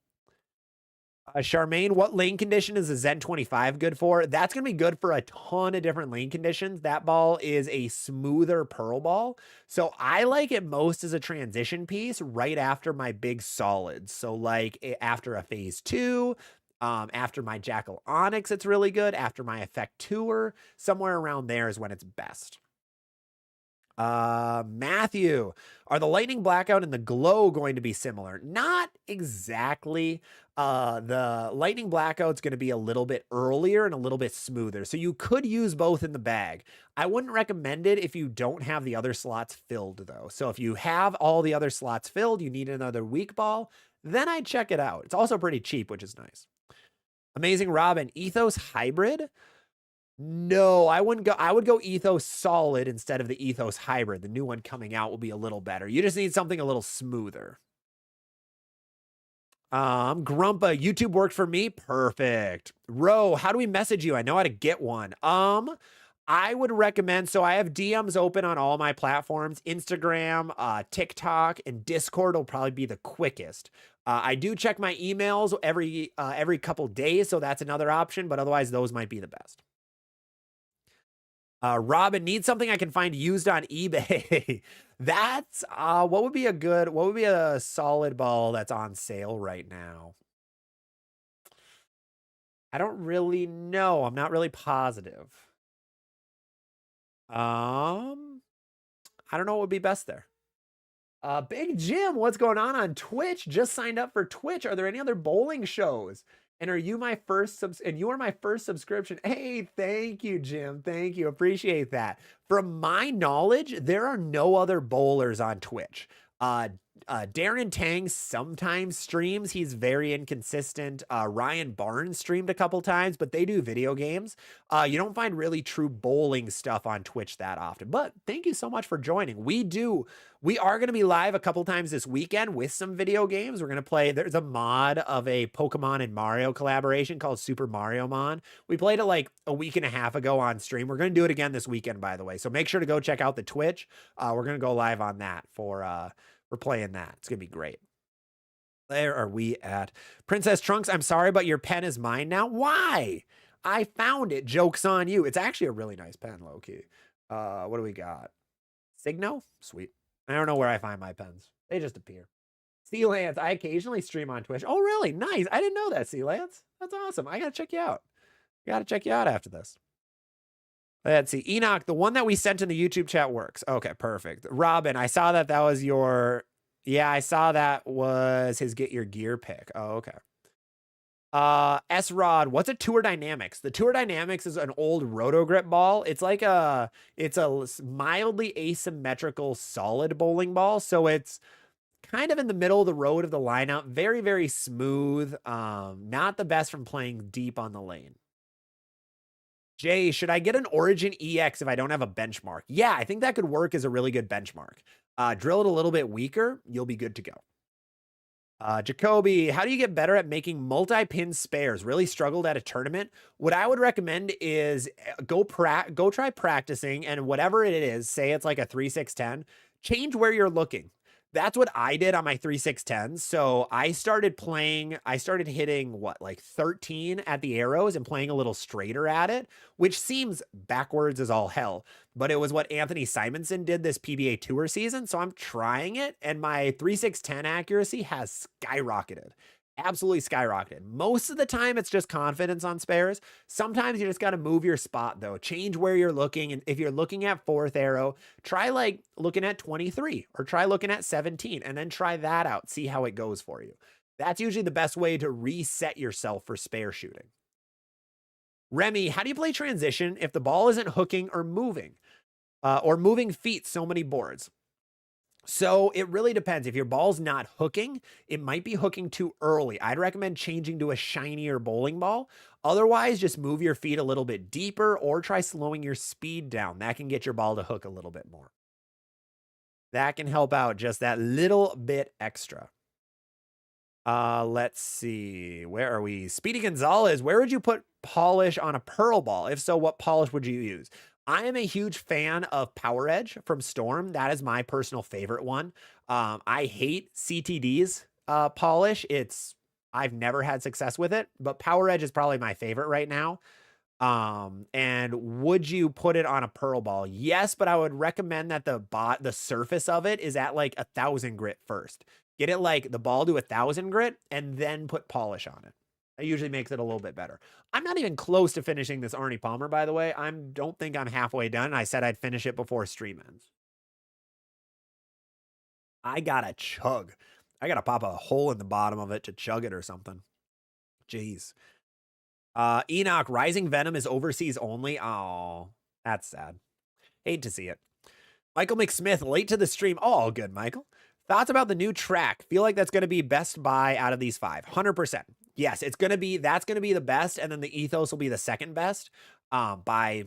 Charmaine, what lane condition is the Zen 25 good for? That's going to be good for a ton of different lane conditions. That ball is a smoother pearl ball. So I like it most as a transition piece right after my big solids. So like after a phase 2, after my Jackal Onyx, it's really good. After my Effect Tour, somewhere around there is when it's best. Matthew, are the lightning blackout and the glow going to be similar? Not exactly. The lightning blackout's going to be a little bit earlier and a little bit smoother. So you could use both in the bag. I wouldn't recommend it if you don't have the other slots filled though. So if you have all the other slots filled, you need another weak ball, then I'd check it out. It's also pretty cheap, which is nice. Amazing Robin, Ethos Hybrid. No, I wouldn't go. I would go Ethos Solid instead of the Ethos Hybrid. The new one coming out will be a little better. You just need something a little smoother. Grumpa, YouTube worked for me. Perfect. Ro, how do we message you? I know how to get one. I would recommend, so I have DMs open on all my platforms. Instagram, TikTok, and Discord will probably be the quickest. I do check my emails every couple days, so that's another option, but otherwise those might be the best. Robin, needs something I can find used on eBay. That's what would be a solid ball that's on sale right now? I don't really know. I'm not really positive. I don't know what would be best there. Big Jim, what's going on Twitch? Just signed up for Twitch. Are there any other bowling shows? And are you my first you are my first subscription. Hey, thank you, Jim. Thank you. Appreciate that. From my knowledge, there are no other bowlers on Twitch. Darren Tang sometimes streams. He's very inconsistent. Ryan Barnes streamed a couple times, but they do video games. You don't find really true bowling stuff on Twitch that often. But thank you so much for joining. We are going to be live a couple times this weekend with some video games. We're going to play, there's a mod of a Pokemon and Mario collaboration called Super Mario Mon. We played it like a week and a half ago on stream. We're going to do it again this weekend, by the way. So make sure to go check out the Twitch. We're going to go live on that for we're playing that. It's going to be great. There are we at. Princess Trunks, I'm sorry, but your pen is mine now. Why? I found it. Joke's on you. It's actually a really nice pen, low-key. What do we got? Signo? Sweet. I don't know where I find my pens. They just appear. Sea Lance, I occasionally stream on Twitch. Oh, really? Nice. I didn't know that, Sea Lance. That's awesome. I got to check you out. Got to check you out after this. Let's see. Enoch, the one that we sent in the YouTube chat works. Okay, perfect. Robin, I saw that was your... Yeah, I saw that was his Get Your Gear pick. Oh, okay. S-Rod, what's a Tour Dynamics? The Tour Dynamics is an old Roto-Grip ball. It's a mildly asymmetrical solid bowling ball. So it's kind of in the middle of the road of the lineup. Very, very smooth. Not the best from playing deep on the lane. Jay, should I get an Origin EX if I don't have a benchmark? Yeah, I think that could work as a really good benchmark. Drill it a little bit weaker, you'll be good to go. Jacoby, how do you get better at making multi-pin spares? Really struggled at a tournament. What I would recommend is go try practicing, and whatever it is, say it's like a 3-6-10, change where you're looking. That's what I did on my 3.610. So I started hitting what, like 13 at the arrows and playing a little straighter at it, which seems backwards as all hell. But it was what Anthony Simonson did this PBA Tour season. So I'm trying it, and my 3.610 accuracy has skyrocketed. Absolutely skyrocketed. Most of the time, it's just confidence on spares. Sometimes you just got to move your spot, though. Change where you're looking. And if you're looking at fourth arrow, try like looking at 23 or try looking at 17 and then try that out. See how it goes for you. That's usually the best way to reset yourself for spare shooting. Remy, how do you play transition if the ball isn't hooking or moving feet so many boards? So it really depends. If your ball's not hooking, it might be hooking too early. I'd recommend changing to a shinier bowling ball. Otherwise, just move your feet a little bit deeper or try slowing your speed down. That can get your ball to hook a little bit more. That can help out just that little bit extra. Let's see. Where are we? Speedy Gonzalez, where would you put polish on a pearl ball? If so, what polish would you use? I am a huge fan of Power Edge from Storm. That is my personal favorite one. I hate CTD's polish. I've never had success with it, but Power Edge is probably my favorite right now. And would you put it on a pearl ball? Yes, but I would recommend that the surface of it is at like 1,000 grit first. Get it like the ball to 1,000 grit and then put polish on it. That usually makes it a little bit better. I'm not even close to finishing this Arnie Palmer, by the way. Don't think I'm halfway done. I said I'd finish it before stream ends. I gotta chug. I gotta pop a hole in the bottom of it to chug it or something. Jeez. Enoch, Rising Venom is overseas only. Oh, that's sad. Hate to see it. Michael McSmith, late to the stream. Oh, all good, Michael. Thoughts about the new track? Feel like that's going to be best buy out of these 5. 100%. Yes, that's going to be the best, and then the Ethos will be the second best by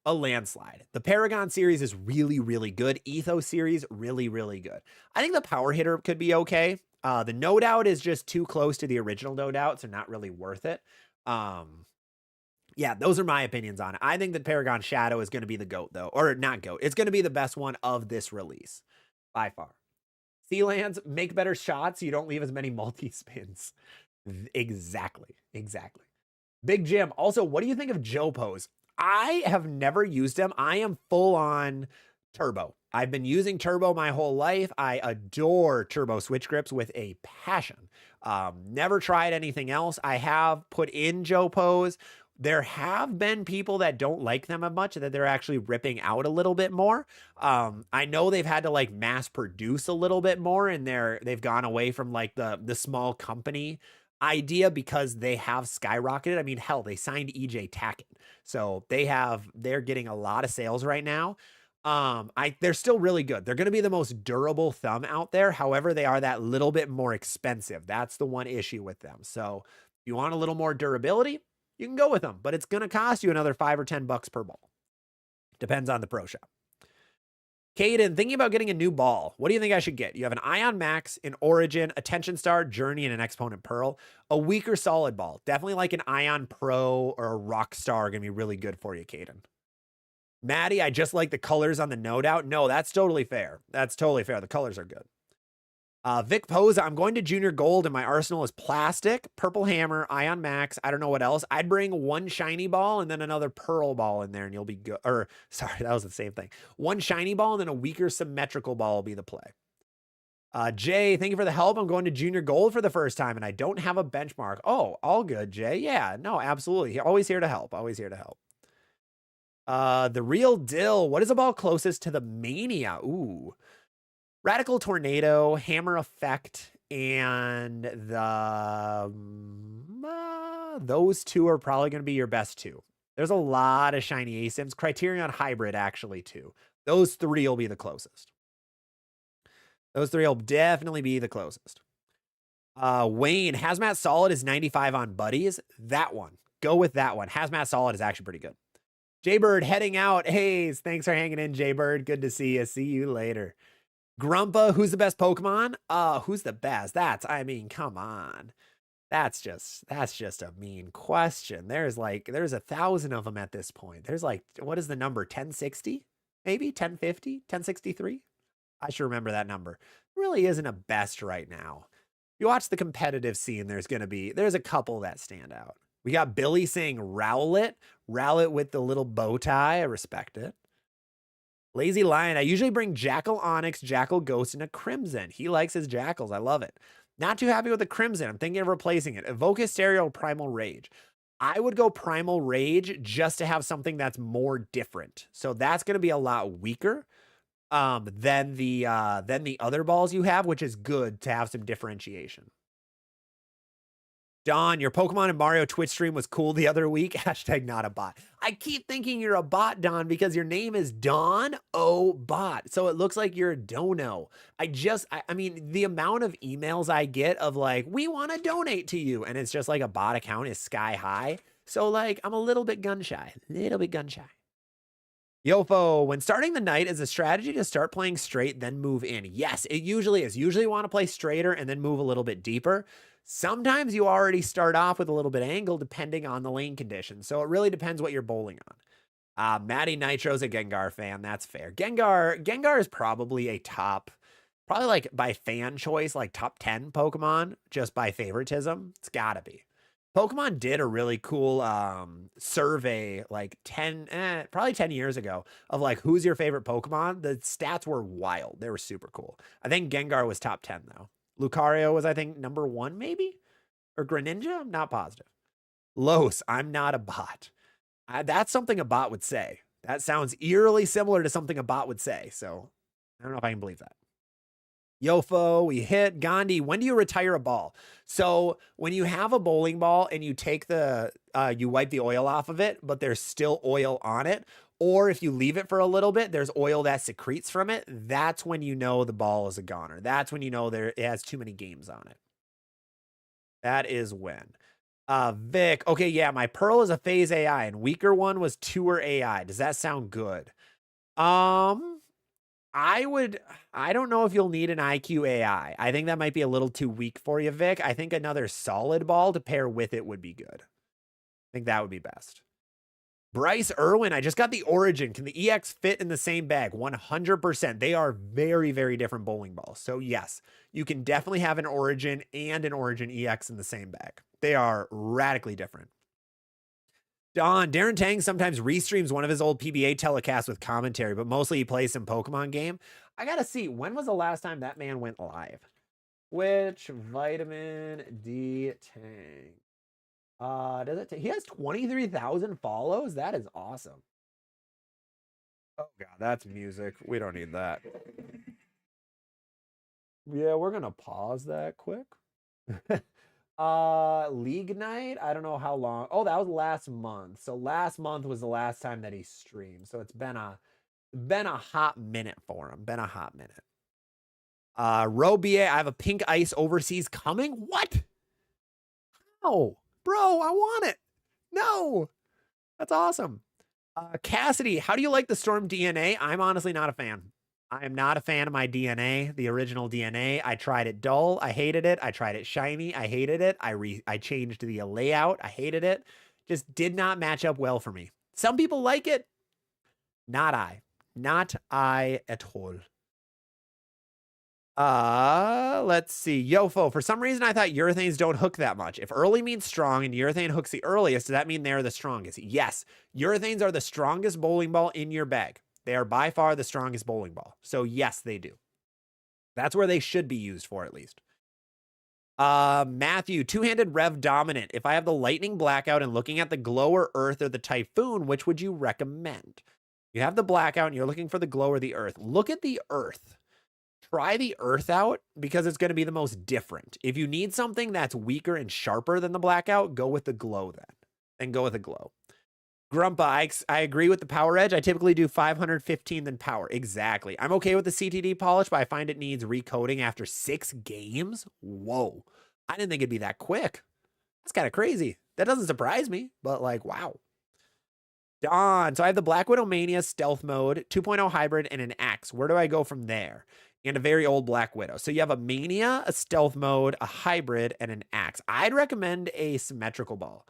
a landslide. The Paragon series is really, really good. Ethos series, really, really good. I think the Power Hitter could be okay. The No Doubt is just too close to the original No Doubt, so not really worth it. Yeah, those are my opinions on it. I think that Paragon Shadow is going to be the GOAT, though. Or not GOAT. It's going to be the best one of this release by far. Sealands, make better shots so you don't leave as many multi-spins. Exactly. Big Jim, also, what do you think of Joe Pose? I have never used him. I am full on Turbo. I've been using Turbo my whole life. I adore Turbo switch grips with a passion. Never tried anything else. I have put in Joe Pose. There have been people that don't like them as much, that they're actually ripping out a little bit more. I know they've had to like mass produce a little bit more, and they've gone away from like the small company idea because they have skyrocketed. I mean, hell, they signed EJ Tackett. So they're getting a lot of sales right now. They're still really good. They're going to be the most durable thumb out there. However, they are that little bit more expensive. That's the one issue with them. So if you want a little more durability, you can go with them, but it's going to cost you another $5 or $10 per ball. Depends on the pro shop. Caden, thinking about getting a new ball. What do you think I should get? You have an Ion Max, an Origin, a Tension Star, Journey, and an Exponent Pearl. A weaker solid ball. Definitely like an Ion Pro or a Rockstar are going to be really good for you, Caden. Maddie, I just like the colors on the No Doubt. No, that's totally fair. That's totally fair. The colors are good. Vic Posa, I'm going to Junior Gold and my arsenal is plastic, Purple Hammer, Ion Max. I don't know what else. I'd bring one shiny ball and then another pearl ball in there and you'll be good. Or sorry, that was the same thing. One shiny ball and then a weaker symmetrical ball will be the play. Jay, thank you for the help. I'm going to Junior Gold for the first time and I don't have a benchmark. Oh, all good, Jay. Yeah, no, absolutely. Always here to help. Always here to help. The Real Dill. What is the ball closest to the Mania? Ooh. Radical Tornado, Hammer Effect, and those two are probably going to be your best two. There's a lot of shiny ASIMs. Criterion Hybrid, actually, too. Those three will be the closest. Those three will definitely be the closest. Wayne, Hazmat Solid is 95 on Buddies. That one. Go with that one. Hazmat Solid is actually pretty good. Jaybird heading out. Hey, thanks for hanging in, Jaybird. Good to see you. See you later. Grumpa, who's the best Pokemon? Who's the best? I mean, come on. That's just a mean question. There's 1,000 of them at this point. There's like, what is the number? 1060? Maybe 1050? 1063? I should remember that number. Really isn't a best right now. You watch the competitive scene, there's a couple that stand out. We got Billy saying Rowlet, Rowlet with the little bow tie. I respect it. Lazy Lion, I usually bring Jackal Onyx, Jackal Ghost, and a Crimson. He likes his Jackals. I love it. Not too happy with the Crimson. I'm thinking of replacing it. Evoke Hysteria, Primal Rage. I would go Primal Rage just to have something that's more different. So that's going to be a lot weaker than the other balls you have, which is good to have some differentiation. Don, your Pokemon and Mario Twitch stream was cool the other week. Hashtag not a bot. I keep thinking you're a bot, Don, because your name is Don O Bot. So it looks like you're a dono. I mean, the amount of emails I get of like, we want to donate to you. And it's just like a bot account is sky high. So like, I'm a little bit gun shy. Yofo, when starting the night, is a strategy to start playing straight, then move in. Yes, it usually is. Usually you want to play straighter and then move a little bit deeper. Sometimes you already start off with a little bit of angle depending on the lane conditions. So it really depends what you're bowling on. Maddie Nitro's a Gengar fan. That's fair. Gengar is probably a top, probably like by fan choice, like top 10 Pokemon, just by favoritism. It's gotta be. Pokemon did a really cool survey like probably 10 years ago of like, who's your favorite Pokemon? The stats were wild. They were super cool. I think Gengar was top 10 though. Lucario was, I think, number 1 maybe? Or Greninja? I'm not positive. Los, I'm not a bot. That's something a bot would say. That sounds eerily similar to something a bot would say. So I don't know if I can believe that. Yofo, we hit. Gandhi, when do you retire a ball? So when you have a bowling ball and you take you wipe the oil off of it, but there's still oil on it, or if you leave it for a little bit, there's oil that secretes from it, that's when you know the ball is a goner. That's when you know it has too many games on it. That is when. Vic, okay, yeah, my Pearl is a phase AI, and weaker one was Tour AI. Does that sound good? I don't know if you'll need an IQ AI. I think that might be a little too weak for you, Vic. I think another solid ball to pair with it would be good. I think that would be best. Bryce Irwin, I just got the Origin. Can the EX fit in the same bag? 100%. They are very, very different bowling balls. So yes, you can definitely have an Origin and an Origin EX in the same bag. They are radically different. Darren Tang sometimes restreams one of his old PBA telecasts with commentary, but mostly he plays some Pokemon game. I gotta see, when was the last time that man went live? Which Vitamin D Tang? Does it he has 23,000 follows? That is awesome. Oh god, that's music. We don't need that. Yeah, we're gonna pause that quick. League night, I don't know how long. Oh, that was last month. So last month was the last time that he streamed. So it's been a hot minute for him. Been a hot minute. Robia, I have a pink ice overseas coming. What? Oh, bro, I want it. No, that's awesome. Cassidy, how do you like the Storm DNA? I'm honestly not a fan. I am not a fan of my DNA, the original DNA. I tried it dull. I hated it. I tried it shiny. I hated it. I changed the layout. I hated it. Just did not match up well for me. Some people like it. Not I. Not I at all. Let's see. Yofo, for some reason I thought urethanes don't hook that much. If early means strong and urethane hooks the earliest, does that mean they're the strongest? Yes. Urethanes are the strongest bowling ball in your bag. They are by far the strongest bowling ball. So yes, they do. That's where they should be used for, at least. Matthew, two-handed Rev Dominant. If I have the Lightning Blackout and looking at the Glow or Earth or the Typhoon, which would you recommend? You have the Blackout and you're looking for the Glow or the Earth. Look at the Earth. Try the Earth out because it's going to be the most different. If you need something that's weaker and sharper than the Blackout, go with the Glow then. And go with the Glow. Grumpa, I agree with the Power Edge. I typically do 515 than Power. Exactly. I'm okay with the CTD polish, but I find it needs recoding after 6 games. Whoa. I didn't think it'd be that quick. That's kind of crazy. That doesn't surprise me, but like, wow. Don. So I have the Black Widow Mania Stealth Mode, 2.0 Hybrid, and an Axe. Where do I go from there? And a very old Black Widow. So you have a Mania, a Stealth Mode, a Hybrid, and an Axe. I'd recommend a symmetrical ball.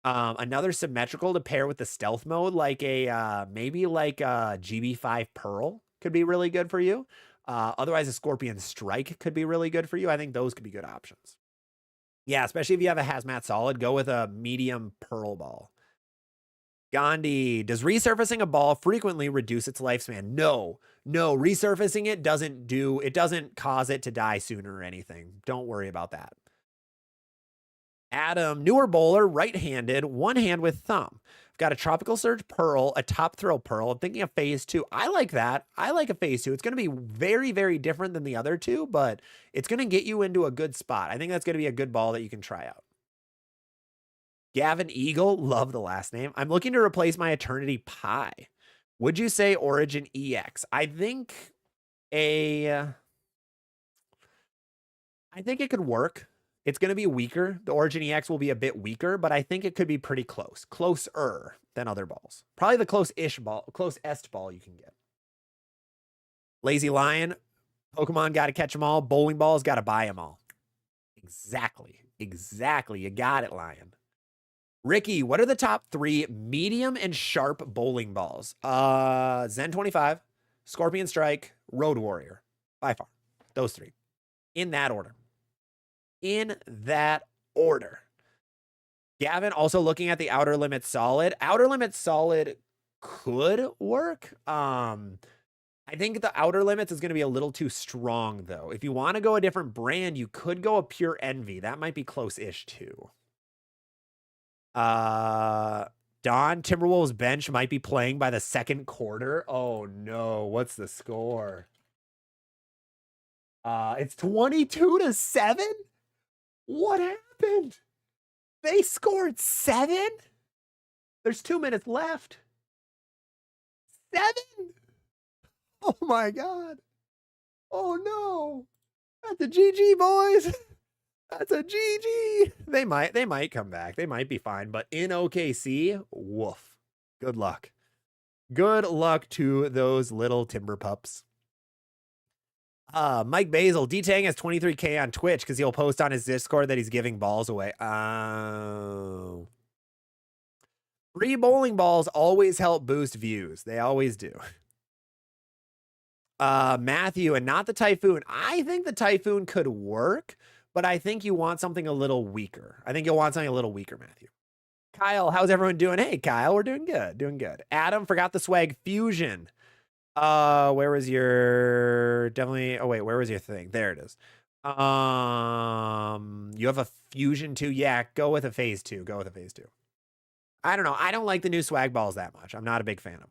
Another symmetrical to pair with the Stealth Mode, like maybe like a GB5 Pearl could be really good for you. Otherwise, a Scorpion Strike could be really good for you. I think those could be good options. Yeah, especially if you have a hazmat solid, go with a medium pearl ball. Gandhi, does resurfacing a ball frequently reduce its lifespan? No, resurfacing it doesn't cause it to die sooner or anything. Don't worry about that. Adam, newer bowler, right-handed, one hand with thumb. I've got a Tropical Surge Pearl, a Top Throw Pearl. I'm thinking of phase 2. I like that. I like a phase 2. It's going to be very, very different than the other two, but it's going to get you into a good spot. I think that's going to be a good ball that you can try out. Gavin Eagle, love the last name. I'm looking to replace my Eternity Pie. Would you say Origin EX? I think it could work. It's going to be weaker. The Origin EX will be a bit weaker, but I think it could be pretty close. Closer than other balls. Probably the close-est ball you can get. Lazy Lion, Pokemon got to catch them all. Bowling balls got to buy them all. Exactly. You got it, Lion. Ricky, what are the top 3 medium and sharp bowling balls? Zen 25, Scorpion Strike, Road Warrior. By far. Those 3. In that order. Gavin, also looking at the Outer Limits Solid. Outer Limits Solid could work. I think the Outer Limits is going to be a little too strong, though. If you want to go a different brand, you could go a Pure Envy. That might be close-ish, too. Don, Timberwolves bench might be playing by the second quarter. Oh, no. What's the score? It's 22-7? What happened? They scored 7? There's 2 minutes left. 7? Oh my God. Oh no. That's a GG, boys. That's a GG. They might come back. They might be fine, but in OKC, woof. Good luck. Good luck to those little timber pups. Mike Basil, D-Tang has 23K on Twitch because he'll post on his Discord that he's giving balls away. Oh. Free bowling balls always help boost views. They always do. Matthew, and not the Typhoon. I think the Typhoon could work, but I think you want something a little weaker. I think you'll want something a little weaker, Matthew. Kyle, how's everyone doing? Hey, Kyle, we're doing good. Doing good. Adam, forgot the swag fusion. Where was your where was your thing? There it is. You have a fusion too? Yeah, go with a phase 2. Go with a phase 2. I don't know. I don't like the new swag balls that much. I'm not a big fan of them.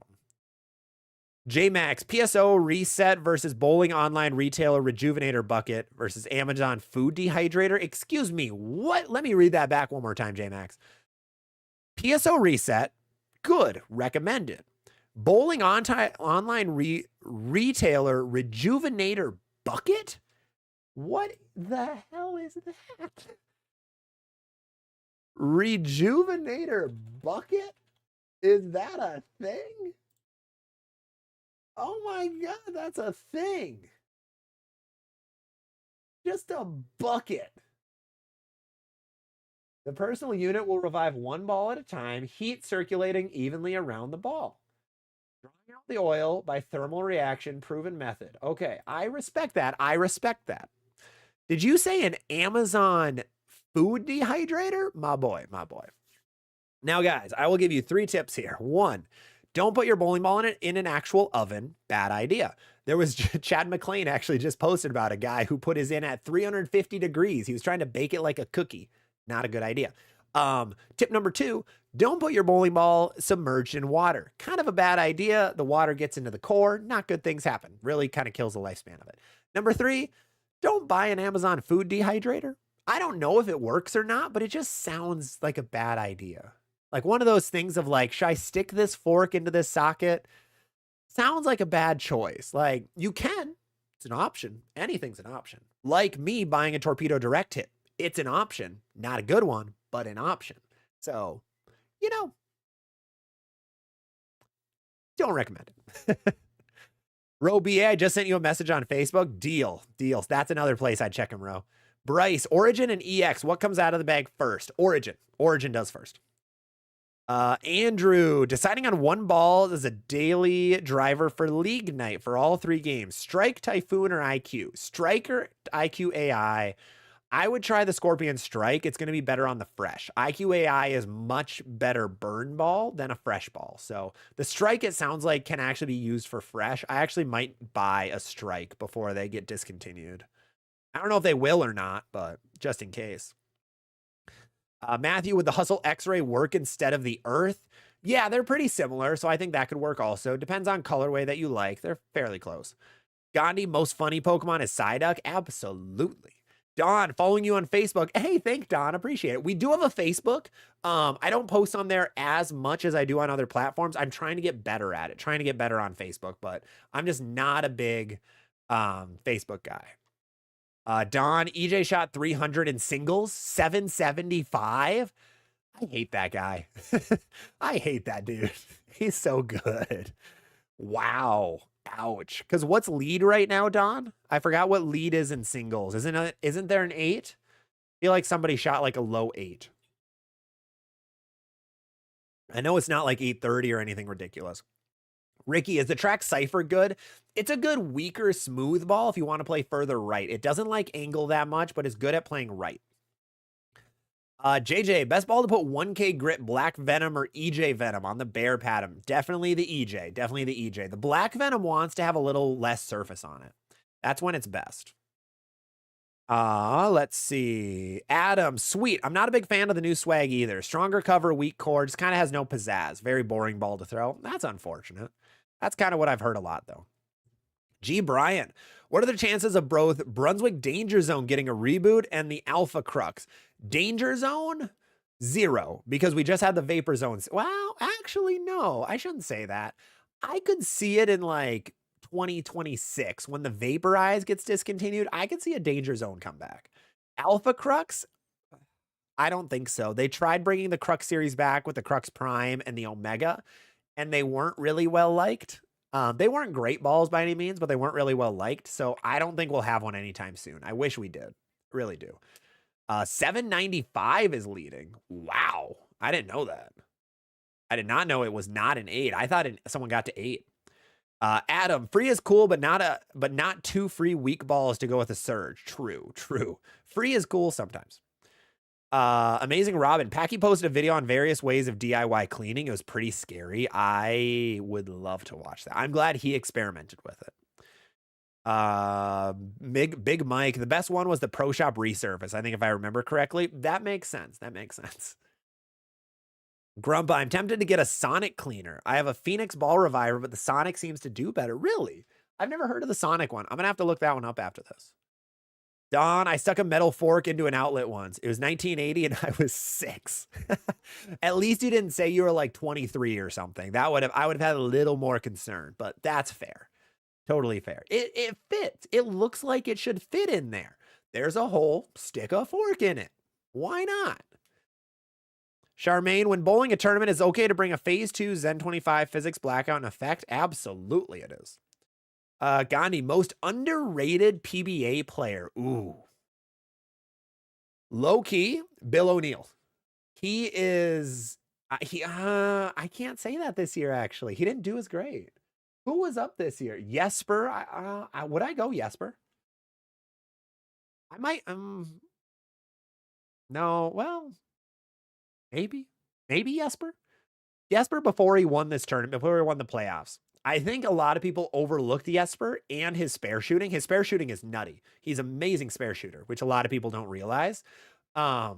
J-Max, PSO reset versus bowling online retailer rejuvenator bucket versus Amazon food dehydrator. Excuse me, what? Let me read that back one more time, J-Max. PSO reset, good, recommended. Bowling online retailer rejuvenator bucket? What the hell is that? Rejuvenator bucket? Is that a thing? Oh my God, that's a thing. Just a bucket. The personal unit will revive one ball at a time, heat circulating evenly around the ball. Drawing out the oil by thermal reaction, proven method. Okay, I respect that. I respect that. Did you say an Amazon food dehydrator? My boy, my boy. Now, guys, I will give you 3 tips here. 1, don't put your bowling ball in an actual oven. Bad idea. There was Chad McClain actually just posted about a guy who put his in at 350 degrees. He was trying to bake it like a cookie. Not a good idea. Tip number 2, don't put your bowling ball submerged in water. Kind of a bad idea. The water gets into the core. Not good things happen. Really kind of kills the lifespan of it. Number 3, don't buy an Amazon food dehydrator. I don't know if it works or not, but it just sounds like a bad idea. Like one of those things of like, should I stick this fork into this socket? Sounds like a bad choice. Like you can, it's an option. Anything's an option. Like me buying a Torpedo Direct Hit. It's an option. Not a good one, but an option. So, you know, don't recommend it. Ro BA, I just sent you a message on Facebook. Deals. That's another place I'd check him, Ro. Bryce, Origin and EX. What comes out of the bag first? Origin. Origin does first. Andrew, deciding on one ball as a daily driver for league night for all 3 games. Strike, Typhoon, or IQ? Strike or IQ AI? I would try the Scorpion Strike. It's going to be better on the fresh. IQ AI is much better burn ball than a fresh ball. So the Strike, it sounds like, can actually be used for fresh. I actually might buy a Strike before they get discontinued. I don't know if they will or not, but just in case. Matthew, would the Hustle X-Ray work instead of the Earth? Yeah, they're pretty similar, so I think that could work also. Depends on colorway that you like. They're fairly close. Gandhi, most funny Pokemon is Psyduck? Absolutely. Don, following you on Facebook. Hey, thank Don. Appreciate it. We do have a Facebook. I don't post on there as much as I do on other platforms. I'm trying to get better at it, trying to get better on Facebook, but I'm just not a big Facebook guy. Don, EJ shot 300 in singles, 775. I hate that guy. I hate that dude. He's so good. Wow. Ouch. Because what's lead right now, Don? I forgot what lead is in singles. Isn't there an 8? I feel like somebody shot like a low 8. I know it's not like 830 or anything ridiculous. Ricky, is the track Cypher good? It's a good, weaker, smooth ball if you want to play further right. It doesn't like angle that much, but it's good at playing right. JJ, best ball to put 1K grit, Black Venom or EJ Venom on the Bear pattern? Definitely the EJ. Definitely the EJ. The Black Venom wants to have a little less surface on it. That's when it's best. Let's see. Adam, sweet. I'm not a big fan of the new swag either. Stronger cover, weak core, just kind of has no pizzazz. Very boring ball to throw. That's unfortunate. That's kind of what I've heard a lot, though. G. Bryant, what are the chances of both Brunswick Danger Zone getting a reboot and the Alpha Crux? Danger Zone? 0, because we just had the Vapor Zones. Well, actually, no. I shouldn't say that. I could see it in, like, 2026 when the Vaporize gets discontinued. I could see a Danger Zone come back. Alpha Crux? I don't think so. They tried bringing the Crux series back with the Crux Prime and the Omega, and they weren't really well liked. They weren't great balls by any means, but they weren't really well liked. So I don't think we'll have one anytime soon. I wish we did. Really do. 795 is leading. Wow. I didn't know that. I did not know it was not an 8. I thought someone got to 8. Adam, free is cool, but not 2 free weak balls to go with a surge. True. Free is cool sometimes. Amazing Robin. Packy posted a video on various ways of DIY cleaning. It was pretty scary. I would love to watch that. I'm glad he experimented with it. Big Mike. The best one was the Pro Shop resurface. I think if I remember correctly, that makes sense. Grumpa, I'm tempted to get a Sonic cleaner. I have a Phoenix Ball Reviver, but the Sonic seems to do better. Really? I've never heard of the Sonic one. I'm going to have to look that one up after this. Don, I stuck a metal fork into an outlet once. It was 1980 and I was 6. At least you didn't say you were like 23 or something. I would have had a little more concern, but that's fair. Totally fair. It fits. It looks like it should fit in there. There's a hole, stick a fork in it. Why not? Charmaine, when bowling a tournament, is it okay to bring a Phase 2 Zen 25 Physics Blackout in effect? Absolutely it is. Gandhi, most underrated PBA player. Ooh. Low key, Bill O'Neill. He is, I can't say that this year, actually. He didn't do as great. Who was up this year? Jesper. Would I go Jesper? I might, no, well, maybe Jesper. Jesper before he won this tournament, before he won the playoffs. I think a lot of people overlooked Jesper and his spare shooting. His spare shooting is nutty. He's an amazing spare shooter, which a lot of people don't realize. Yeah,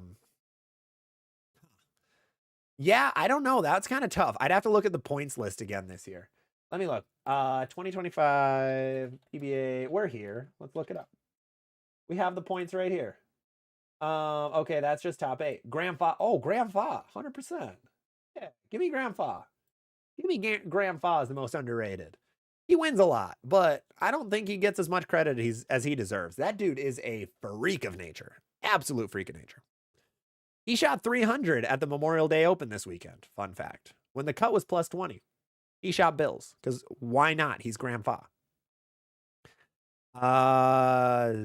I don't know. That's kind of tough. I'd have to look at the points list again this year. Let me look. 2025 PBA. We're here. Let's look it up. We have the points right here. Okay, that's just top 8. Grandpa. Oh, Grandpa. 100%. Yeah, give me Grandpa. Give me Grandpa is the most underrated. He wins a lot, but I don't think he gets as much credit as he deserves. That dude is a freak of nature. Absolute freak of nature. He shot 300 at the Memorial Day Open this weekend. Fun fact. When the cut was plus 20. He shot bills, because why not? He's Grandpa.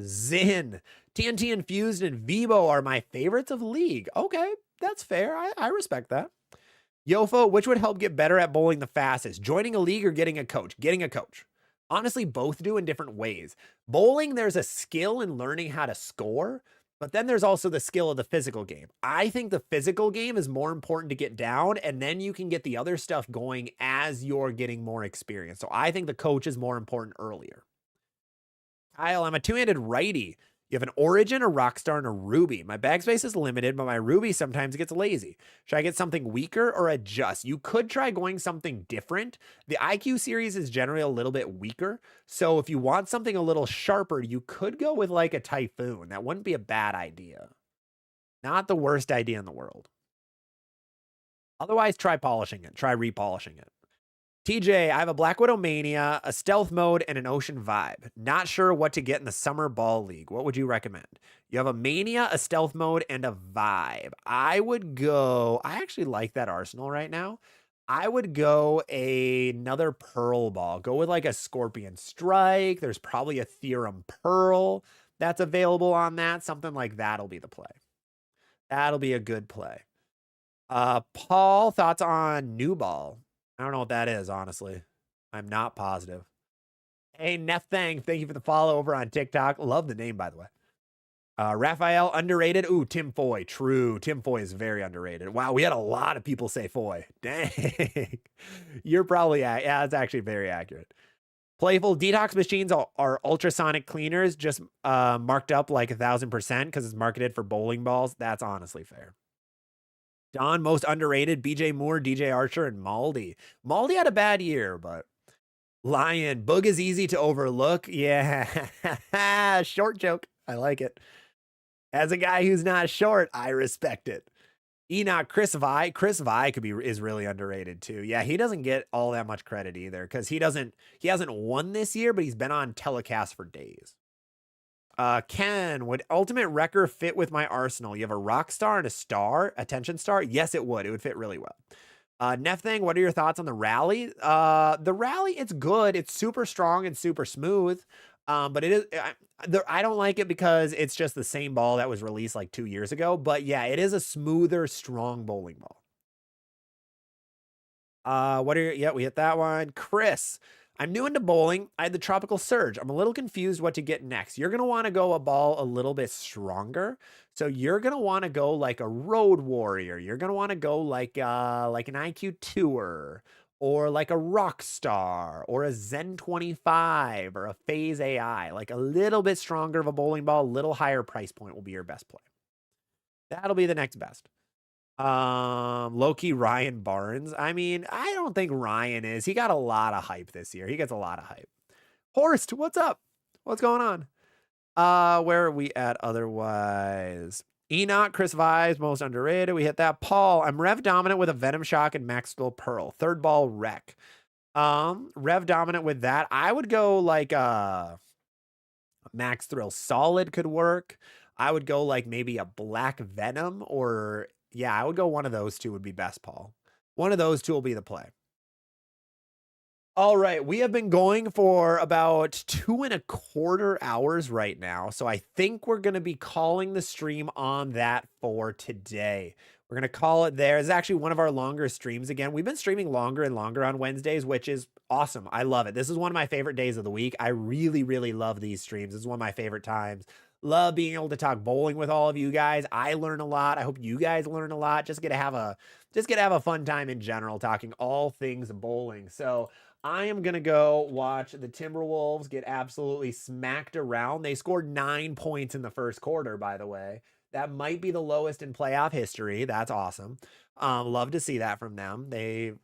Zin. TNT Infused and Vivo are my favorites of League. Okay, that's fair. I respect that. Yofo, which would help get better at bowling the fastest? Joining a league or getting a coach? Getting a coach. Honestly, both do in different ways. Bowling, there's a skill in learning how to score, but then there's also the skill of the physical game. I think the physical game is more important to get down, and then you can get the other stuff going as you're getting more experience. So I think the coach is more important earlier. Kyle, I'm a two-handed righty. You have an Origin, a Rockstar, and a Ruby. My bag space is limited, but my Ruby sometimes gets lazy. Should I get something weaker or adjust? You could try going something different. The IQ series is generally a little bit weaker. So if you want something a little sharper, you could go with like a Typhoon. That wouldn't be a bad idea. Not the worst idea in the world. Otherwise, try polishing it. Try repolishing it. TJ, I have a Black Widow Mania, a Stealth Mode, and an Ocean Vibe. Not sure what to get in the Summer Ball League. What would you recommend? You have a Mania, a Stealth Mode, and a Vibe. I would go... I actually like that arsenal right now. I would go another Pearl Ball. Go with like a Scorpion Strike. There's probably a Theorem Pearl that's available on that. Something like that'll be the play. That'll be a good play. Paul, thoughts on New Ball? I don't know what that is, honestly. I'm not positive. Hey, Nefthang, thank you for the follow over on TikTok. Love the name, by the way. Raphael, underrated. Ooh, Tim Foy. True. Tim Foy is very underrated. Wow, we had a lot of people say Foy. Dang. You're probably... Yeah, that's actually very accurate. Playful detox machines are ultrasonic cleaners, just marked up like 1,000% because it's marketed for bowling balls. That's honestly fair. Don, most underrated, BJ Moore, DJ Archer, and Maldi. Maldi had a bad year, but Lion, Boog is easy to overlook. Yeah, short joke. I like it. As a guy who's not short, I respect it. Enoch, Chris Vi is really underrated too. Yeah, he doesn't get all that much credit either because he hasn't won this year, but he's been on telecast for days. Ken, would Ultimate Wrecker fit with my arsenal? You have a Rockstar and a Star, Attention Star? Yes, it would. It would fit really well. Nefthang, what are your thoughts on the Rally? The Rally, it's good. It's super strong and super smooth. But it is, I don't like it because it's just the same ball that was released like 2 years ago. But yeah, it is a smoother, strong bowling ball. Yeah, we hit that one. Chris, I'm new into bowling. I had the Tropical Surge. I'm a little confused what to get next. You're going to want to go a ball a little bit stronger. So you're going to want to go like a Road Warrior. You're going to want to go like an IQ Tour or like a Rockstar or a Zen 25 or a Phase AI. Like a little bit stronger of a bowling ball, a little higher price point will be your best play. That'll be the next best. Low-key Ryan Barnes. I mean, I don't think Ryan is. He got a lot of hype this year. He gets a lot of hype. Horst, what's up? What's going on? Where are we at otherwise? Enoch, Chris Vibes, most underrated. We hit that. Paul, I'm Rev dominant with a Venom Shock and Maxwell Pearl. Third ball wreck. Rev dominant with that. I would go like Max Thrill Solid could work. I would go like maybe a Black Venom or... Yeah, I would go one of those two would be best, Paul. One of those two will be the play. All right, we have been going for about 2.25 hours right now. So I think we're going to be calling the stream on that for today. We're going to call it there. It's actually one of our longer streams again. We've been streaming longer and longer on Wednesdays, which is awesome. I love it. This is one of my favorite days of the week. I really, really love these streams. This is one of my favorite times. Love being able to talk bowling with all of you guys. I learn a lot. I hope you guys learn a lot. Just get to have a fun time in general, talking all things bowling. So I am going to go watch the Timberwolves get absolutely smacked around. They scored 9 points in the first quarter, by the way. That might be the lowest in playoff history. That's awesome. Love to see that from them.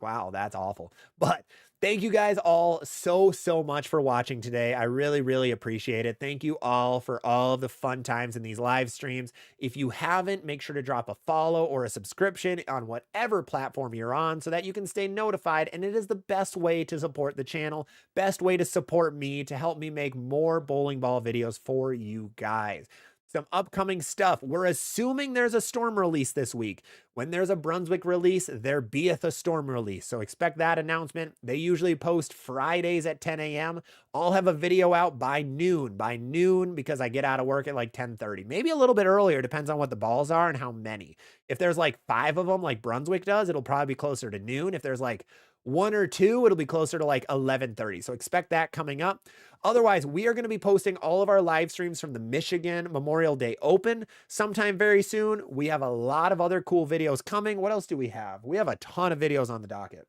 Wow, that's awful. But thank you guys all so much for watching today. I really, really appreciate it. Thank you all for all of the fun times in these live streams. If you haven't, make sure to drop a follow or a subscription on whatever platform you're on so that you can stay notified. And it is the best way to support the channel, best way to support me, to help me make more bowling ball videos for you guys. Some upcoming stuff. We're assuming there's a storm release this week. When there's a Brunswick release, there beeth a storm release. So expect that announcement. They usually post Fridays at 10 a.m. I'll have a video out by noon. By noon, because I get out of work at like 10:30. Maybe a little bit earlier, depends on what the balls are and how many. If there's like 5 of them, like Brunswick does, it'll probably be closer to noon. If there's like 1 or 2, it'll be closer to like 11:30. So expect that coming up. Otherwise, we are going to be posting all of our live streams from the Michigan Memorial Day Open sometime very soon. We have a lot of other cool videos coming. What else do we have? We have a ton of videos on the docket.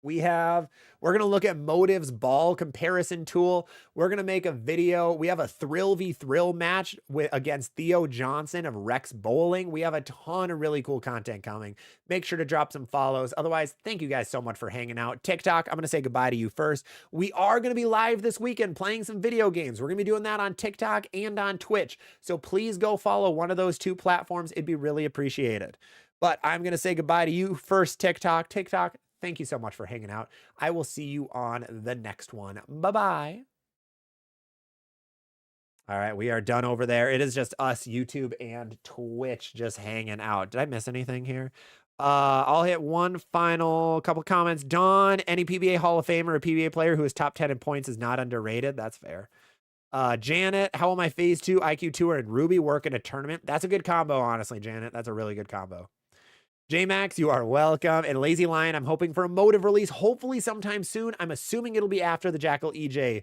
We're going to look at Motive's ball comparison tool. We're going to make a video. We have a Thrill v Thrill match against Theo Johnson of Rex Bowling. We have a ton of really cool content coming. Make sure to drop some follows. Otherwise, thank you guys so much for hanging out. TikTok, I'm going to say goodbye to you first. We are going to be live this weekend playing some video games. We're going to be doing that on TikTok and on Twitch. So please go follow one of those 2 platforms. It'd be really appreciated. But I'm going to say goodbye to you first, TikTok. Thank you so much for hanging out. I will see you on the next one. Bye-bye. All right, we are done over there. It is just us, YouTube and Twitch, just hanging out. Did I miss anything here? I'll hit one final couple comments. Don, any PBA Hall of Famer or PBA player who is top 10 in points is not underrated. That's fair. Janet, how will my Phase 2 IQ Tour and Ruby work in a tournament? That's a good combo, honestly, Janet. That's a really good combo. J-Max, you are welcome. And Lazy Lion, I'm hoping for a Motive release, hopefully sometime soon. I'm assuming it'll be after the Jackal EJ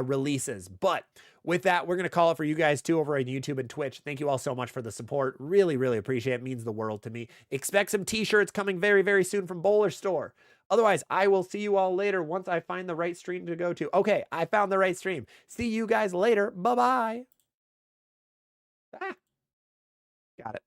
releases. But with that, we're going to call it for you guys too over on YouTube and Twitch. Thank you all so much for the support. Really, really appreciate it. It means the world to me. Expect some t-shirts coming very, very soon from Bowler Store. Otherwise, I will see you all later once I find the right stream to go to. Okay, I found the right stream. See you guys later. Bye-bye. Got it.